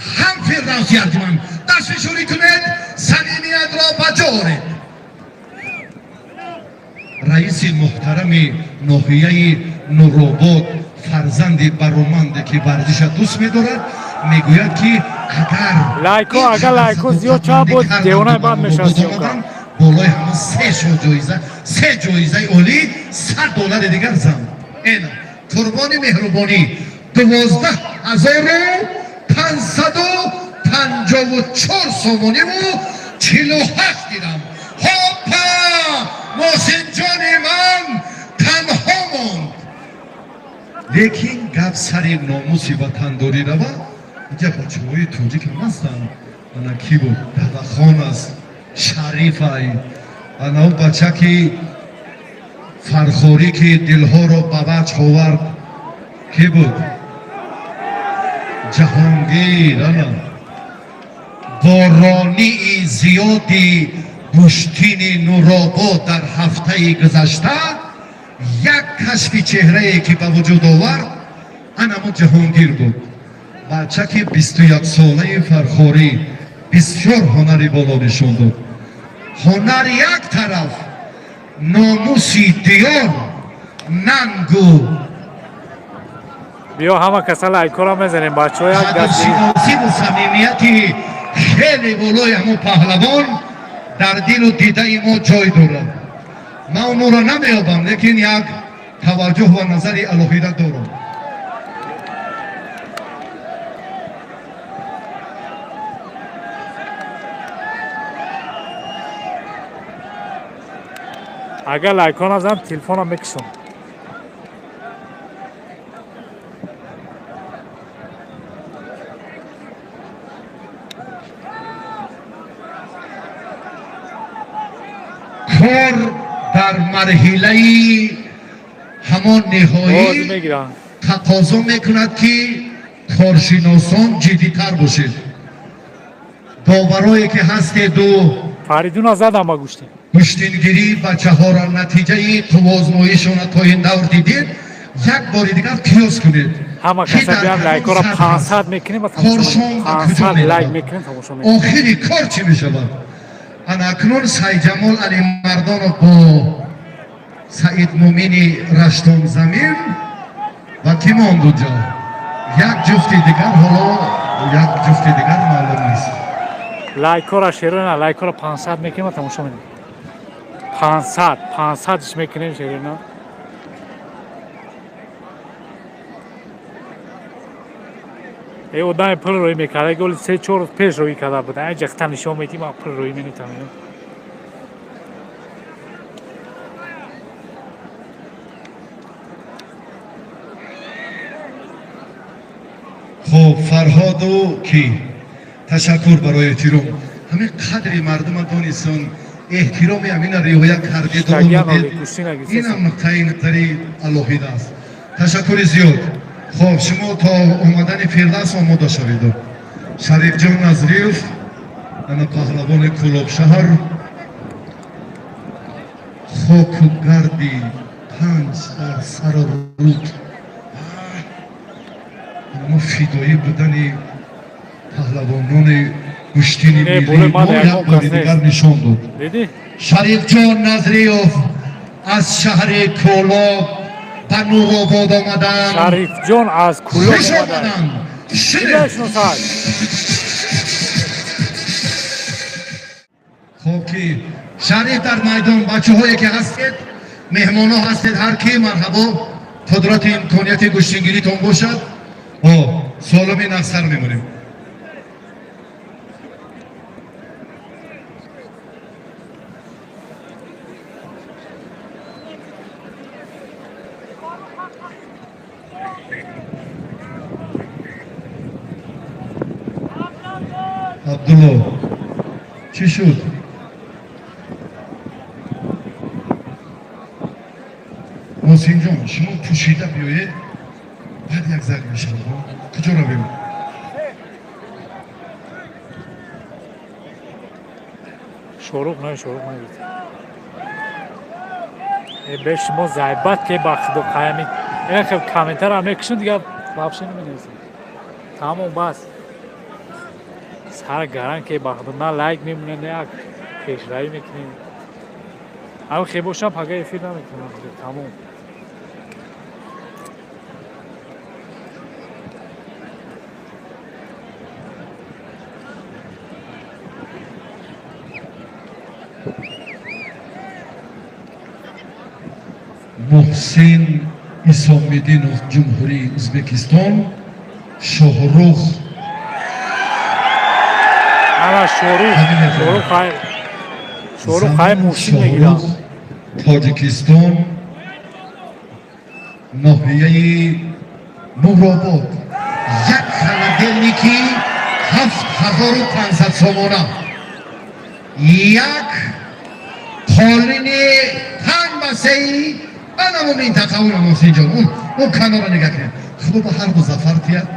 هم فردوسی ارجمند دست شوری کنید صمیمیت را بجارید. رئیس محترم ناحیه نورآباد فرزند برومند که ورزش دوست می‌دارد میگوید که اگر لایکو زیاد چا بود دیونه بعد میشستیم کن بالای همه 3 جایزه اولی $100 دیگر زن. این قربانی مهربانی 12,554 سومونی و 48 دیرم. هاپا محسن جان من تنها موند. لیکن گفت سر ناموسی وطنداری روا اینجا بچه های توجیک هم هستن. انا کی بود؟ دلخان است شریف های انا اون بچه که فرخوری که دلها رو به وجه آورد کی بود؟ جهانگیر. انا بارانی زیادی گشتین نورآباد در هفته گذشته یک کشف چهره که به وجود آورد انما جهانگیر بود. بچه که 21 ساله فرخاری بسیار هنری بالا نشون داد. هنر یک طرف، ناموسی دیار، ننگو بیا همه کسا لایکو را میزنیم بچه ها یک دست شناسی و صمیمیتی خیلی بالای همون پهلوان در دل و دیده ما جای دارد. من اونو را نمیابم لیکن یک توجه و نظری الهیده دارم. اگر لایکو نزنم تلفنم میکشم. کار در مرحله همان بازی نهایی میگیرم. تقاضا میکند که کارشناسان جدیتر باشید. داورایی که هست دو فریدون زدم با گوشتی. گشتینگیری بچه ها را نتیجه توازناییشون تا این دور دیدید، یک بار دیگر قیاس کنید. همه کسا بیان لایکو را 500 میکنیم و تماشا میکنیم. 500 لایک میکنیم تماشا میکنیم. آخری کار چی میشود؟ اکنون سعید جمال علی مردان با سعید مومینی رشتون زمین و کی ماند اونجا؟ یک جفت دیگر، حالا یک جفت دیگر معلوم نیست. لایکو را شیرین لایکو را 500 میکنیم و تماشا میکنیم. 500 میکنیم شیرین. ای اودای پل روی میکرده گل 3-4 روز پیش روی کرده بود. این جختن نشون میدیم و پل روی میتونیم. خب فرهاد و کی تشکر برای احترام. همین قدری مردم دانستان احترام همین روایت کرده دارید. این هم نقطه نظری الهیده است. تشکر زیاد. خب شما تا اومدن فردوس آماده شوید. شریف جان نظریف انا پهلوان کلاب شهر خاک و گردی پنج در سر رود اما فیدایی بودن پهلوانان گشتین ملی ما یک بار دیگر نشان داد. شریف جان نظریف از شهر کلاب به نورآباد آمدن. شریف جان از کلاب آمدن. خب که شریف در میدان بچه هایی که هستید مهمان ها هستید هر کی مرحبا قدرت امکانیت گشتینگیری تان باشد سالم این اکثر میمونیم. عبدالله چی شد؟ محسن جان شما پوشیده بیایید بعد یک زنگ میشه. کجا رو بیم؟ شروع نگید. به شما زیبت که با خود و قیمی این که کامنتر هم میکشن دیگه بابشه نمینیزم. تمام بس سر گران که با خود نه لایک میمونه نه یک پیشرایی میکنیم. اما خیبوش هم پگه فیل نمیکنم. تمام محسن اسام‌الدینov جمهوری ازبکستان شاهرخ شاهرخ های موشی میگیرم. تاجیکستان ناحیه نورآباد یک خلبلنیکی 7500 سامانه یک قالین تن بسهی بنامو منطقه اونم محسن جان اون کنار نگاه کنید. خدا به هر دو زفر تید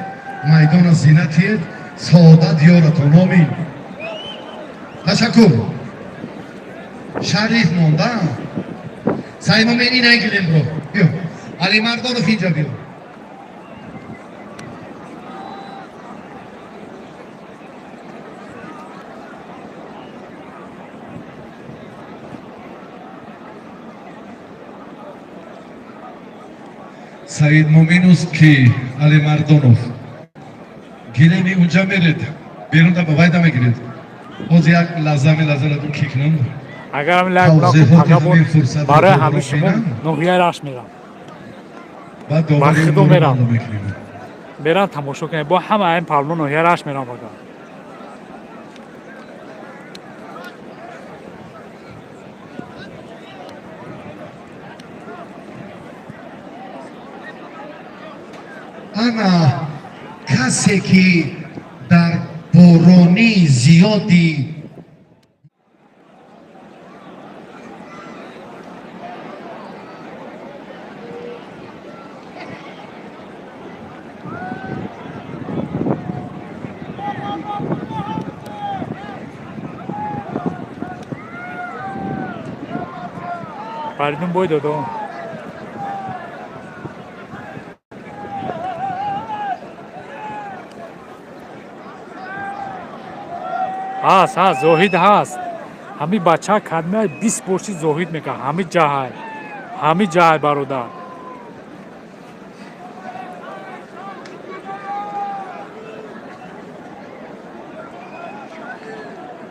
میدان زینت تید سعادت یارتون آمین. تشکر. شریف موندم سعی مومنی نگیریم برو بیا علی مردانو اینجا بیا سعید مومینوس کی علی مردونوف گیلینی اونجا میرید بیرون تا باید میگیرید باز یک لحظه رو کیک نمون اگر هم لگ بلاک پاکا بود برای همیشه من نوحیه راش میرم بعد دوباره خودم این میرم. رو میکنیم برم تماشا کنم با همه این پالمون نوحیه راش میرم بگم انا کسی که در بارانی زیادی پریدون بای دادم هست زاهد هست همین بچه ها کدمه 20 برشی زاهد میکنه همین جای برادر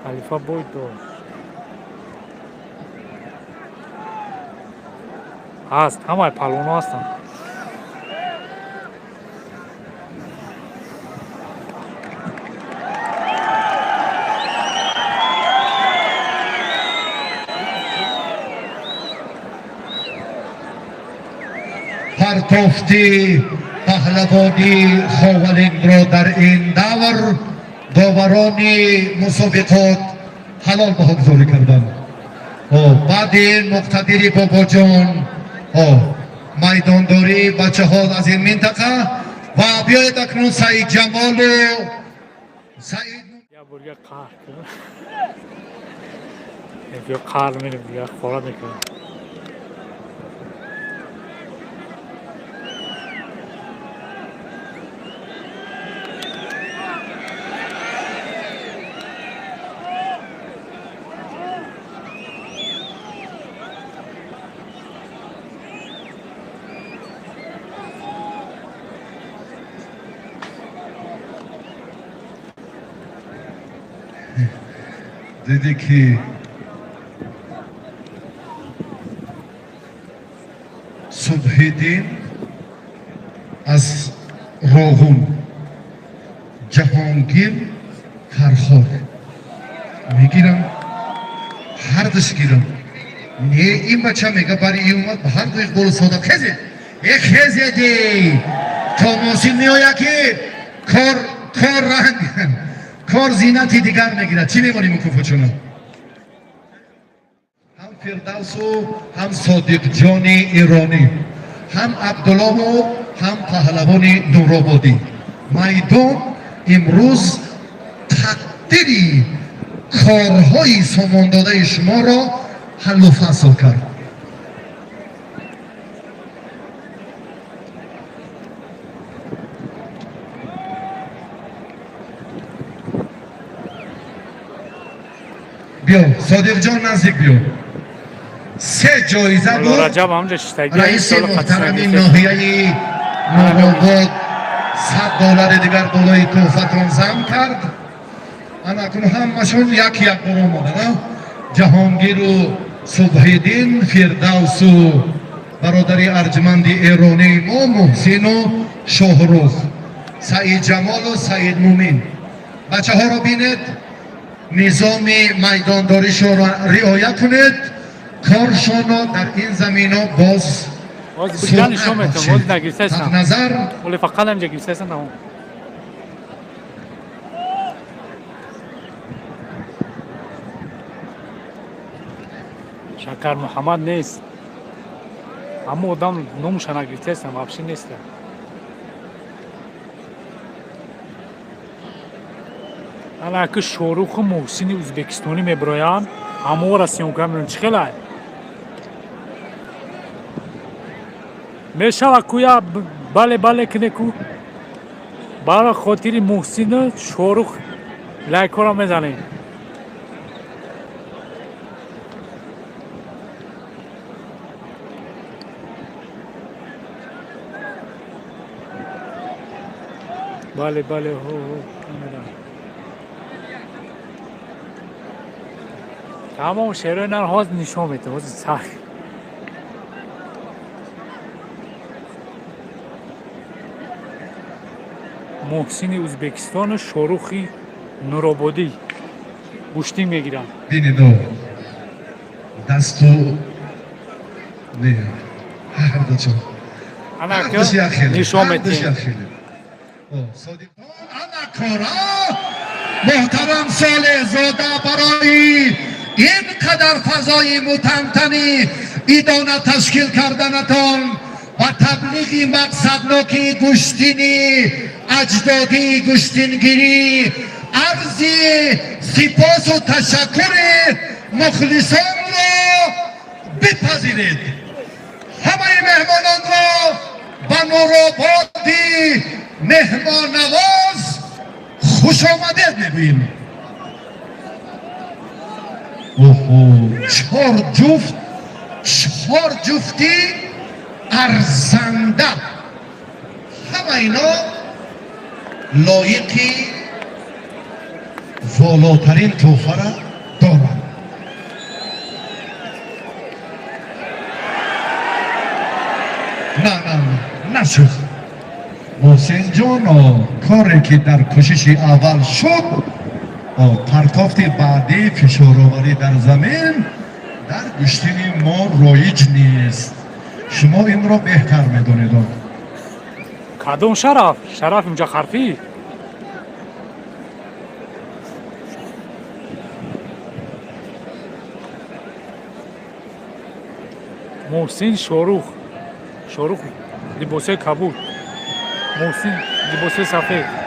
خلیفه باید داشت هست همه پلوان هستن پرتافتی پهلوانی خاولین را در این دور داوران مسابقات حلال بهگذاری کردند بعد این مقتدر بابا جان میدانداری بچه ها از این منطقه و بیاید اکنون سعید جمال و سعید یا برگه قهر کنه یا قهر میرم یا خورا میکنه دیدی که صبح دین از راغون جهانگیر کرخور میگیرم هر دش گیرم نه این بچه میگه برای این اومد به هر دوش بولو سودا خیزه یک خیزه دی تا موسیم میاید که کار رنگ کار زینتی دیگر میگیرد چی میمونیم اون کوفوچونا هم فردوس و هم صادق جان ایرانی هم عبدالله و هم پهلوان نورآبادی میدان امروز تقدیر کارهای سامان داده شما را حل و فصل کرد بیا صادق جان نزدیک بیا سه جایزه بود رجب همونجا شتگی رئیس محترم ناحیه نورآباد $100 دیگر بالای توفتان زم کرد انا اکنون همشون یک برو آمده جهانگیر و صبحدین فردوس و برادری ارجمند ایرانی ما محسن و شاهرخ سعید جمال و سعید مومین بچه ها را بینید نظام میدانداریش را رعایت کنید کارشان را در این زمین ها باز بودنشون میتون باز نگیسه هستم نظر ولی فقط همجا گیسه هستم نمون شکر محمد نیست اما آدم نموشن نگیسه هستم افشین نیست انا که شاروخ محسن ازبکستانی میبرایم اما رسیون کنم چی خیلی میشه کویا بله کنه کو برای خاطر محسن شاروخ لایک را میزنه بله بله کاملا تمام شعرهای اینا رو حاض نشون میده حاض سخت محسن ازبکستان و شاروخی نورآبادی گوشتی میگیرن بینید دستو نه هر دو چون انا که نشون میده محترم سال زاده برای اینقدر فضای متمتنی ایدانه تشکیل کردنتان و تبلیغ مقصدناکی گشتینی اجدادی گشتینگیری عرضی سپاس و تشکر مخلصان را بپذیرید. همه مهمانان را به نورآبادی مهمان نواز خوش آمدید میگوییم. چهار جفتی ارزنده همه اینا لایقی والاترین تحفه را دارند. نه نشد محسن جان کاری که در کشش اول شد پرتافت بعدی فشارآوری در زمین در گشتین ما رایج نیست. شما این را بهتر میدونید. کدوم شرف اینجا حرفی محسن شاروخ لباسه کبود محسن لباسه سفید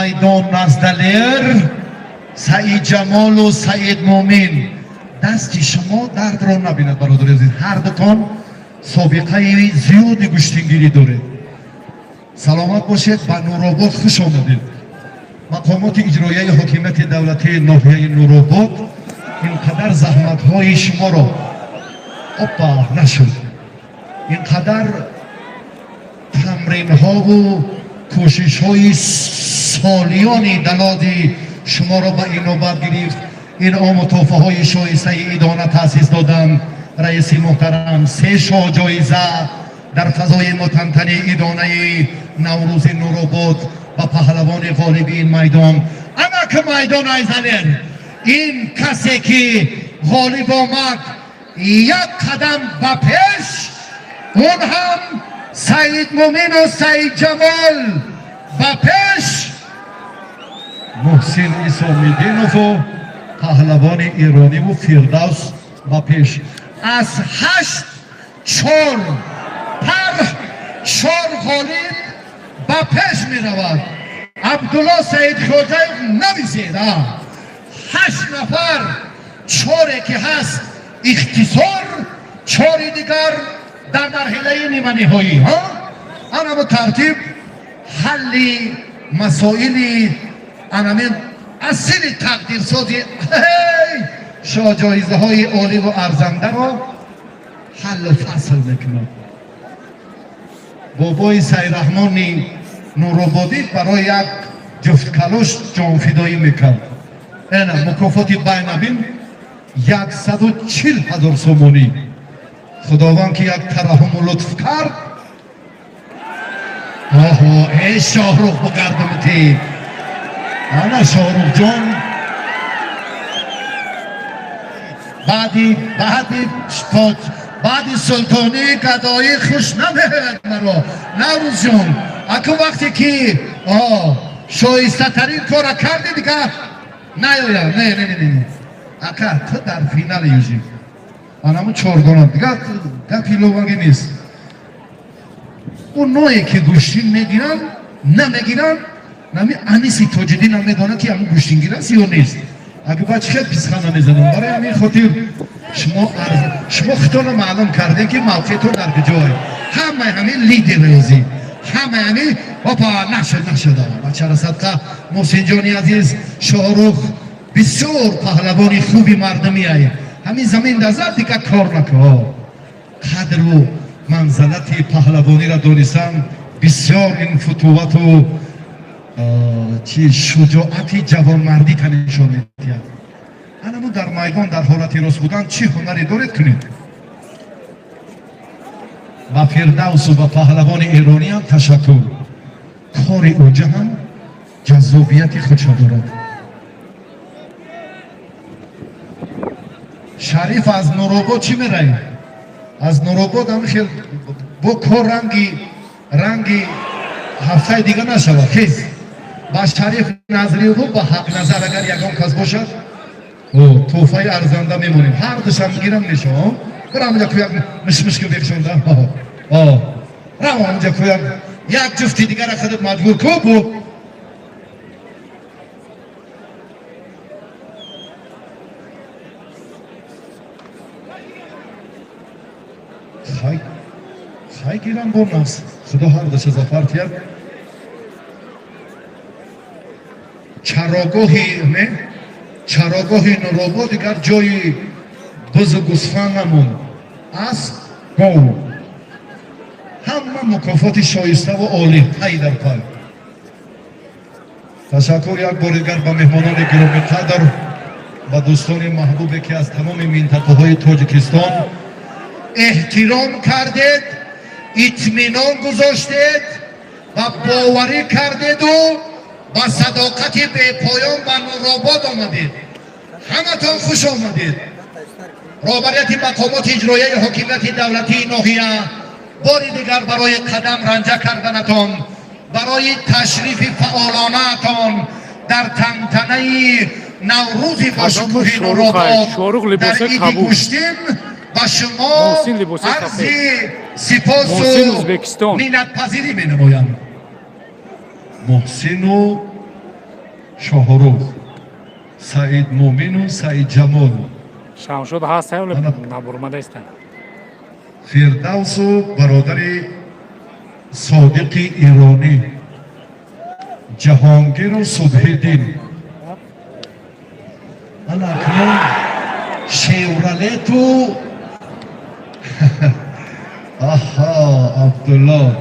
میدان نزدلر سعید جمال و سعید مومن دستی شما درد را نبیند برادر عزیز. هر دوتان سابقه زیادی گشتینگیری داره. سلامت باشید. به نورآباد خوش آمدید. مقامات اجرایی حکومت دولتی ناحیه نورآباد اینقدر زحمت های شما را نشد اینقدر تمرین ها و کوشش های سالیانی دلادی شما را به این نوبت گرفت. این عام تحفه های شایسته ادانه تاسیس دادم. رئیس محترم 3 شاه جایزه در فضای متمتن ادانه نوروز نورآباد و پهلوان غالب این میدان. اما که میدان ایزنر این کسی که غالب آمد یک قدم به پیش اون هم سعید مومن و سعید جمال به پیش محسن اسامیدینوف و پهلوان ایرانی و فردوس به پیش از 8-4 غالب به پیش می رود. عبدالله سعید خوجایف نویسید 8 نفر 4 که هست اختصار 4 دیگر در مرحله نیمه نهایی انا به ترتیب حل مسائل انامین اصل تقدیر سازی شاه جایزه های عالی و ارزنده را حل فصل میکنم. بابای سعید رحمانی نورآبادی برای یک جفت کلاش جان فدایی میکرد. اینا مکافات بینابین 140,000 سومانی. خداوند که یک ترحم و لطف کرد. ای شاهرخ بگردمتی انا شاهرخ جان بعدی سلطانی گدایی خوش نمیاد مرا نوروز جون اکو وقتی که شایسته ترین کار کردی دیگه نه اکا تو در فینال یوزی آنمو چورگانم دیگه پیلوانگی نیست اون نوعی که گوشتین میگیرن نمیگیرن نمی انیسی توجدی نمیدانه که همون گوشتین گیرن یا نیست اگه بچه خیلی پیسخانه میزنم برای همین خاطر شما خودتون معلوم کردین که موقعتون در کجای همین لید ریاضی همین بابا نشد بچه را صدقه محسن جانی عزیز شاهرخ بسیار پهلوانی خوبی مردمی های همین زمین دزد دیگه کار نکن قدر و منزلت پهلوانی را دانستن بسیار این فتووت و شجاعتی جوانمردی که نشان میدهد اما در میدان در حالت راست بودن چه هنری دارید کنید با فردوس و با پهلوان ایرانی هم تشکر کار اوجه هم جذابیت خودشا دارد شریف از نوروباد چی میرهی؟ از نوروباد هم خیلی با کار رنگی هفته دیگه نشود خیز با شریف نظری رو با حق نظر اگر یکم کس باشد توفه ارزنده میمونیم هر دوشم میگیرم نشون برام اونجا که مشمش که بکشونده برام اونجا که یک جفتی دیگر خودت مجبور کو بود خواهی گیرم با نفس خدا هر دوش زفر کرد چراگاهی نوروباد دیگر جای بز و گوسفند نمون اسب گاو همه مکافات شایسته و عالی پی در پی تشکر یک بار دیگر به مهمانان گرامی قدر و دوستان محبوبی که از تمام منطقه های تاجیکستان احترام کردید اطمینان گذاشتید و باوری کردید و با صداقت به پایان به نوروباد آمدید همتون خوش آمدید رهبریت مقامات اجرایی حاکمیت دولتی ناحیه باری دیگر برای قدم رنجه کردنتان برای تشریف فعالانه‌تان در تنتنه نوروز باشکوه نوروباد در ایدی گوشتین با شما عرض سپاس و منت پذیری می نمایم محسن و شاهرخ سعید مومن و سعید جمال شمشد هست ولی نبرمده است فردوس و برادر صادق ایرانی جهانگیر و صبح‌الدین اکنون شیورالت و عبدالله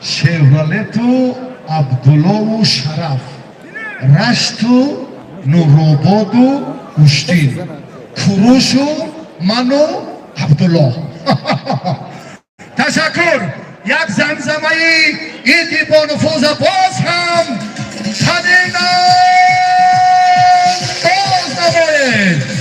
شیورالت و عبدالله و شرف رشت و نوروباد و گوشتین کوروش و من و عبدالله تشکر یک زمزمه ایدی با نفوذ باز هم تدینا باز نمایید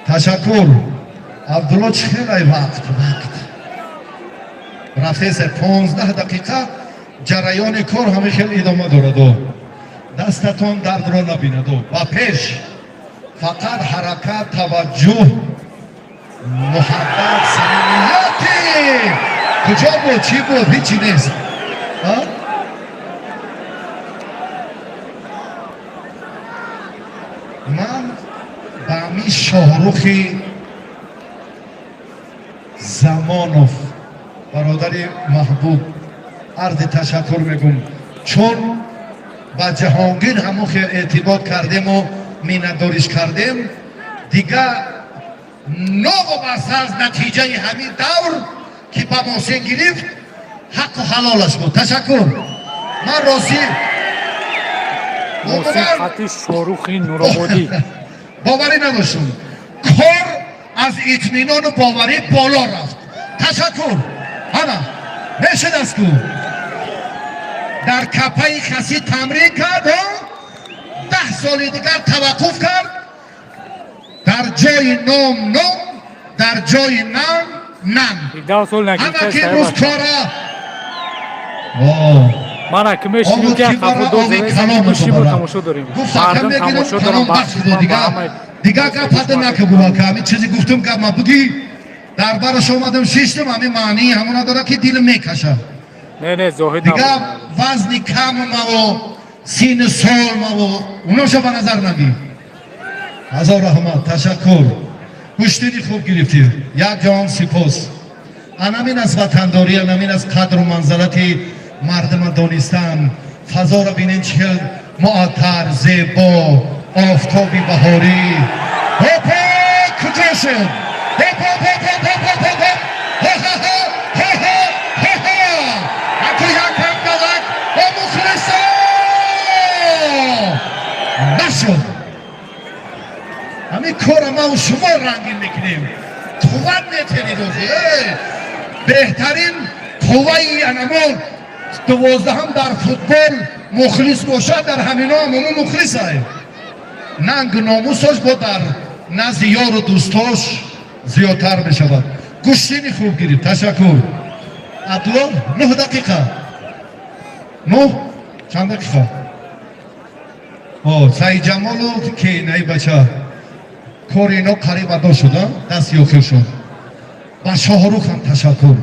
تشکر عبدالله خیلی وقت رفته 15 دقیقه جریان کار همه خیلی ادامه دارد دستتون درد را نبیند و پیش فقط حرکت توجه محبت صمیمیتی کجا بود چی بود هیچی نیست من به امی شاهرخی زمانوف برادر محبوب عرض تشکر میگم چون با جهانگیر همون خیلی اعتباط کردیم و مینداریش کردیم دیگه نوابسته از نتیجه همین دور که با محسن گرفت حق و حلالش بود تشکر من راستی محسن خطی شاهرخی نوروبادی باوری نداشتم کار از اطمینان و باوری بالا رفت تشکر انا میشه دست کو در کپای خسی تمرین کرد و 10 سال دیگر توقف کرد در جای نام در جای نم ایده اصول اما نگیرد که روز کارا من اکمه شروع که خفو دو زده مشی با تماشا داریم مردم تماشا دارم بخش دیگه گفته نکبولا که همین چیزی گفتم که ما بگی دربارش اومدم شیشتم همین معنی همونا داره که دل میکشه نه زاهد دیگه نبود وزن کم ما و سین سال ما و اوناشو به نظر نگی هزار رحمت تشکر گوشتینی خوب گرفتی یک جان سپاس انامین از وطنداری انامین از قدر و منزلتی مردم دانستان فضا را بینین چه معطر زیبا آفتابی بهاری هپا کجا شد اکو یکم دلک و مخلصا نشد همین کار ما و شما رنگین میکنیم قوت میتونید بهترین قوی انمون 12 هم در فوتبال مخلص باشد در همینا هم همون مخلص های ننگ ناموسش با در نزد یار و دوستاش زیادتر بشود گوشتینی خوب گیرید تشکر عدلان 9 دقیقه 9 چند دقیقه سعید جمالو که نای بچه کار اینا قریب ادا شدن دست یاخیر شد با شاهروخ هم تشکر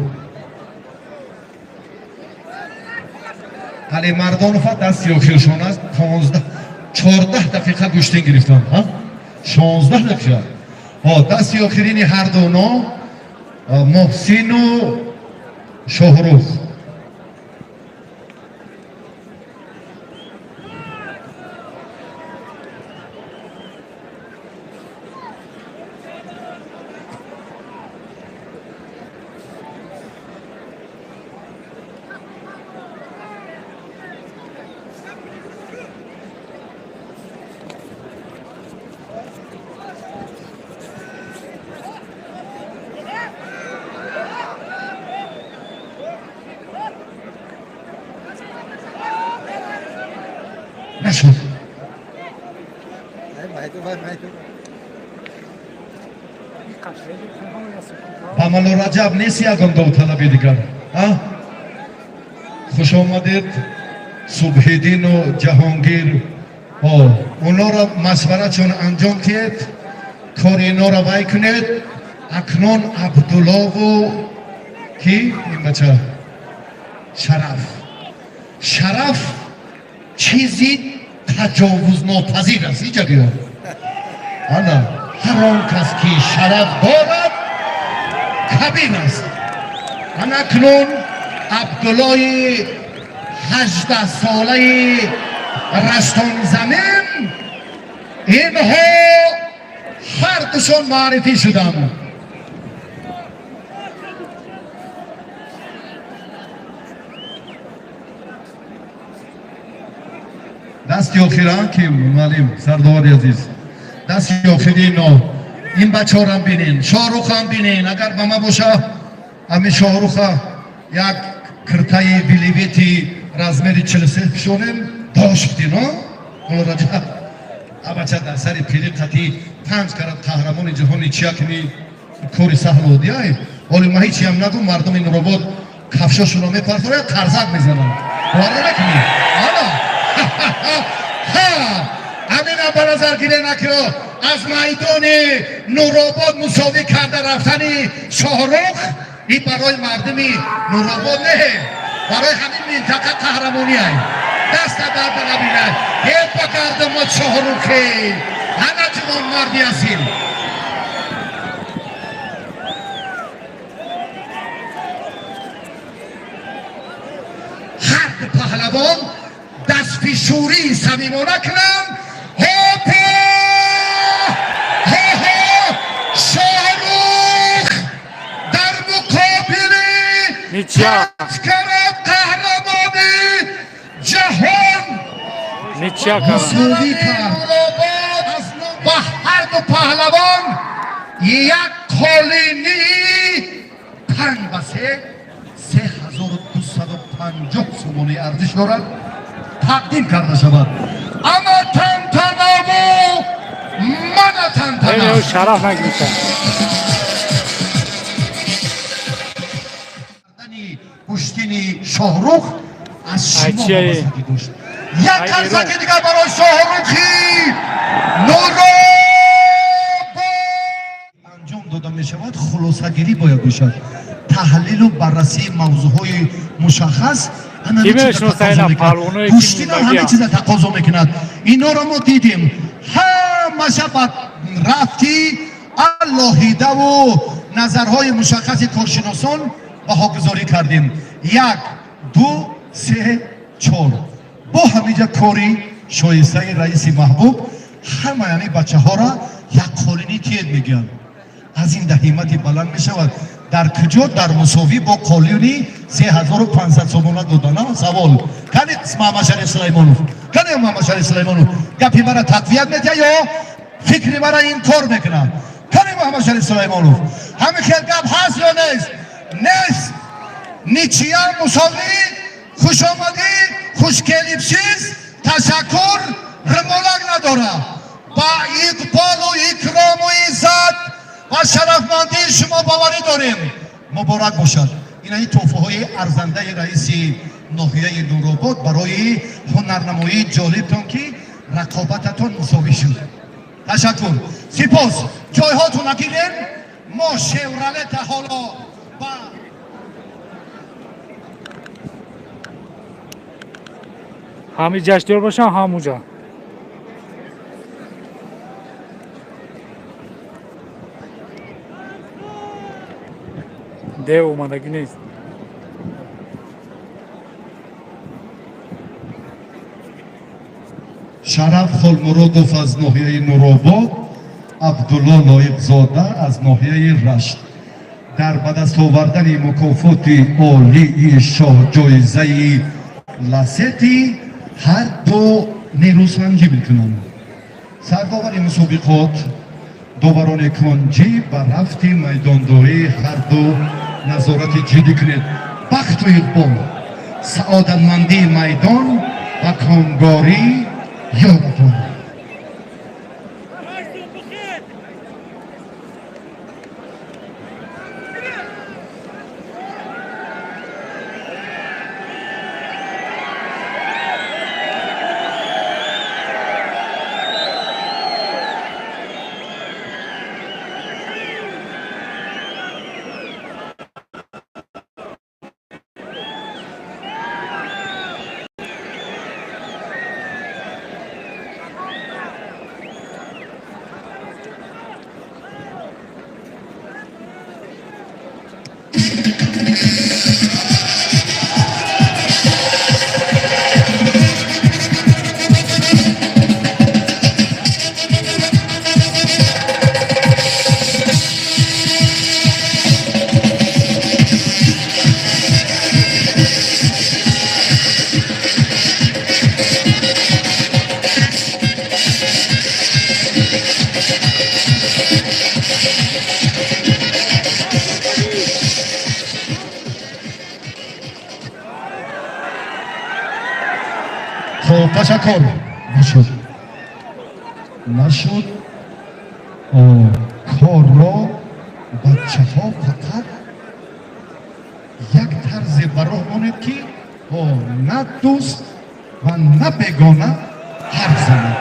علی مردانوف دست یاخیر شد است 14 دقیقه گوشتین گرفتن 16 دقیقه دست یاخیرینی هر دونا محسین و شاهروخ نشد با ملو رجب نیست یکم داوطلبی دیگر خوش آمدید صبحیدین و جهانگیر اونا را مشوره چون انجام کرد کار اینا را وای کنید اکنون عبدالله و کی این بچه شرف چیزی تجاوز ناپذیر است اینجا بیار هر آن کس که شرف دارد کبیر است اکنون عبدالله 18 ساله رشتان زمین اینها هر دوشون معرفی شدن دست یاخیران که معلم سرداری عزیز دست یاخیرین این بچه ها رو بینین شاهروخ هم بینین اگر با ما باشه همین شاهروخ یک کرتای بیلیویتی رزمری 43 پیشونیم داشتین اون رجب بچه در سری پیری قطعی 5 کرد قهرمان جهانی چیا کنی کاری سهل بودی ولی ما هیچی هم نگو مردم این رو بود کفشاشون رو میپرتاره قرزک میزنن وارده نکنی همین هم به نظر گیره نکرو از میدان نورآباد مساوی کرده رفتنی شاهروخ این برای مردمی نورآباد نه برای همین منطقه قهرمانی هست دست درد نبینه هیچ بکرده ما شاهروخی همه جوان مردی هستیم هر پهلوان دست پیشوری صمیمانه کنم شاهروخ در مقابل عسکر قهرمانی جهان مساوی کرد با هر دو پهلوان یک قالینی 5 و 3 3250 سومونی ارزش دارد تقدیم کرده شود. اما تنتنا و من خیلی او تنتنا شرف نگیرتن گوشتینی شاهروخ از شما اچی. بابستی گوشت. یک ای قرصکی بیرون. دیگر برای شاهروخی نورو انجام داده می شود. خلاصه‌گیری باید باشد، تحلیل و بررسی موضوعهای مشخص. همه کی چیز بهشون تقاضا سعی میکند. نپرونه گوشتین کی هم همه بگیم. چیز تقاضا میکند. اینا رو ما دیدیم. همه شب رفتی اللهیده و نظرهای مشخص کارشناسان بهاگذاری کردیم. 1 2 3 4 با همینجا کاری شایسته رئیس محبوب همه یعنی بچه ها را یک قالینی تید میگن. از این همتی بلند می شود. در کجا در مساوی با قالینی 3500 سومونه دادن. سوال کنید محمد شریف سلیمانوف، کنید محمد شریف سلیمانوف گپی مرا تقویت میده یا فکری مرا این کار میکنه؟ کنید محمد شریف سلیمانوف همه خیلی گپ هست یا نیست؟ نیست. نیچیا مساوی خوش آمدی خوشگلیبشیز تشکر رمالک نداره. با اقبال و اکرام و عزت و شرفمندی شما باوری داریم. مبارک باشد. این تحفه های ارزنده رئیس ناحیه نورآباد برای هنرنمایی جالبتان که رقابتتان مساوی شد. تشکر. سپاس. جایهاتون نگیرین. ما شورالت حالا با همین جشنیار باشن همونجا ده اومدگی نیست. شرف خالمرادوف از ناحیه نورآباد، عبدالله لایق زاده از ناحیه رشت در به دست آوردن مکافات عالی شاه جایزه لستی هر دو نیروسنجی میکنند. سرداور مسابقات داوران کنجی و رفت میدانداری هر دو نظارت جدی کنید. بخت و اقبال، سعادتمندی میدان و کامگاری یادتون. خب تشکر. نشد کار را بچه ها فقط یک طرز براه ماند که نه دوست و نه بگانه حرف زند.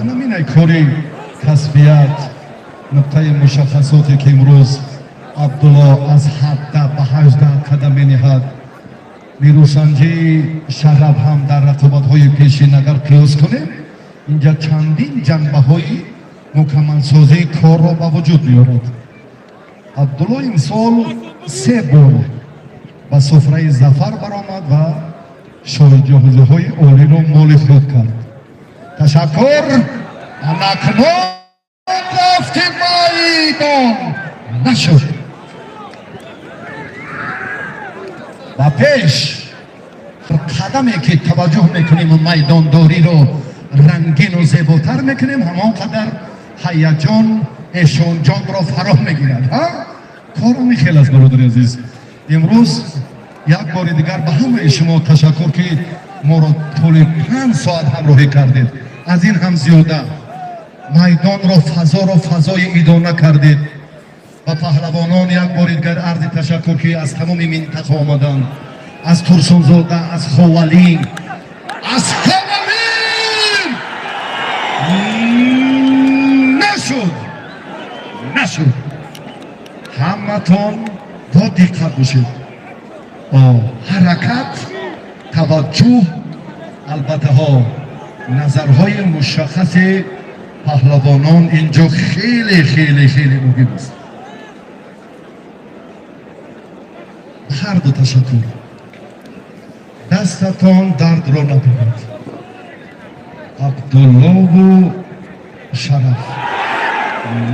انا مینای کاری تصفیت نقطه مشخصاتی که امروز عبدالله از 17 به 18 قدم می‌نهد. نیروسنجی شغب هم در رقابت‌های پیشین اگر قیاس کنیم اینجا چندین جنبه‌های مکمل سازی کار را به وجود می‌آورد. عبدالله امسال 3 بار به سفره ظفر برآمد و شاهدجویی‌های عالی را مال خود کرد. تشکر. اکنون رفت میدان نشد. و پیش قدمی که توجه میکنیم و میدانداری رو رنگین و زیباتر میکنیم همانقدر هیجان اشون جان را فرا میگیرد. کارم خیلی از برادر عزیز امروز یک بار دیگر به همه شما تشکر که ما را طول 5 ساعت همراهی کردید از این هم زیاده میدان را فضای ادانه کردید و پهلوانان یک بار دیگر عرض تشکر که از تمام منطقه آمدند از ترسونزاده از خوالین نشد همتون با دقت باشید حرکت توجه البته ها نظرهای مشخص پهلوانان اینجا خیلی خیلی خیلی مهم است هر دو تشکر دستتان درد را نبینید عبدالله و شرف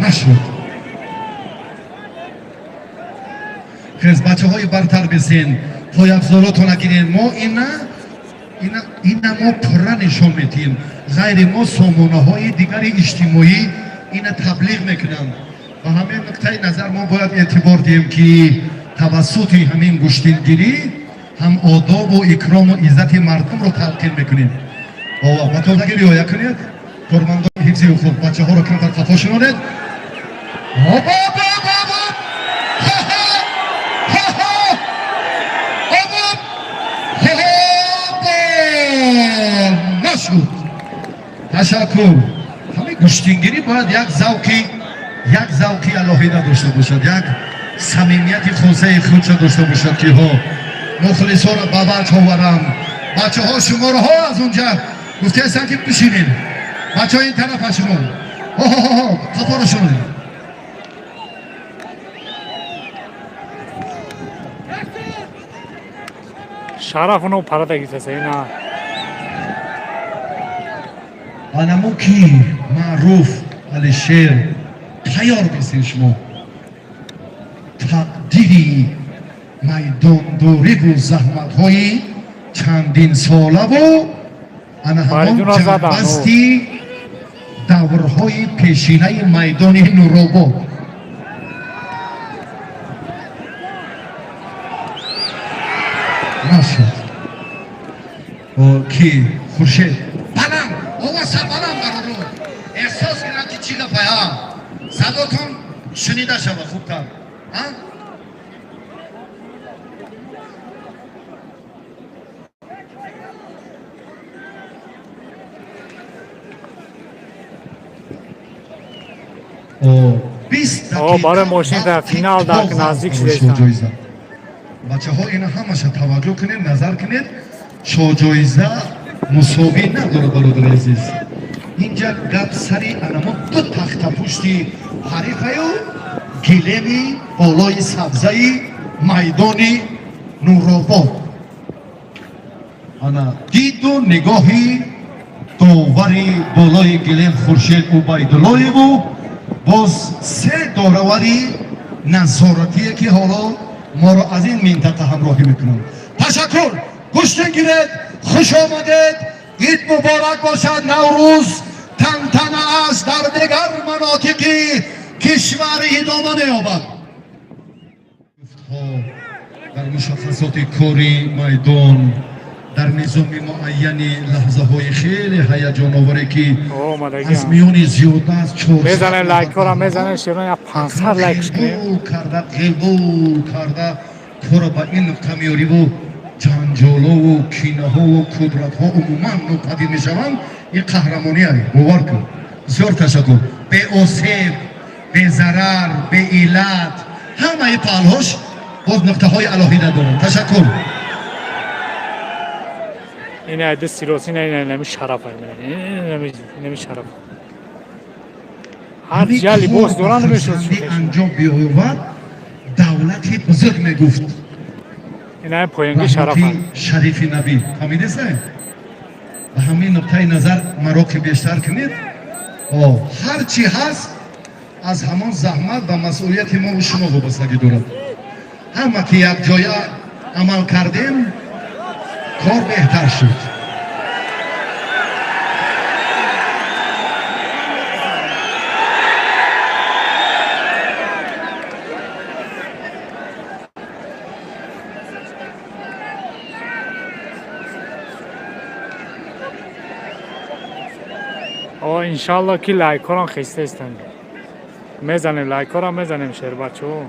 نشد خیز بچه های برتر بسین پای افزاراتون نگیرین ما اینا ما پره نشان میتیم غیر ما سامانه های دیگر اجتماعی اینا تبلیغ میکنن و همین نکته نظر ما باید اعتبار دیم که توسط همین گشتینگیری هم آداب و اکرام و عزت مردم رو تلقین میکنیم بچه ها دیگه رعایت کنید کارمندان حفظی حقوق بچه ها رو کمتر خفا شنونید نشد تشکر همین گشتینگیری باید یک ذوقی الهیده داشته باشد یک صمیمیت خاصه خودش داشته باشد که ها مخلص ها را به بچه ها ورم بچه ها شماره ها از اونجا گفته هستن که بشینین بچه ها این طرف از شما خفا رو شنونید شرف اونو پرده گیسته اینا آنمو کی معروف علی شیر تیار بسید شما تقدیری میدان دوری و زحمت های چندین ساله و همون جنبستی دورهای پیشینه میدان نورآباد نشد کی خورشید بلند آواز بلند برادر احساس کنم که چی گفته ها صداتون شنیده شود خوبتر برای ماشین در فینال در نزدیک شده بچه ها این همشه توجه کنید نظر کنید شاجایزه مساوی نداره برادر عزیز اینجا گپ سری انما دو تخت پشتی حریفه و گلمی بالای سبزه میدان نورآباد انا دید و نگاهی داوری بالای گلم خورشید عبیدالله و باز سه داروری نظارتیه که حالا ما رو از این منطقه همراهی میکنم تشکر گوش گیرید خوش آمدید عید مبارک باشد نوروز تنتنه است در دیگر مناطقی کشور ادامه نیابد در مشخصات کاری میدان در نظام معینی لحظه های خیلی هیجان آوری که از میان زیاده از 400 میزنه لایک ها را میزنه شیرون یا 500 لایکش کنیم قبول کرده کار به این نقطه میاری و جنجالا و کینه ها و قدرت ها عموما ناپدید میشوند این قهرمانی هایی باور کن بسیار تشکر به آسیب به ضرر به علت همه پهلوهاش باز نقطه های الهیده دارن تشکر این عده سیروسی نه نمی شرف نمی شرف هر جا لباس دوران میشد انجام بیاورد دولت بزرگ میگفت این پایانگی شرف شریف نبی فهمیده سه و همین نقطه نظر مرا که بیشتر کنید هر چی هست از همان زحمت و مسئولیت ما و شما وابستگی دارد همه که یک جای عمل کردیم کار بهتر شد انشالله که لایک ها را خسته استند میزنیم لایک ها را میزنیم شیر بچه ها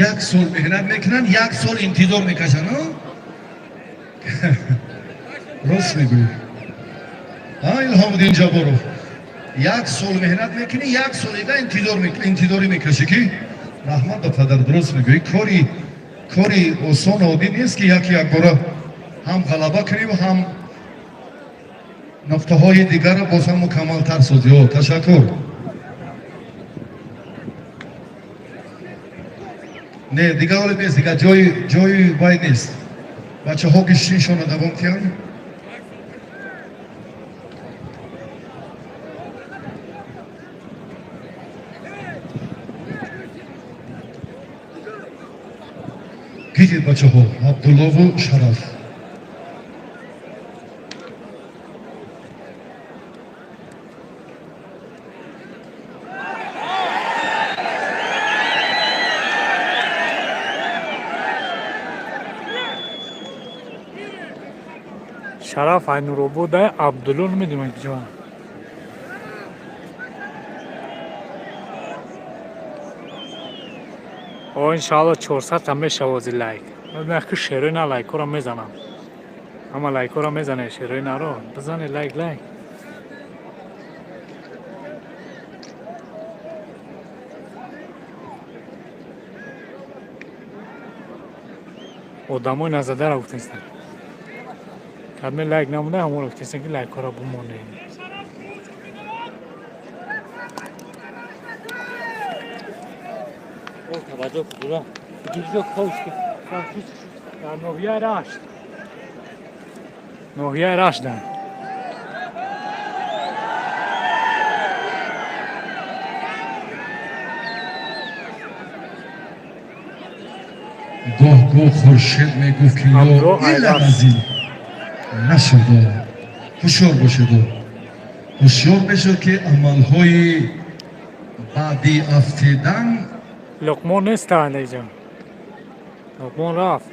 یک سال مهنت میکنن یک سال انتظار میکشن راست میگوی الهام الدین جبارов یک سال مهنت میکنی یک سال دیگه انتظاری میکشی که رحمت به پدر درست میگوی کاری آسان عادی نیست که یک باره هم غلبه کنی و هم نقطه های دیگر را باز هم مکمل تر سازی تشکر نه دیگه حالا نیست دیگه جای باید نیست بچه ها گشتینشان رو دوام کردن گیدید بچه ها عبدالله و شرف شرف اینو بوده عبدالله نمیدونم که جوان او انشاءالله 400 هم میشه وازی لایک من که شیروی نه لایک را میزنم اما لایک را میزنه شیروی نه رو بزنه لایک آدمای نزده را گفتنستن کدمه لایک نمونه همون رو گفتنستن که لایک را بمونه توجه کدورا گیرجا خوش که در نوحیه رشت دن گاه خورشید میگفت که یا این لحظی نشده هوشیار باشد هوشیار باشد که عملهای بعدی افتیدن لقمان نیست اینجا لقمان رفت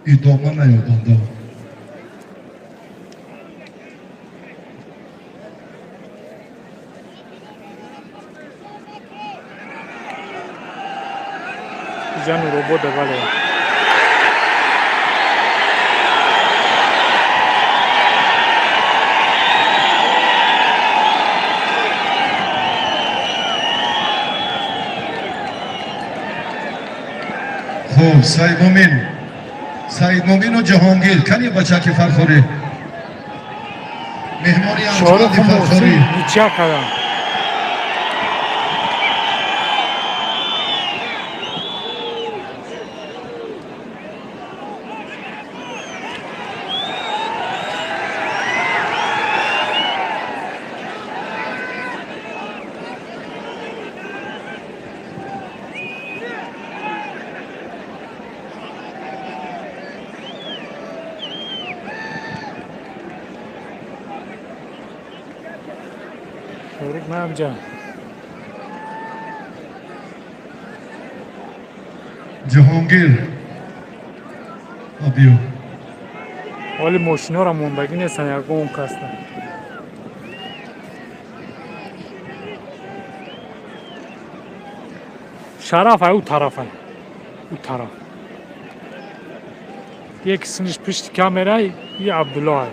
ادامه نیابنده جانو روبوت بله خوب سعید مومین و جهانگیر کنی بچه که فرخوری مهمانی شارخ فرخوری نیچه کردم شارخ نه همجا جهانگیر آبیو ولی ماشینا را موندگی نیستن یک اون کستن شرف او طرف یک سنش پشت کامرای یه عبدالله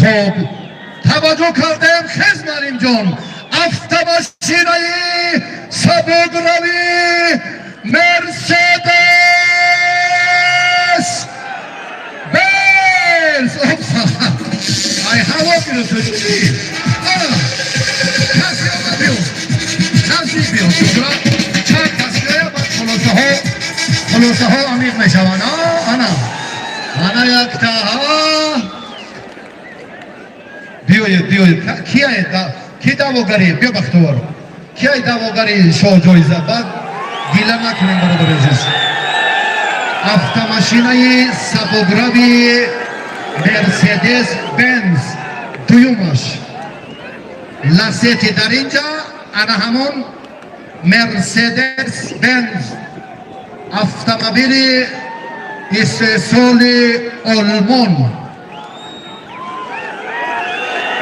خب توجه کردم خیز مریم جان автомашинai سبکروی مرسدس بنز ای هوا گرفته چی؟ کسی آمد بیون نزدیک بیون چند کسی باید خلاصه ها عمیق میشوند انا یک تاها بیوید کی دعواگری بیا بختور کی دعواگری شاه جایزه بعد گیله نکنیم برادر عزیز автомашинai سبکروی مرسدس بنز دویومش لاستی در اینجا انا همون مرسدس بنز автомобili استحصال آلمان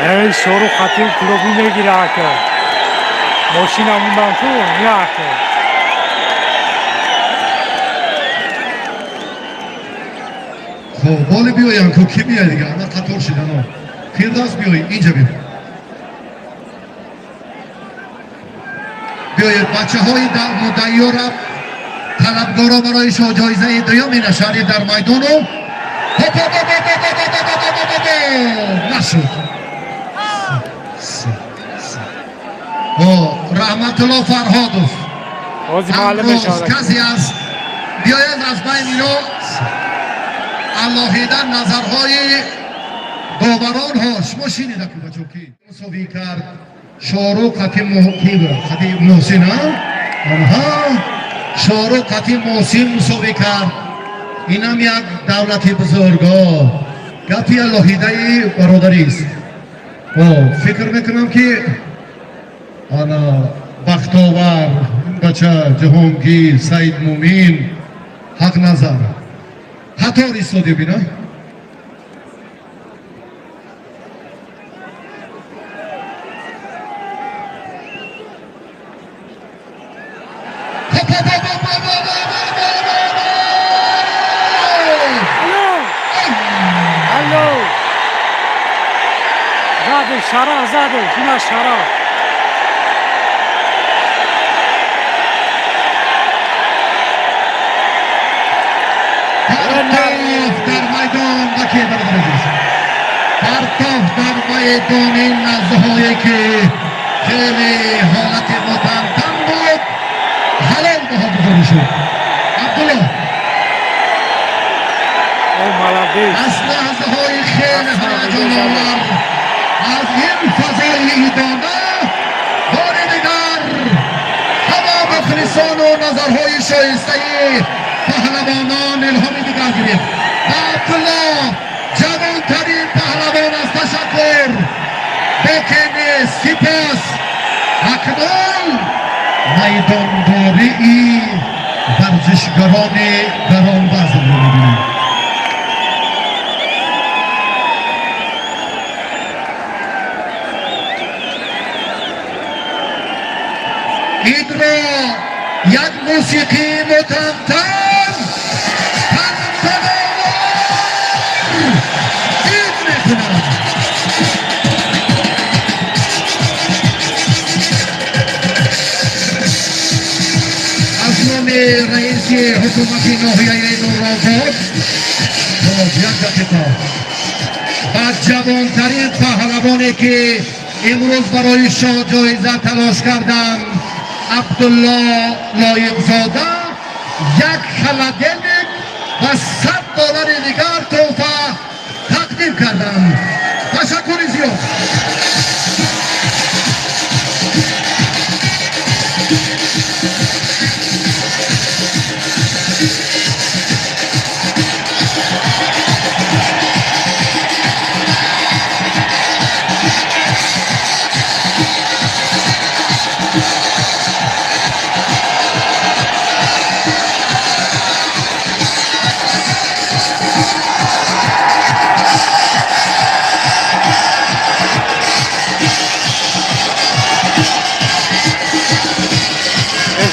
ای شروع خطیب کلوبی میگیره که ماشین هموندن تو میاه که خب بالی بیایم که کی میاد دیگه اما قطار شدن فیردوس بیایی اینجا بیایید بچه های مدعی را طلبگارا برای شاه جایزه دوم نشانی در میدان نشد رحمت الله فرهادوف بازی معلم شده کسی است بیاید از بین اینا اللهیدن نظرهای داوران هاش ما شینید که بچه کی مساوی کرد شاروخ خطیب محسن شاروخ خطیب محسن مساوی کرد این هم یک دولتی بزرگاه گفتی اللهیده برادری است فکر میکنم که انا بختاور این بچه جهانگیر سید مومین حق نظر حتی ایستاده بینا شرا زده اینا شرا در میدان بکی برادر عزیز پرتاف در میدان این نزدهایی که خیلی حالت متمتم بود حلال بها گذاری شد عبدالله از نزدهایی خیلی هیجان آور از این فضای ایدانه بار دیگر همه مخلصان و نظرهای شایسته پهلوانان الهامی دیگر گرفت عبدالله جوانترین پهلوان از تشکر بکنه سپاس اکنون میدانداری ورزشگران گران وزن رو میبینیم این را یک موسیقی متمتم این میکنم از نام رئیس حکومت ناحیه نورآباد یک دقیقه بعد جوانترین پهلوانی که امروز برای شاه جایزه تلاش کردم عبدالله لایقزاده یک خلدنگ و $100 دیگر تحفه تقدیم کردم تشکر زیاد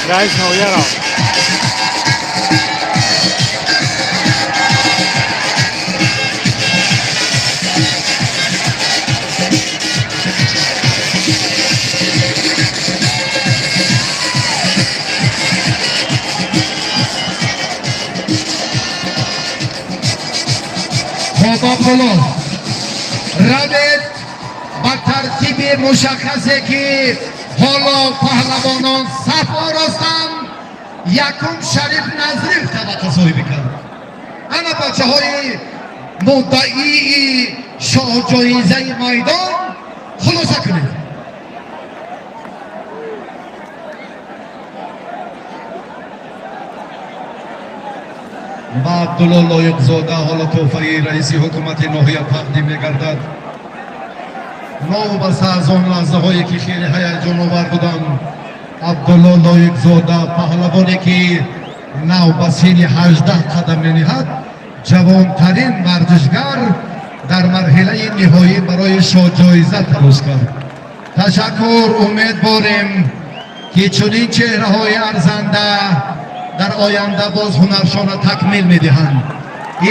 رئیس نویه را خب عبدالله روید با ترتیب مشخصه که حالا پهلوانان صف آراستند یکم شریف نظریف طبقه صاحبی کرد انا بچه های مدعی شاه جایزه میدان خلاصه کنید با عبدالله لایق زاده حالا توفه رئیسی حکومت ناحیه تقدیم می‌گردد. نوبسته از آن لحظه هایی که خیلی هیجان آور بودند عبدالله لایق زاده پهلوانی که نو به سن 18 قدم می‌نهد جوانترین ورزشگر در مرحله نهایی برای شاه جایزه تلاش کرد. تشکر امیدواریم که چنین چهره های ارزنده در آینده باز هنرشان را تکمیل میدهند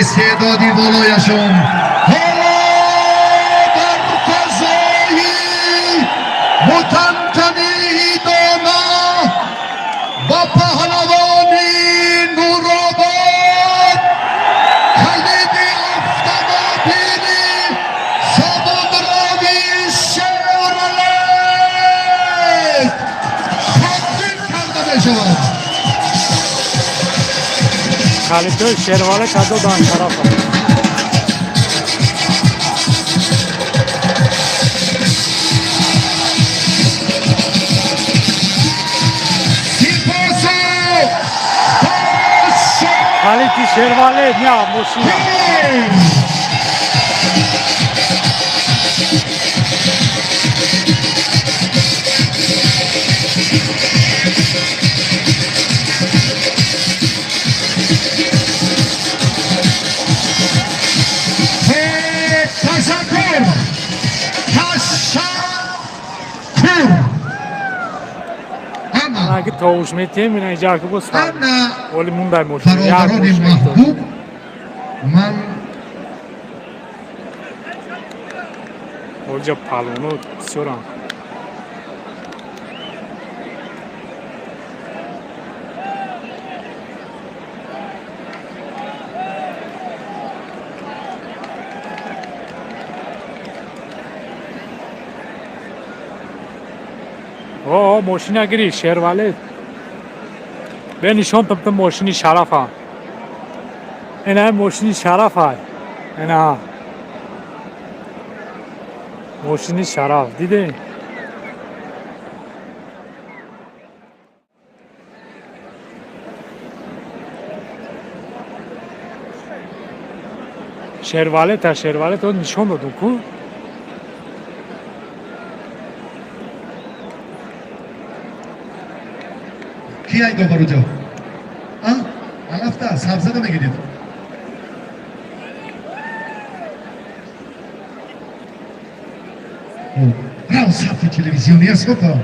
استعدادی بالایشان حالا در فضای متمتنی دانا با پهلوانی نورآباد خلید افتادابینی سابقراوی شیرالک تقدیم کرده میشود. خالد شیرواله کادو دان طرف خالد شیرواله نه موشی اگه توش میتیم این اینجا که بس ولی من در موشی برادران محبوب من اونجا پالونو بسیارم اوه ماشین اگری شیرواله به نشان پپت ماشینی شرف ها اینا ماشینی شرف ها اینا ماشینی شرف دیده شیرواله تو نشان دادم کو کی ای دوباره جا الافتا سبزده میگیرید راو صفحه تلویزیونی است بپا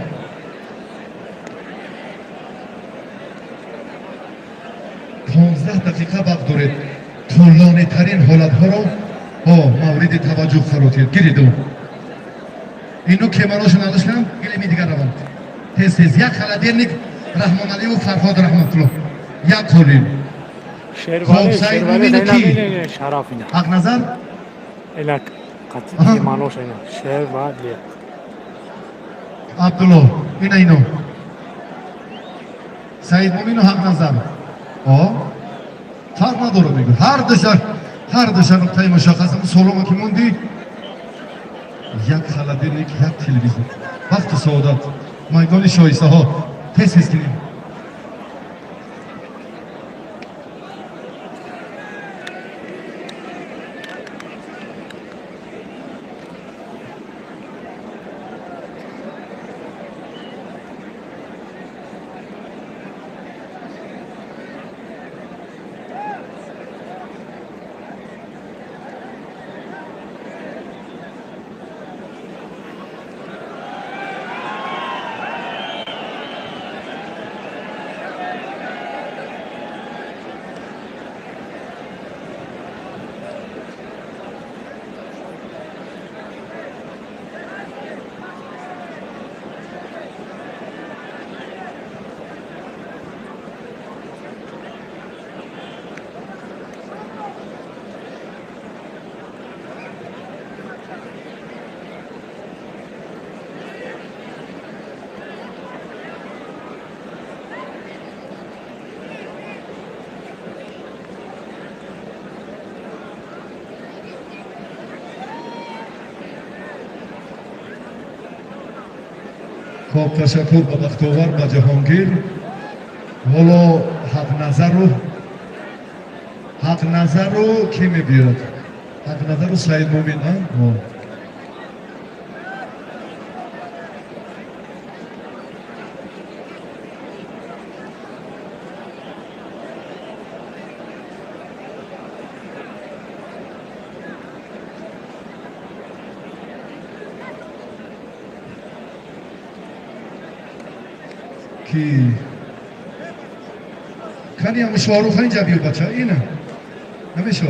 15 دقیقه وقت دارید طولانی ترین حالت ها رو با مورد توجه قرار گیرید اینو کمراشو نداشتم گلی دیگر روند تز یک خلدیرنیک رحمان علی و فرهاد رحمت الله یک خوریم شیرواله نه شرف اینا حق نظر اینا قطعی مالوش اینا شیرواله عبدالله اینو سعید مومین و حق نظر فرق نداره میگه هر دشر نقطه مشخص سولوما که موندی یک خلدیرنیک یک تلویزیون وقت سعادت میدان شایسته ها تست کنیم خب تشکر به بختاور به جهانگیر. حالا حق نظر رو کی میبیرد؟ حق نظر رو سعید مومین ها؟ کی کنی هم شاروخ اینجا بیو بچه اینه نمیشه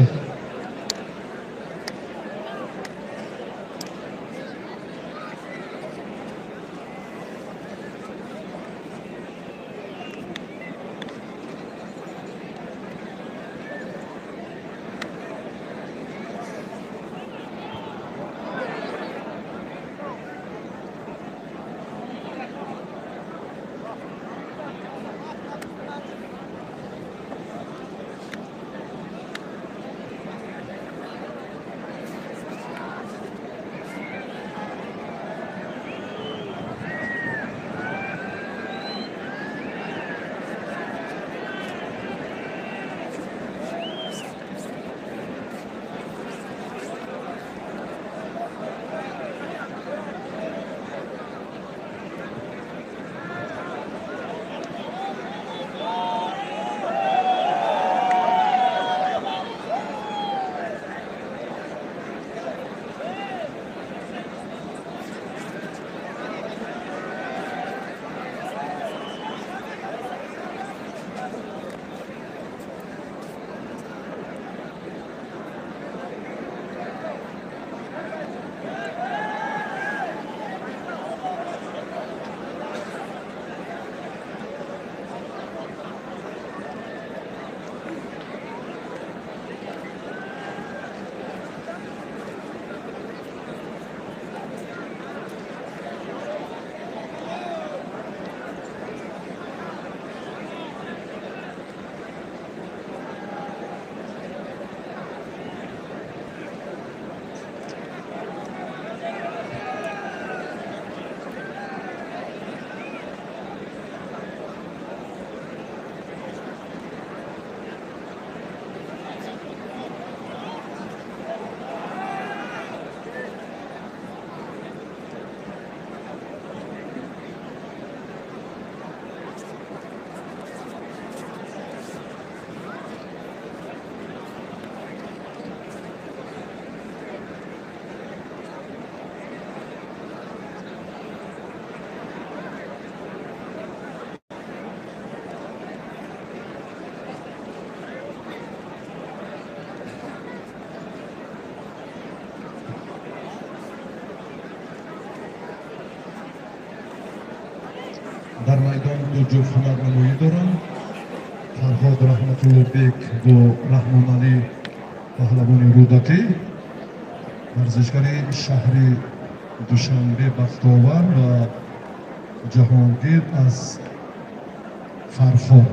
در میدان دو جفت هنرنمایی دارم. فرهاد رحمت الله بیگ و رحمان علی پهلوانی رودکی، ورزشکاری شهری دوشنبه بختاور و جهانگیر از فرخار.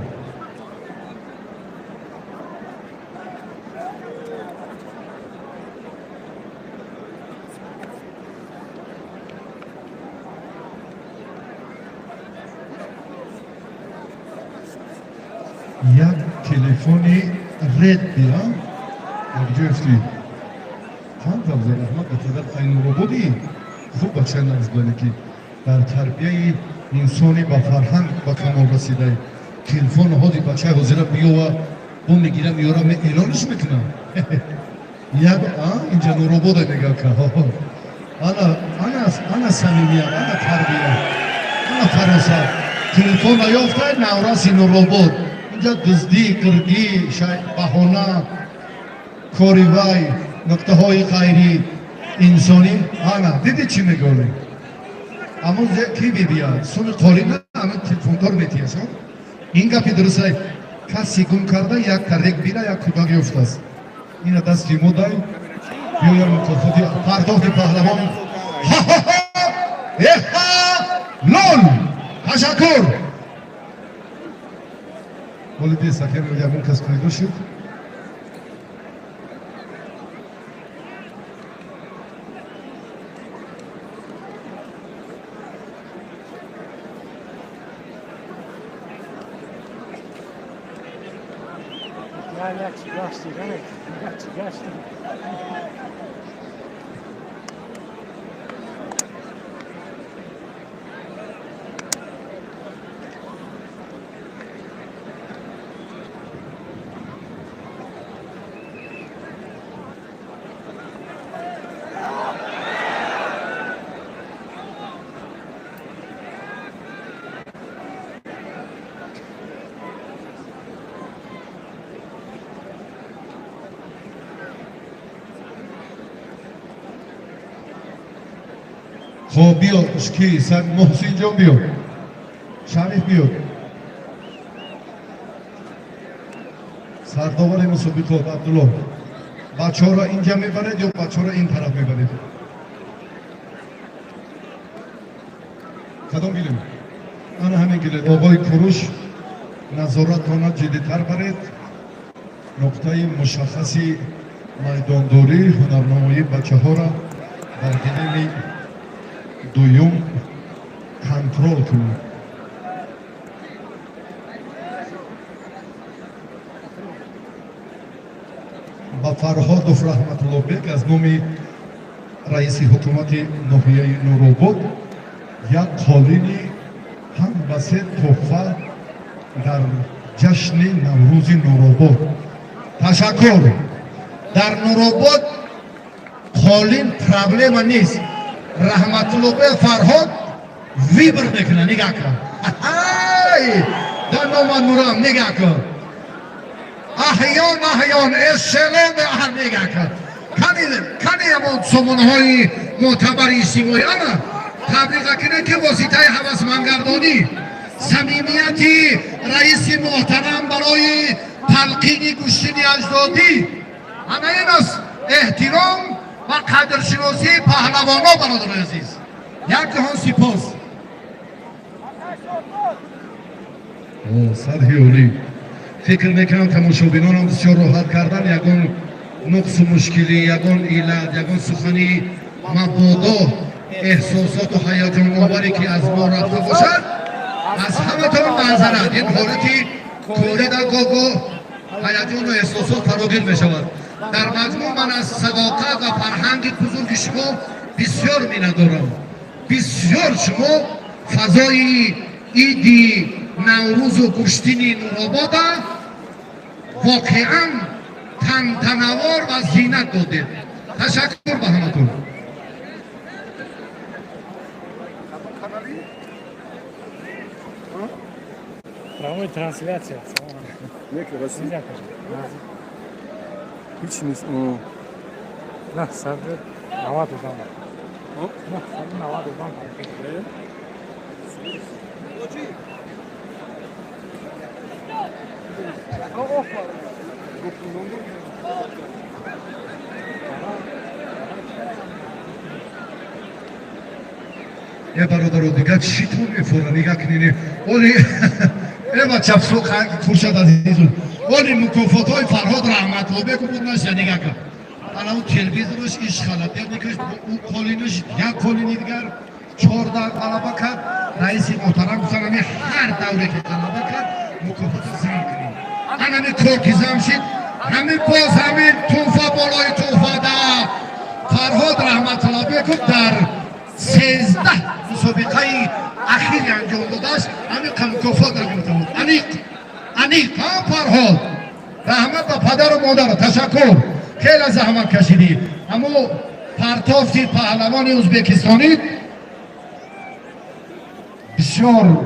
یک تلفنی رد بیا یک جفتی چند لحظه رحمت بطرد این رو بودی خوب بچه نزدانی که در تربیه انسانی با فرهنگ با کمال رسیده تلفن هادی بچه حضره بیا و اون میگیره میاره می اعلانش میکنم یک اینجا نورو بوده میگه که انا سمیمیه انا تربیه انا فراسه تلفن یافته نوراسی نورو بود اینجا دزدی، کردی، بهانه، کاریوی، نکته های غیری انسانی دیدی چی میگولی؟ اما کی بیاد؟ سون قالی نه اما تلفندار میتیست این گپی درسته کسی گم کرده یک ترک بیره یک کودک یفته است این دستی مدای بیایم مکافاتی پرداخت پهلوان لول تشکر ولدي ساكن ويا منكس كريدوشي jak ci gości, Janek, jak ci gości. خب بیا کی محسن جان بیا شریف بیا سرداور مسابقه عبدالله بچه ها را اینجا میبرید یا بچه ها را این طرف میبرید کدام گیلیم انا همین گیلید آقای کروش نظارت کنند جدیتر برید نقطه مشخصی میدانداری هنرنمایی بچه ها را در گیلیم دویم کنترل کنید با فرهاد رحمت الله بیگ از نام رئیس حکومت ناحیه نوروباد یک قالینی هم بسیط تحفه در جشن نوروز نوروباد تشکر در نوروباد قالین پرابلم نیست رحمت الله بیگ فرهاد ویبر میکنه نگاه کن در نام نورم نگاه کن احیان اسلام اهل نگاه کن کنی امون سمون های معتبر اجتماعی اما تبلیغ کنه که واسطه حوث منگردانی صمیمیتی رئیس محترم برای تلقین گوشتین اجدادی همه این است احترام و قدرشناسی پهلوانا برادر عزیز یک جهان سپاس سرهی اولی فکر میکنم تماشابینان هم بسیار راحت کردن یکان نقص و مشکلی یکان علت یکان سخنی مبادا احساسات و هیجان آوری که از ما رفته باشد از همه تان معذرت این حالتی کوره در گاگاه هیجان و احساسات فراگیر می شود در مجموع من از صداقت و فرهنگ بزرگ شما بسیار می ندارم بسیار شما فضای ایدی نوروز و کشتین نورآباد واقعا تنوار و زینت داده تشکر به همتون Прямой трансляция. Нельзя, Hiç mis? Да, сады, нава туда. Да, сады нава туда. یه برادر رو دیگه چطور میفورن نگاه کنین اولی ایما چفسو خنگ فرشد عزیزون اولی مکافات های فرهاد رحمت الله بکن بود نشه نگاه کن حالا اون تلویزیونش ایش خلط یه نکش اون کالینش یک کالینی دیگر 14 غلبه کرد رئیس محترم گفتن همی هر دوره که غلبه کرد مکافات زن کنیم همی کارکی زم شید همی باز همی توفه بالای توفه در فرهاد رحمت الله بکن در 13 مسابقه اخیری انجام داده است همین مکافات را گرفته بود انیق فرهاد رحمت به پدر و مادر تشکر خیلی زحمت کشیدی اما پرتافتی پهلوان ازبکستانی بسیار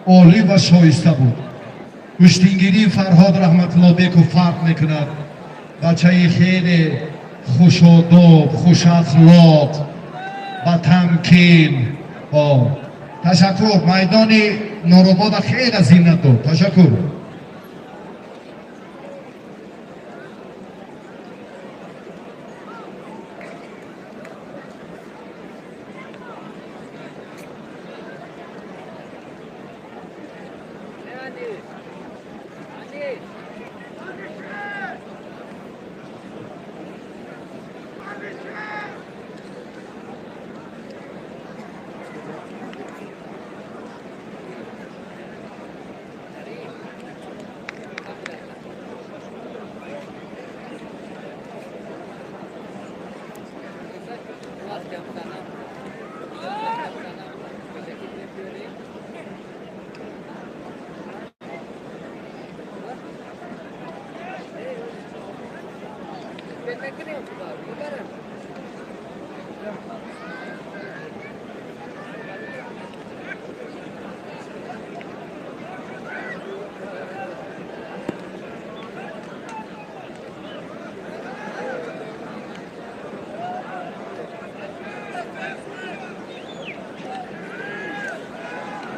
عالی و شایسته بود کشتینگیری فرهاد رحمت الله بیگ فرق میکند بچه خیلی خوشاداب خوش اخلاق با تمکین تشکر میدان نوروباد خیلی زینت داد تشکر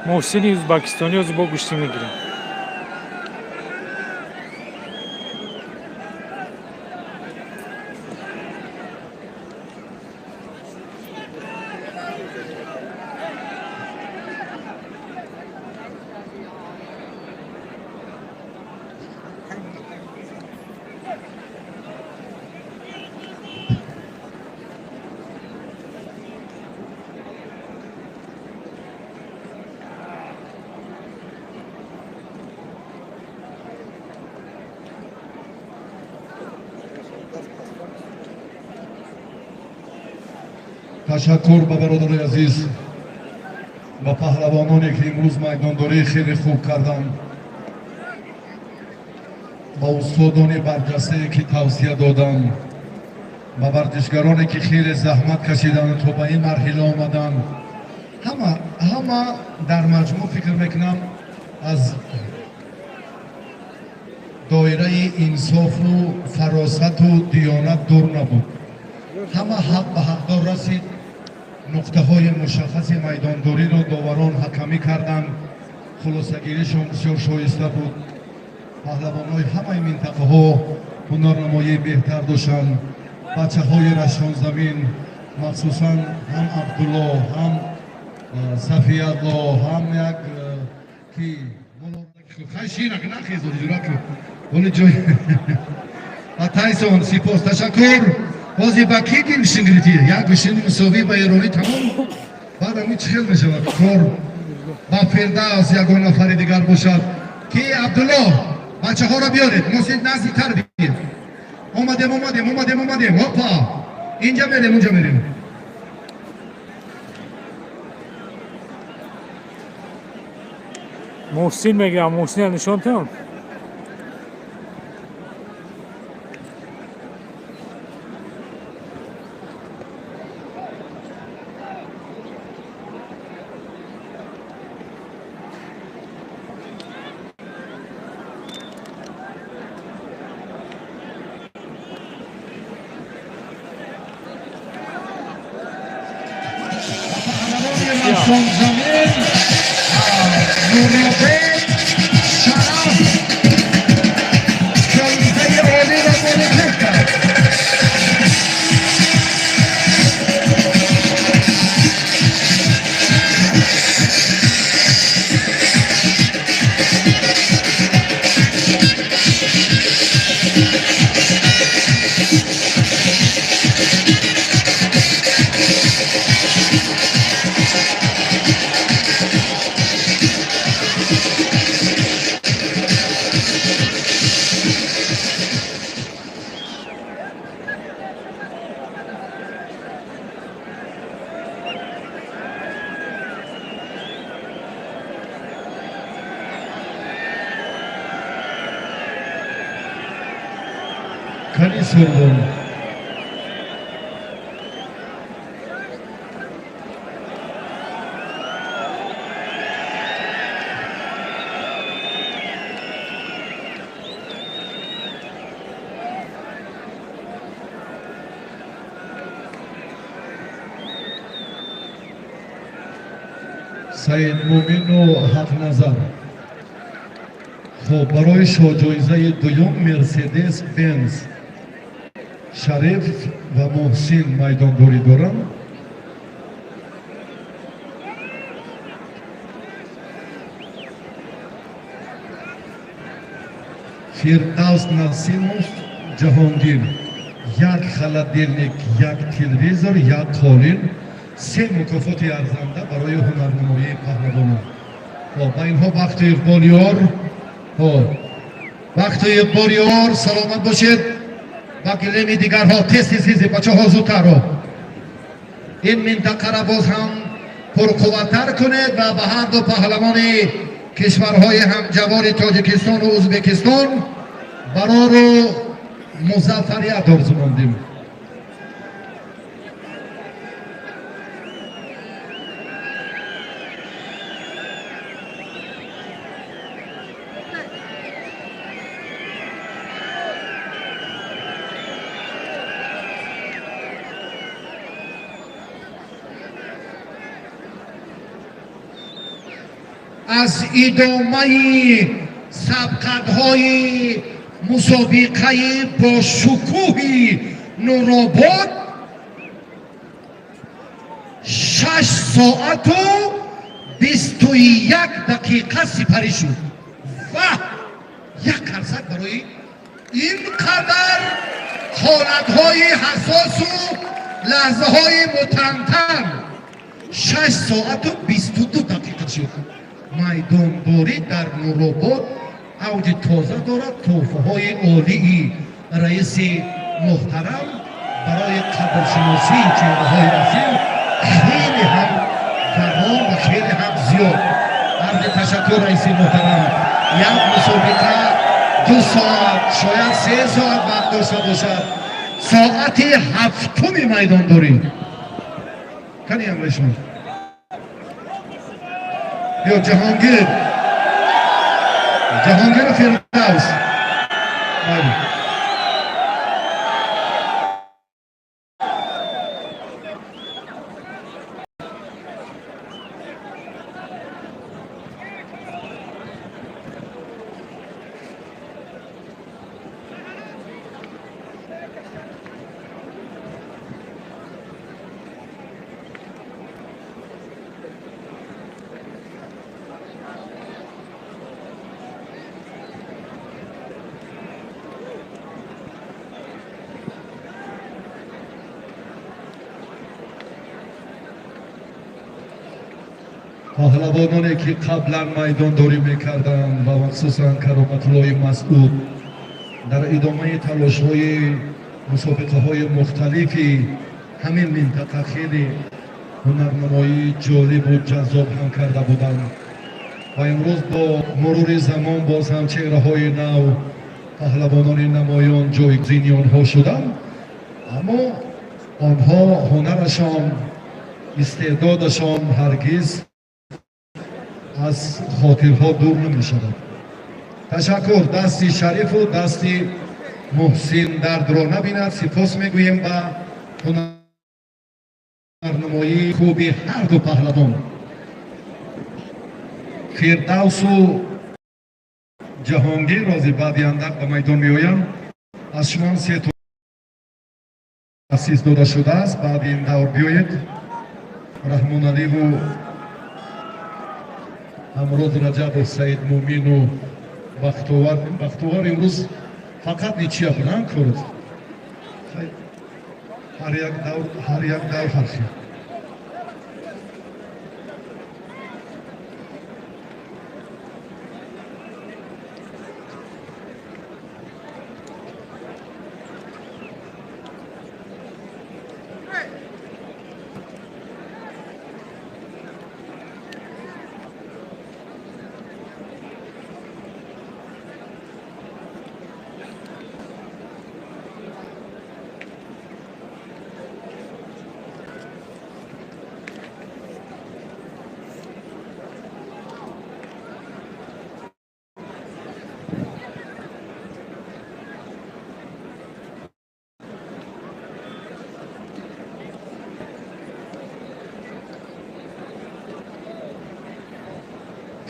محسنی ازبکستانی از با گوشتی میگیره. تشکر به برادران عزیز و پهلوانانی که امروز میدانداری خیلی خوب کردن، با استادان برجسته که توصیه دادن، و ورزشگرانی که خیلی زحمت کشیدن تا به این مرحله آمدن، همه در مجموع فکر میکنم از دایره انصاف و فراست و دیانت دور نبود. همه حق به حقدار رسید. نقطه های مشخص میدانداری را داوران حکمی کردند. خلاصگیریشان بسیار شایسته بود. پهلوان های همه منطقه ها هنرنمایی بهتر داشتند. بچه های رشان زمین مخصوصا هم عبدالله، هم صفیالله، هم یک کی خیشینک نخیز ولی جای تایسون سپاس تشکر. بازی با کی گیمشین گریتی؟ یک گوشین مساوی با ایرانی تمام. بعد همی چخیل می شود کار با فردوس یگان نفر دیگر باشد. کی عبدالله بچه ها را بیارید، محسن نزدیک تر بیارید. اومدیم هاپا اینجا میریم اونجا میریم. محسن میگم، محسن نشان تم. رشان زمین نوریابه شرف جایزه عالی را منتخب کرد. کلی سربون سید مومین و حق نظر. خب برای جایزه دوم مرسدس بنز شریف و محسن میدانداری دارند. فردوس نسیموف جهانگیر یک خلدیلنیک، یک تلویزور، یک قالین، 3 مکافات ارزنده برای هنرنمایی پهلوانان. با اینها وقت اقبالیار سلامت باشید. با گلیم دیگرها تست بچه ها زودتر این منطقه را باز هم پرقوت‌تر کنید و به هر دو پهلوان کشورهای همجوار تاجیکستان و ازبکستان برای موفقیت آرزو ماندیم. از ادامه سبقت‌های مسابقه با شکوه نورآباد 6 ساعت و 21 دقیقه سپری شد و 1% برای اینقدر حالت‌های حساس و لحظه‌های متن‌تر 6 ساعت و 22 دقیقه شد. میدانداری در نورآباد اوج تازه دارد. تحفه‌های عالی رئیس محترم برای قدرشناسی چهره‌های اصیل خیلی هم فراوان و خیلی هم زیاد. عرض تشکر رئیس محترم. یک مسابقه 2 ساعت شاید 3 ساعت وقت داشته باشد. ساعت 7 میدانداری. کنی هم شما یا جهانگیر فردوس. پهلوانانی که قبلا میدانداری میکردند و مخصوصا کرامت‌الله مسعود در ادامه تلاش‌های مسابقه‌های مختلفی همین منطقه خیلی هنرنمایی جالب و جذاب هم کرده بودند و امروز با مرور زمان باز هم چهره‌های نو پهلوانان نمایان جایگزین آنها شدند، اما آنها هنرشان استعدادشان هرگز از خاطرها دور نمی شود. تشکر. دستی شریف و دستی محسن درد را نبیند. سپاس میگوییم و هنرنمایی خوبی هر دو پهلوان فردوس و جهانگیر راضی بعدی اندک به میدان می آیند. از شما 3 تا تأسیس داده شده است. بعد این دور بیایید. رحمان علی و امروز رجب و سید مومین و بختوار امروز فقط نیچیه بلند کرد. هر یک دور فرقی.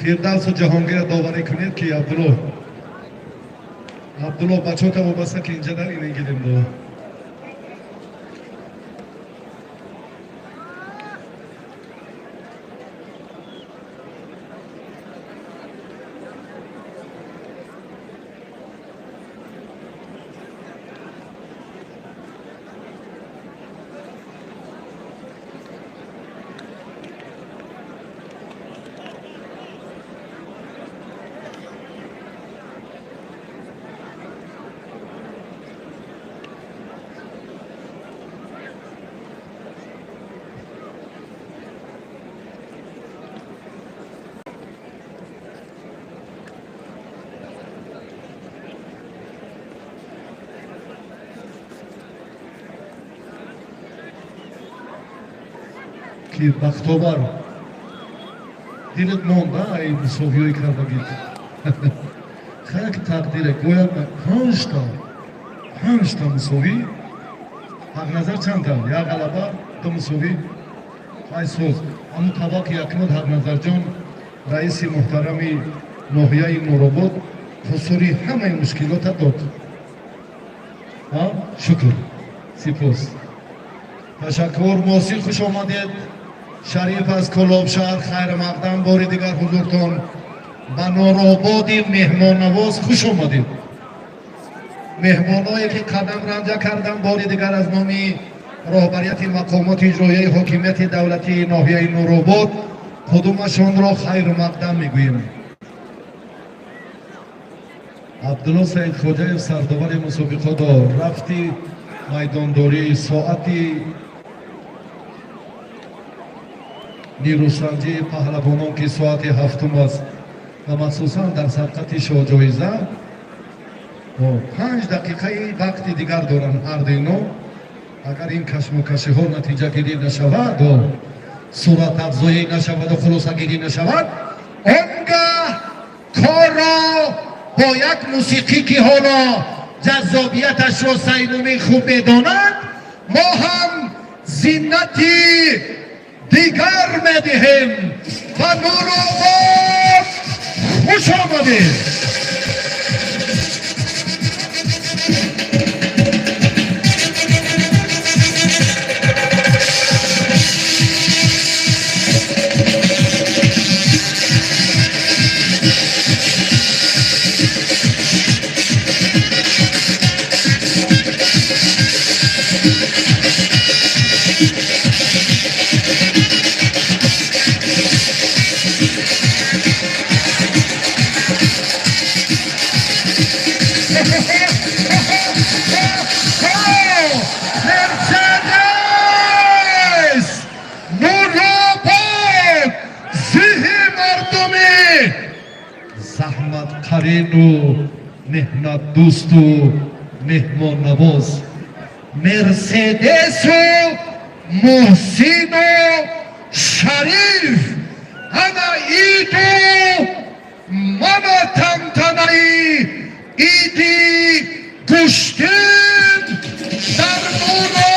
فردوس و جهانگیر داوری کنید که عبدالله بچه ها تا وابسته که اینجا در اینه گیریم دو. ки бахтобар дилет монда ай мусовиёй кардагид хак тақдире гӯям ҳанҷта мусовӣ ҳақназар чанда як ғалаба ду мусовӣ ай соз аму табақ якмуд ҳақназарҷон раиси муҳтарами ноҳияи нуробод ҳусури ҳамаи мушкилота дод шукр сипос ташаккур мосин хуш омадед шариф аз Колобшаҳр хайрмақдам бори дигар ҳузуртон ба Нурободи меҳмоннавоз хуш омадед меҳмоное ки қадам ранҷа кардан бори дигар аз номи роҳбарияти мақомоти иҷроияи ҳокимияти давлатии ноҳияи Нуробод кудумашонро хайрмақдам мегӯем. Абдулло Саидхоҷаев сардовари мусобиқаро рафти майдондорӣ соати нирӯсанҷии паҳлавонон ки соати 7 аст ва махсусан дар сабқати шоҳҷоиза 5 дақиқаи вақти дигар доранд ҳардуино агар ин кашмукашиҳо натиҷагирӣ нашавад суратафзоӣ нашаваду хулосагирӣ нашавад он гаҳ корро бо як мусиқӣ ки ҳоло ҷаззобияташро сайнуми хуб медонад мо ҳам зиннати дигар медиҳем ва Нуробод хуш омадед. زحمتقرینو مهنت دوستو مهمان نواز مرسدس و محسن و شریف انا ایدو مانا تمتنی ایدی گشتیم در نوراباد.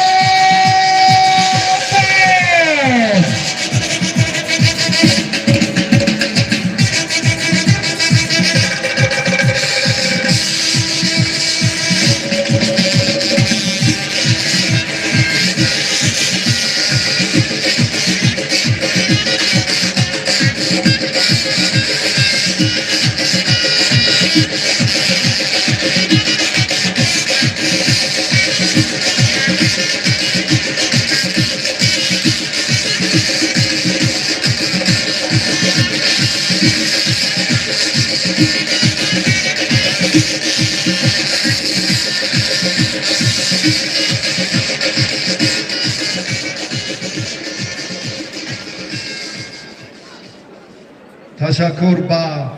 تشکر با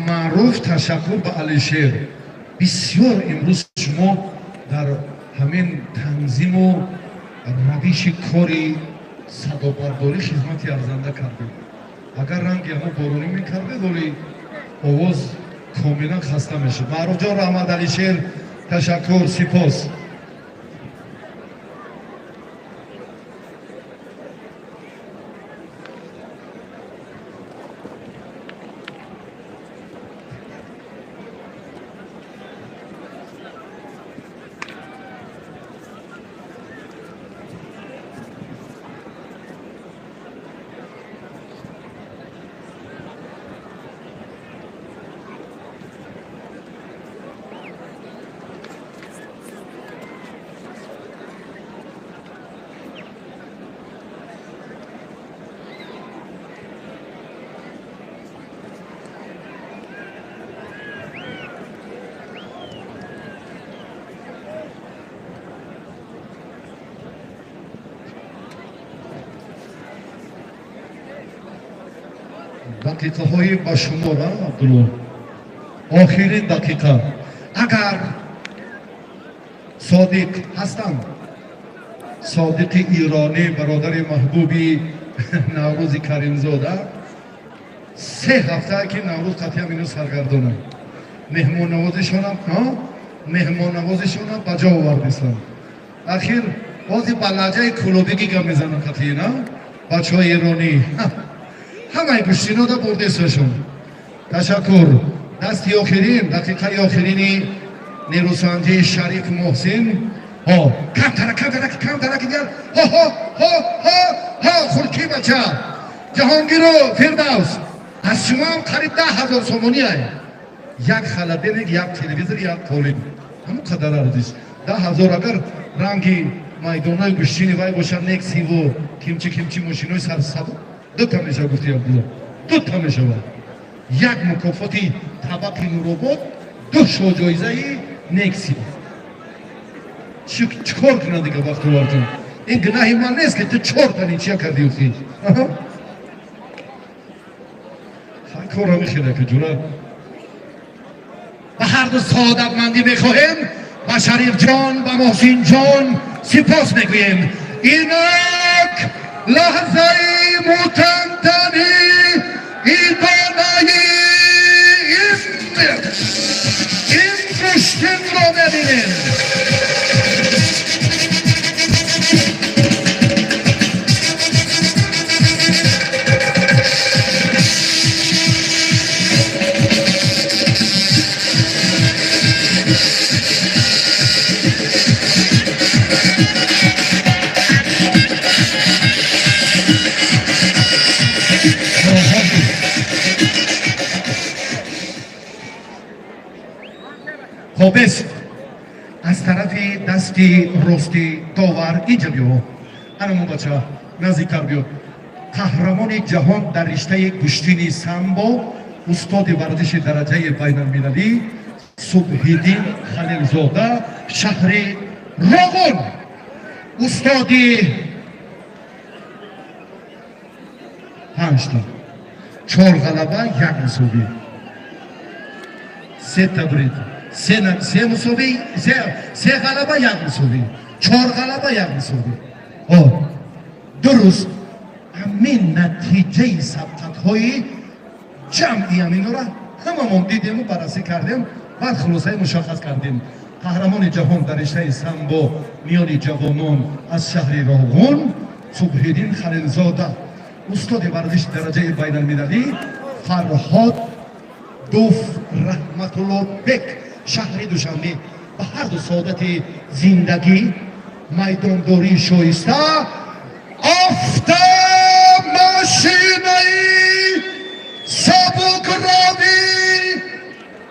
معروف تشکر با علیشیر بسیار امروز شما در همین تنظیم و روش کاری صدابرداری خدمتی ارزنده کردید اگر رنگی اما بارونی میکردید ولی آواز کاملا خسته میشد. معروف جان رحمت علیشیر تشکر سپاس. دقیقه‌های با شما را عبدالله آخرین دقیقه اگر صادق هستم صادق ایرانی برادر محبوبی نوروز کریمزاده 3 هفته که نوروز قطعا اینو سرگردانم مهمان نوازشون هم بجا آوردیستم اخیر بازی بلجه کلوبگی گم میزنم قطعی نه بچه های ایرانی همه گشتینا دا برده سشون تشکر دستی آخرین دقیقه آخرینی نیروسنجی شریف محسن کم ترک دیگر خورکی بچه جهانگیر و فردوس از شما هم قریب 10,000 سومونی های یک خلبین یک تلویزر یک قولین همون قدر ارزش 10,000 اگر رنگی مایدانای گشتینی وای باشن نکسی و کمچی ماشینای سر سبا 2 تا میشه گفتی عبدالله 2 تا میشه یک مکافاتی طبق نوروباد 2 شو جایزه ای نکسی چکار کنن دیگه وقت وارتون این گناهی من نیست که تو 4 تا نیچیا کردی و خیلی کارا میخیره که جورا به هر دو سعادتمندی میخواهیم و شریف جان و محسن جان سپاس میگوییم اینک لحظه متنتنی ایدانه این کشتن رو ببینیم خب است از طرف دستی راستی داور اینجا بیو همون بچه نزدیکتر بیو قهرمان جهان در رشته گشتین سامبو استاد ورزش درجه بین المللی صبحیدین خلیلزاده شهر راغون استادی 5 تا 4 غلبه 1 مساوی 3 تبرید 3 مساوی 3 غلبه 1 مساوی 4 غلبه 1 مساوی درست همین نتیجه سبقت های جمعی همین را هممون دیدیم و بررسی کردیم و خلاصه مشخص کردیم قهرمان جهان در رشته سامبو میان جوانان از شهر راغون صبحیدین خلیلزاده استاد ورزش درجه بین المللی فرهاد دوف رحمت الله بک شهر دوشنبه و هر دو سعادت زندگی میدانداری شایسته آفتاب ماشینه سبک روی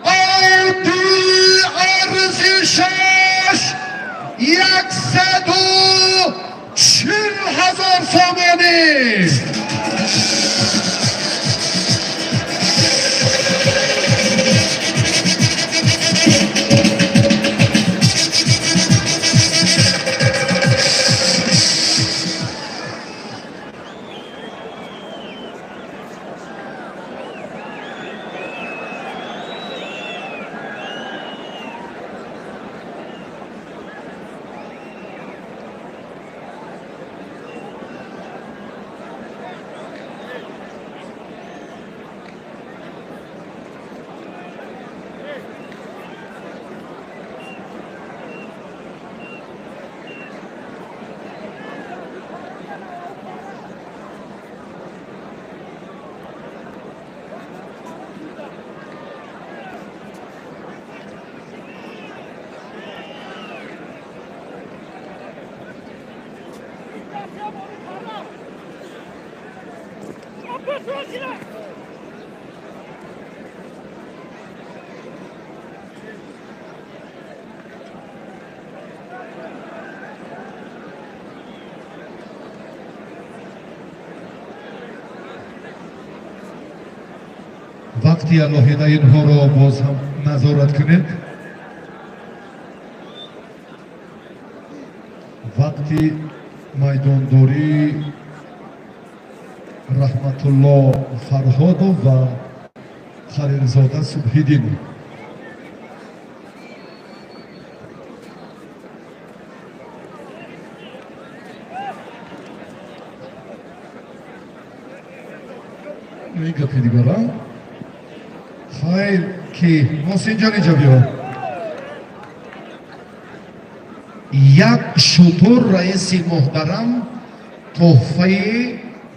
آدی ارزشش 140,000 سامانی وقتی علاهیده اینها را باز هم نظارت کنید وقتی میدانداری رحمت الله فرهاد و خلیلزاده صبحیدین این گپی دیگه خیر کی محسن جان اینجا بیا یک شطور رئیس محترم تحفه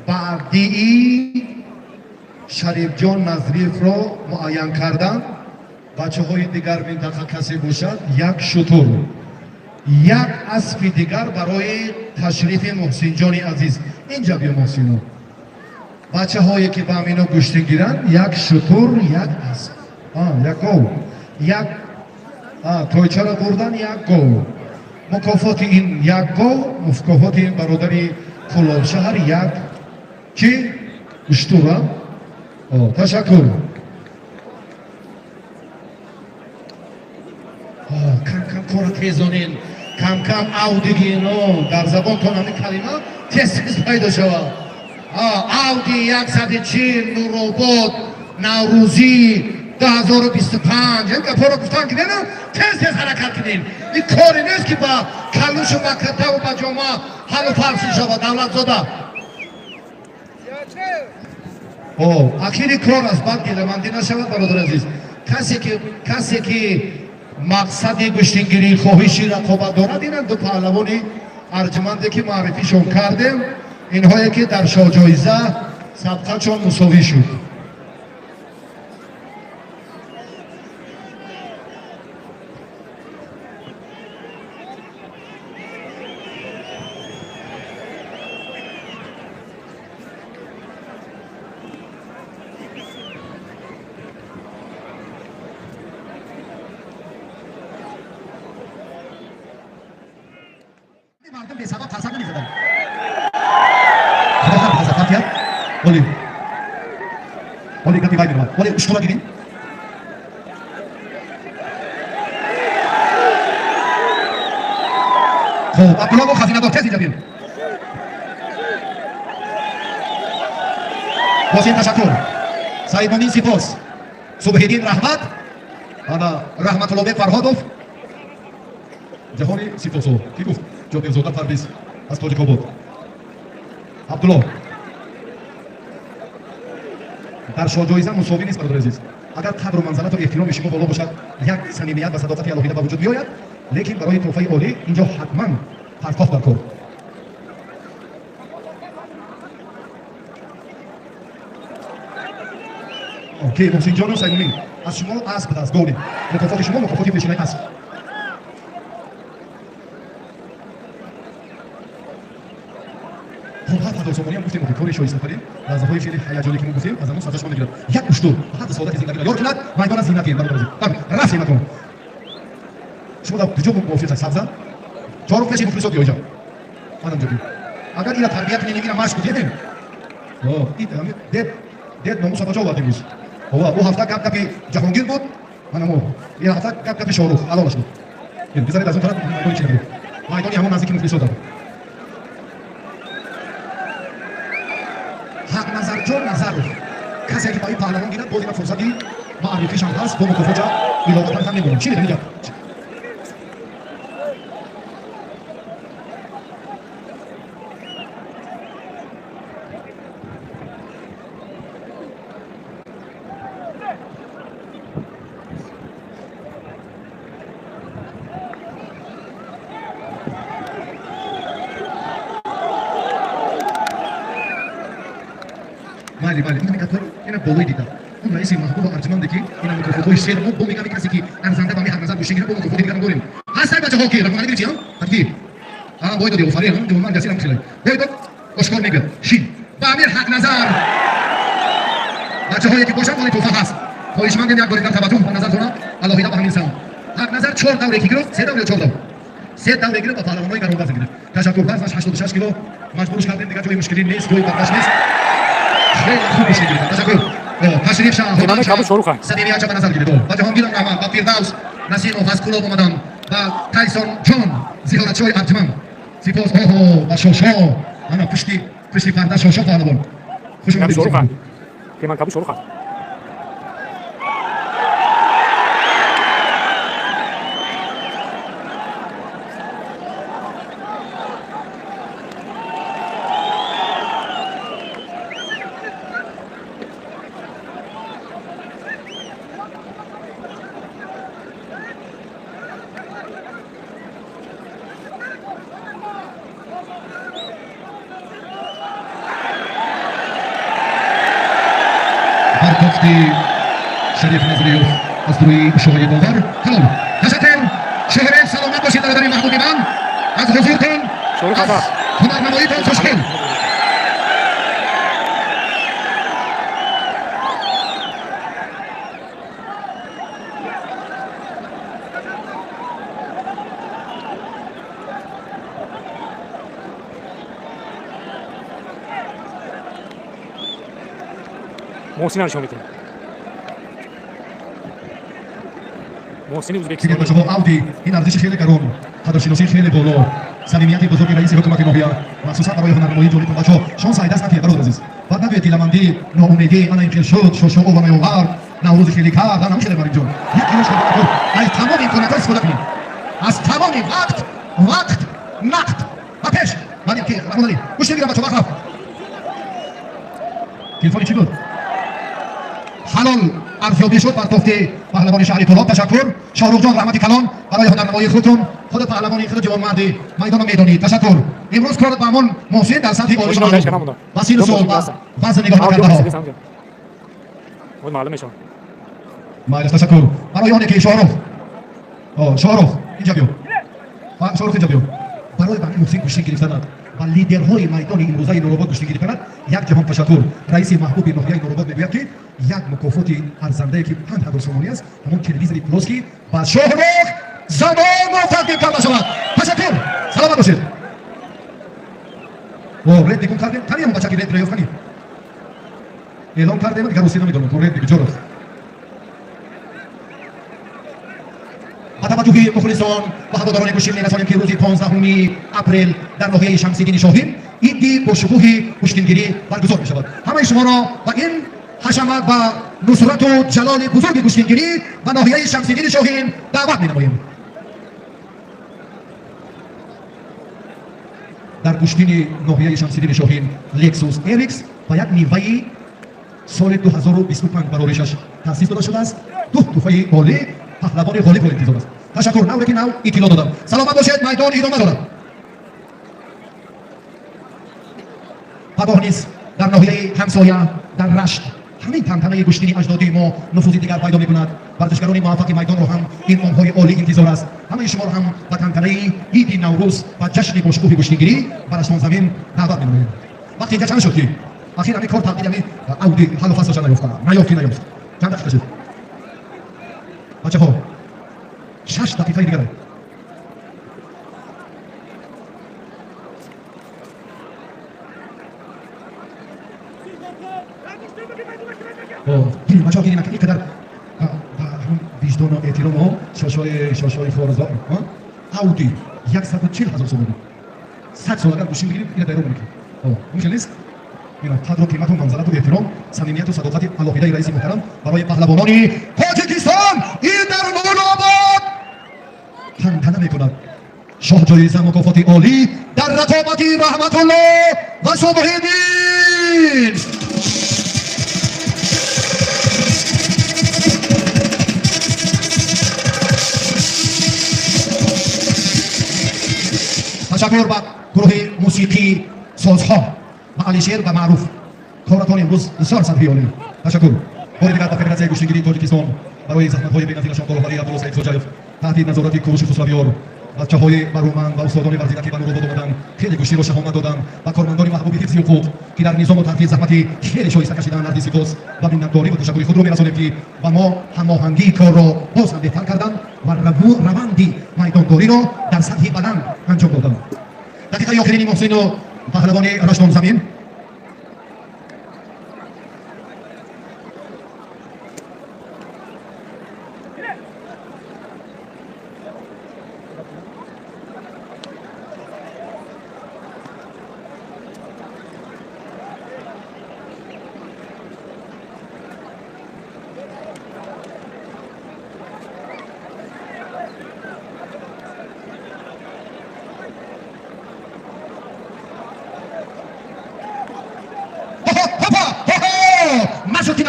بعدی شریف جان نظریف را معین کردن بچه های دیگر منطقه کسی باشد یک شطور یک اسب دیگر برای تشریف محسن جان عزیز اینجا بیا محسن بچه هایی که به امینا گوشت گیرن یک شطور یک اسب یک گو یک تویچه را بردن یک گو مکافات این یک گو مکافات این برادری کلاب شهر یک چی؟ اشتوره تشکر کم کم کار تیزانین کم کم اودگین در زبان کنم کلمه تیز پیدا شود اودی 140 نوروباد نوروزی 2025 این گپا رو گفتن که نه تیز حرکت کنین این کاری نیست که با کلوش و مکته و با جامعه حل و فرسی شود دولت زاده اخیری کار است بعد گیلمندی نشود برادر عزیز کسی که مقصد گشتنگیری خواهشی رقابت دارد اینند دو پهلوانی ارجمنده که معرفیشون کردیم اینهایی که در شاه جایزه سبقتشون مساوی شد مردم به سبب تصدی می‌زدن. خدا تصدی کرد. ولی کمی باید می‌رود. ولی اشتباه دیدین؟ خب عبدالله و خزینه دار تیز اینجا بیاین. حسین تشکر. سعید مامین سپاس. صبح‌الدین رحمت. انا رحمت الله بیگ فرهادوف. جهانی سپاسو. کی گفت؟ جواب زودا پرویز از تاجیک‌آباد عبدالله در شاه جایزه مساوی نیست برادر عزیز اگر قدر و منزلت و احترام شما بالا باشد یک صمیمیت و صداقت الهیده به وجود بیاید لیکن برای تحفه عالی اینجا حتما پرتاب در کار اوکی محسن جان و سیمونی از شما اسب دست گاونی مکافات شما مکافات پیشینه اسب حتی سومانی هم گفتیم که کاری شایسته ترین لحظه‌های خیلی هیجانی که ما گفتیم از همون سطحش میگیره یک اشتو حتی سعادت زندگی را یاد کند میدان زینتی برادر عزیز رفت نکن شما در کجا موافق هستید سبزه چهار فلش مفلس شد اینجا منم جدی اگر اینا تربیت نمیگیرن ماش بدیم این دید ناموس کجا آوردیم روز او هفته گپ جهانگیر بود منم این هفته گپ شاروخ علالش بود بذارید از اون طرف میدان چی میدانی همون نزدیک مفلس شد حق نظر جان نظر کسی که با این پهلوان گیرد باید این فرصتی معرفیش هم هست با مکافات جا ایلادت هم نمیدونم چی دیدن اینجا بله این میگه اینا بالای دیدم اون رئیس محبوب ارجمنده که اینا میکروفونای شیر ما با میگم کسی که ارزنده با می حق نظر گوشه گیره با میکروفون دیگه داریم هستن بچه‌ها که رقم نگیری چی حتی باید دیو فریق هم من دستم خیلی باید اشکال میگه شین با امیر حق نظر بچه‌هایی که باشن ولی توفا هست خواهشمند یک بار دیگر توجه به نظر دارم الهیدا با همین سام حق نظر 4 دوره کی گرفت 3 دوره 4 دوره 3 دوره گرفت با پهلوانای گران‌وزن گرفت تشکر پس 86 کیلو مجبورش کردیم دیگه جای مشکلی نیست جای برداشت نیست خیلی خوب میشه گرفت تشکر تشریف شاه صمیمیت چه به نظر گرفت با جهانگیر رحمان با فردوس نسیم و فسکولوب اومدن با تایسون جان زیارتچوی ارجمند سپاس با شوشا انا پشتی پرده شوشا پهلوان خوش اومدید که من کابو شروع کنم وقتی شریف نظریوف از روی شوهای باور حلال تشکر شهر سلامت باشید برادر محبوب من از حضورتون شروع از خطا. هنرنماییتون خوشگل محسن رو شما میتونید محسنی دیگر ازبکستان بچه ها اودی این ارزش خیلی گران قدرشناسی خیلی بالا صمیمیت بزرگ رئیس حکومت ناحیه مخصوصا برای هنرنمایی تولیدتون بچه ها شما سعی دست نکنید برادر عزیز بعد نگوید دیلمندی ناامیدی انا اینکه شد شو و نیاورد نوروز خیلی کرد نمیشه در اینجا یک کیلوش کنید از تمام امکانات استفاده کنید از تمام وقت نقد و پیش من اینکه رمضانی گوش میگیرم بچه ها تلفنی چی بود حلال ارزیابی شد بر توفت پهلوان شهری تراب تشکر شاهرخ جان رحمتی کلان برای هنرنمایی خودتون خود پهلوانی خود جوانمرد میدان میدانی تشکر امروز کار بهمان محسن در سطح عالی معلوم وسیل سوال و وزن نگاه کرده ها بود معلومه شما مایل تشکر برای آنی که شاهرخ اینجا بیو شاهرخ اینجا بیو برای بنی محسن گوشتی گرفتن و لیدرهای میدان امروزه نوروباد گوشتی گرفتن یک جهان تشکر رئیس محبوب ناحیه نوروباد میگوید که یک مکافات ارزنده که 5000 سومانی است همون تلویزیون پلوسکی با شاهرخ زمان تقدیم کرده شود تشکر سلامت باشید و رد دیگون کردیم کنیم بچه که رد ریاض کنیم اعلام کردیم دیگر روسی نمیدونم تو رد دیگه جرخ با توجه مخلصان و هواداران گوشین میرسانیم که روز 15 اپریل در ناحیه شمس‌الدین شاهین عیدی با شکوه گوشتینگیری برگزار می شود همه شما را و این حشمت و نصرت و جلال بزرگ گوشتینگیری و ناحیه شمس‌الدین شاهین دعوت می نماییم در گوشتین ناحیه شمس‌الدین شاهین لکسوس اریکس و یک نیوه سال 2025 برایشش تأسیس داده شده است دو توفه عالی پهلوان غالب انتظار است تشکر نو که نو اطلاع دادم سلامت باشید میدان ادامه دارد پگاه نیز در ناحیه همسایه در رشت همین تنتنه گوشتینی اجدادی ما نفوذی دیگر پیدا می‌کند ورزشکاران موفق میدان رو هم این ماه‌های عالی انتظار است همه شما را هم به تنتنه عید نوروز و جشن باشکوه گوشتینگیری بر اسمان زمین دعوت می‌نماییم وقتی اینجا چند شد که اخیراً این کار تبدیل اودی حل و فصلش نیافت چند دقیقه شد بچه ها 6 دقیقه دیگره بچه ها این قدر وجدان و احترام ها شاشای خارزا اودی 140,000 سومانی 100 سال اگر گوشیم بگیریم اینه دایره میکنیم ممکن نیست اینا قدر و قیمت و منزلت و احترام صمیمیت و صداقت الهی رئیس محترم برای پهلوانان تاجیکستان این در نورآباد تنتنه میکند شاه جایزه مکافات عالی در رقابتی رحمت الله و صبح دین تشکر با گروه موسیقی سازها و علیشیر و معروف کارتان امروز بسیار سطحی عالی تشکر بار دیگر با فدراسیون گوشتینگیری تاجیکستان برای زحمت‌های بی‌نظیرشان قربانی عبدالسعید زوجایف تحت نظارت کوروش خسرویار بچه‌های برومند و استادان ورزیده که به نوروباد آمدند خیلی گوشتی را شهامت دادند و کارمندان محبوب حفظی حقوق که در نظام و تحقیق زحمتی خیلی شایسته کشیدند از سپاس و minnetdاری و تشکر خود را می‌رسانیم که با ما هماهنگی کار را باز هم بهتر کردند و روندی میدانداری را در سطح بلند انجام دادند دقیقه آخرین محسن و پهلوان رشتان زمین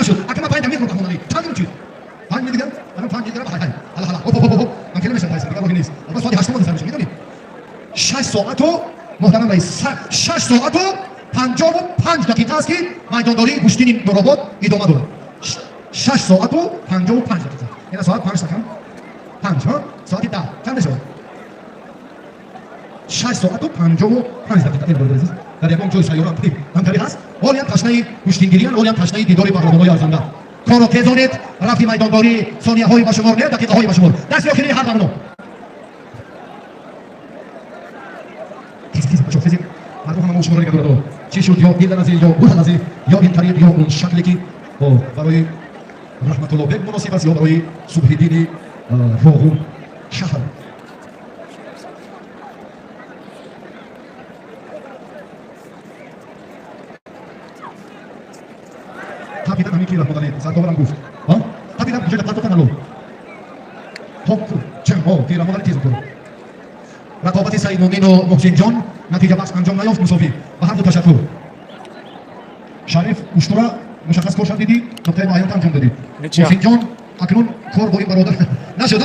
نشد اگه باید میگم کنم چند چی من میگم الان 5 دقیقه بعد حالا هوپ من که نمیشه تایید دیگه نیست بس ساعت 8 میذارم میدونی 6 ساعت و محترم رئیس 6 ساعت و 55 دقیقه است که میدانداری گوشتین نورآباد ادامه داره 6 ساعت و 55 دقیقه. اینا ساعت 5 سکند 5 ها ساعتی 10 چند شد 6 ساعت و 55 دقیقه. این بود عزیز در یکم جای سیارات همکاری هست. ولی هم تشنه کشتیگیریان، ولی هم تشنه دیدار پهلوانای ارزنده. کارو تزانید رفتی میدانداری ثانیه های بشمار نه دقیقه های بشمار دست آخری هر دمونو تیز بچه مردم همه شما رو نگاه دارد چی شد یا این لحظه یا اون لحظه یا این طریق یا اون شکلی که برای رحمت الله بیگ مناسب است یا برای صبح دین راهو شهر. تابیدن همین که رحمت الله سردارم گفت تابیدن بجای پرتو کنالو توپ چه که رحمت الله تیز کنه رقابت سعید مومین و محسن جان نتیجه بخش انجام نیافت مساوی و هر دو تشکر. شریف اشترا مشخص کار دیدی نقطه معین انجام دادی. محسن جان اکنون کار با این برادر نشده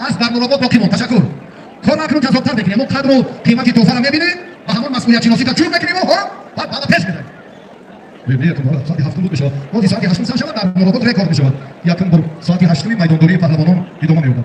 از در مرابط باقی مون تشکر. کار اکنون جذاب‌تر بکنیم ما قدر و قیمتی توفر هم می‌بینیم و همون مسئولیت شناسی تا چون بکنیم و بعد پیش بدیم. ببینید ما ساعت 7 بود بشه. ما ساعت 8 شب در مرابط رکورد میشه. یکم بر ساعت 8 میدانداری پهلوانان ادامه می‌یابد.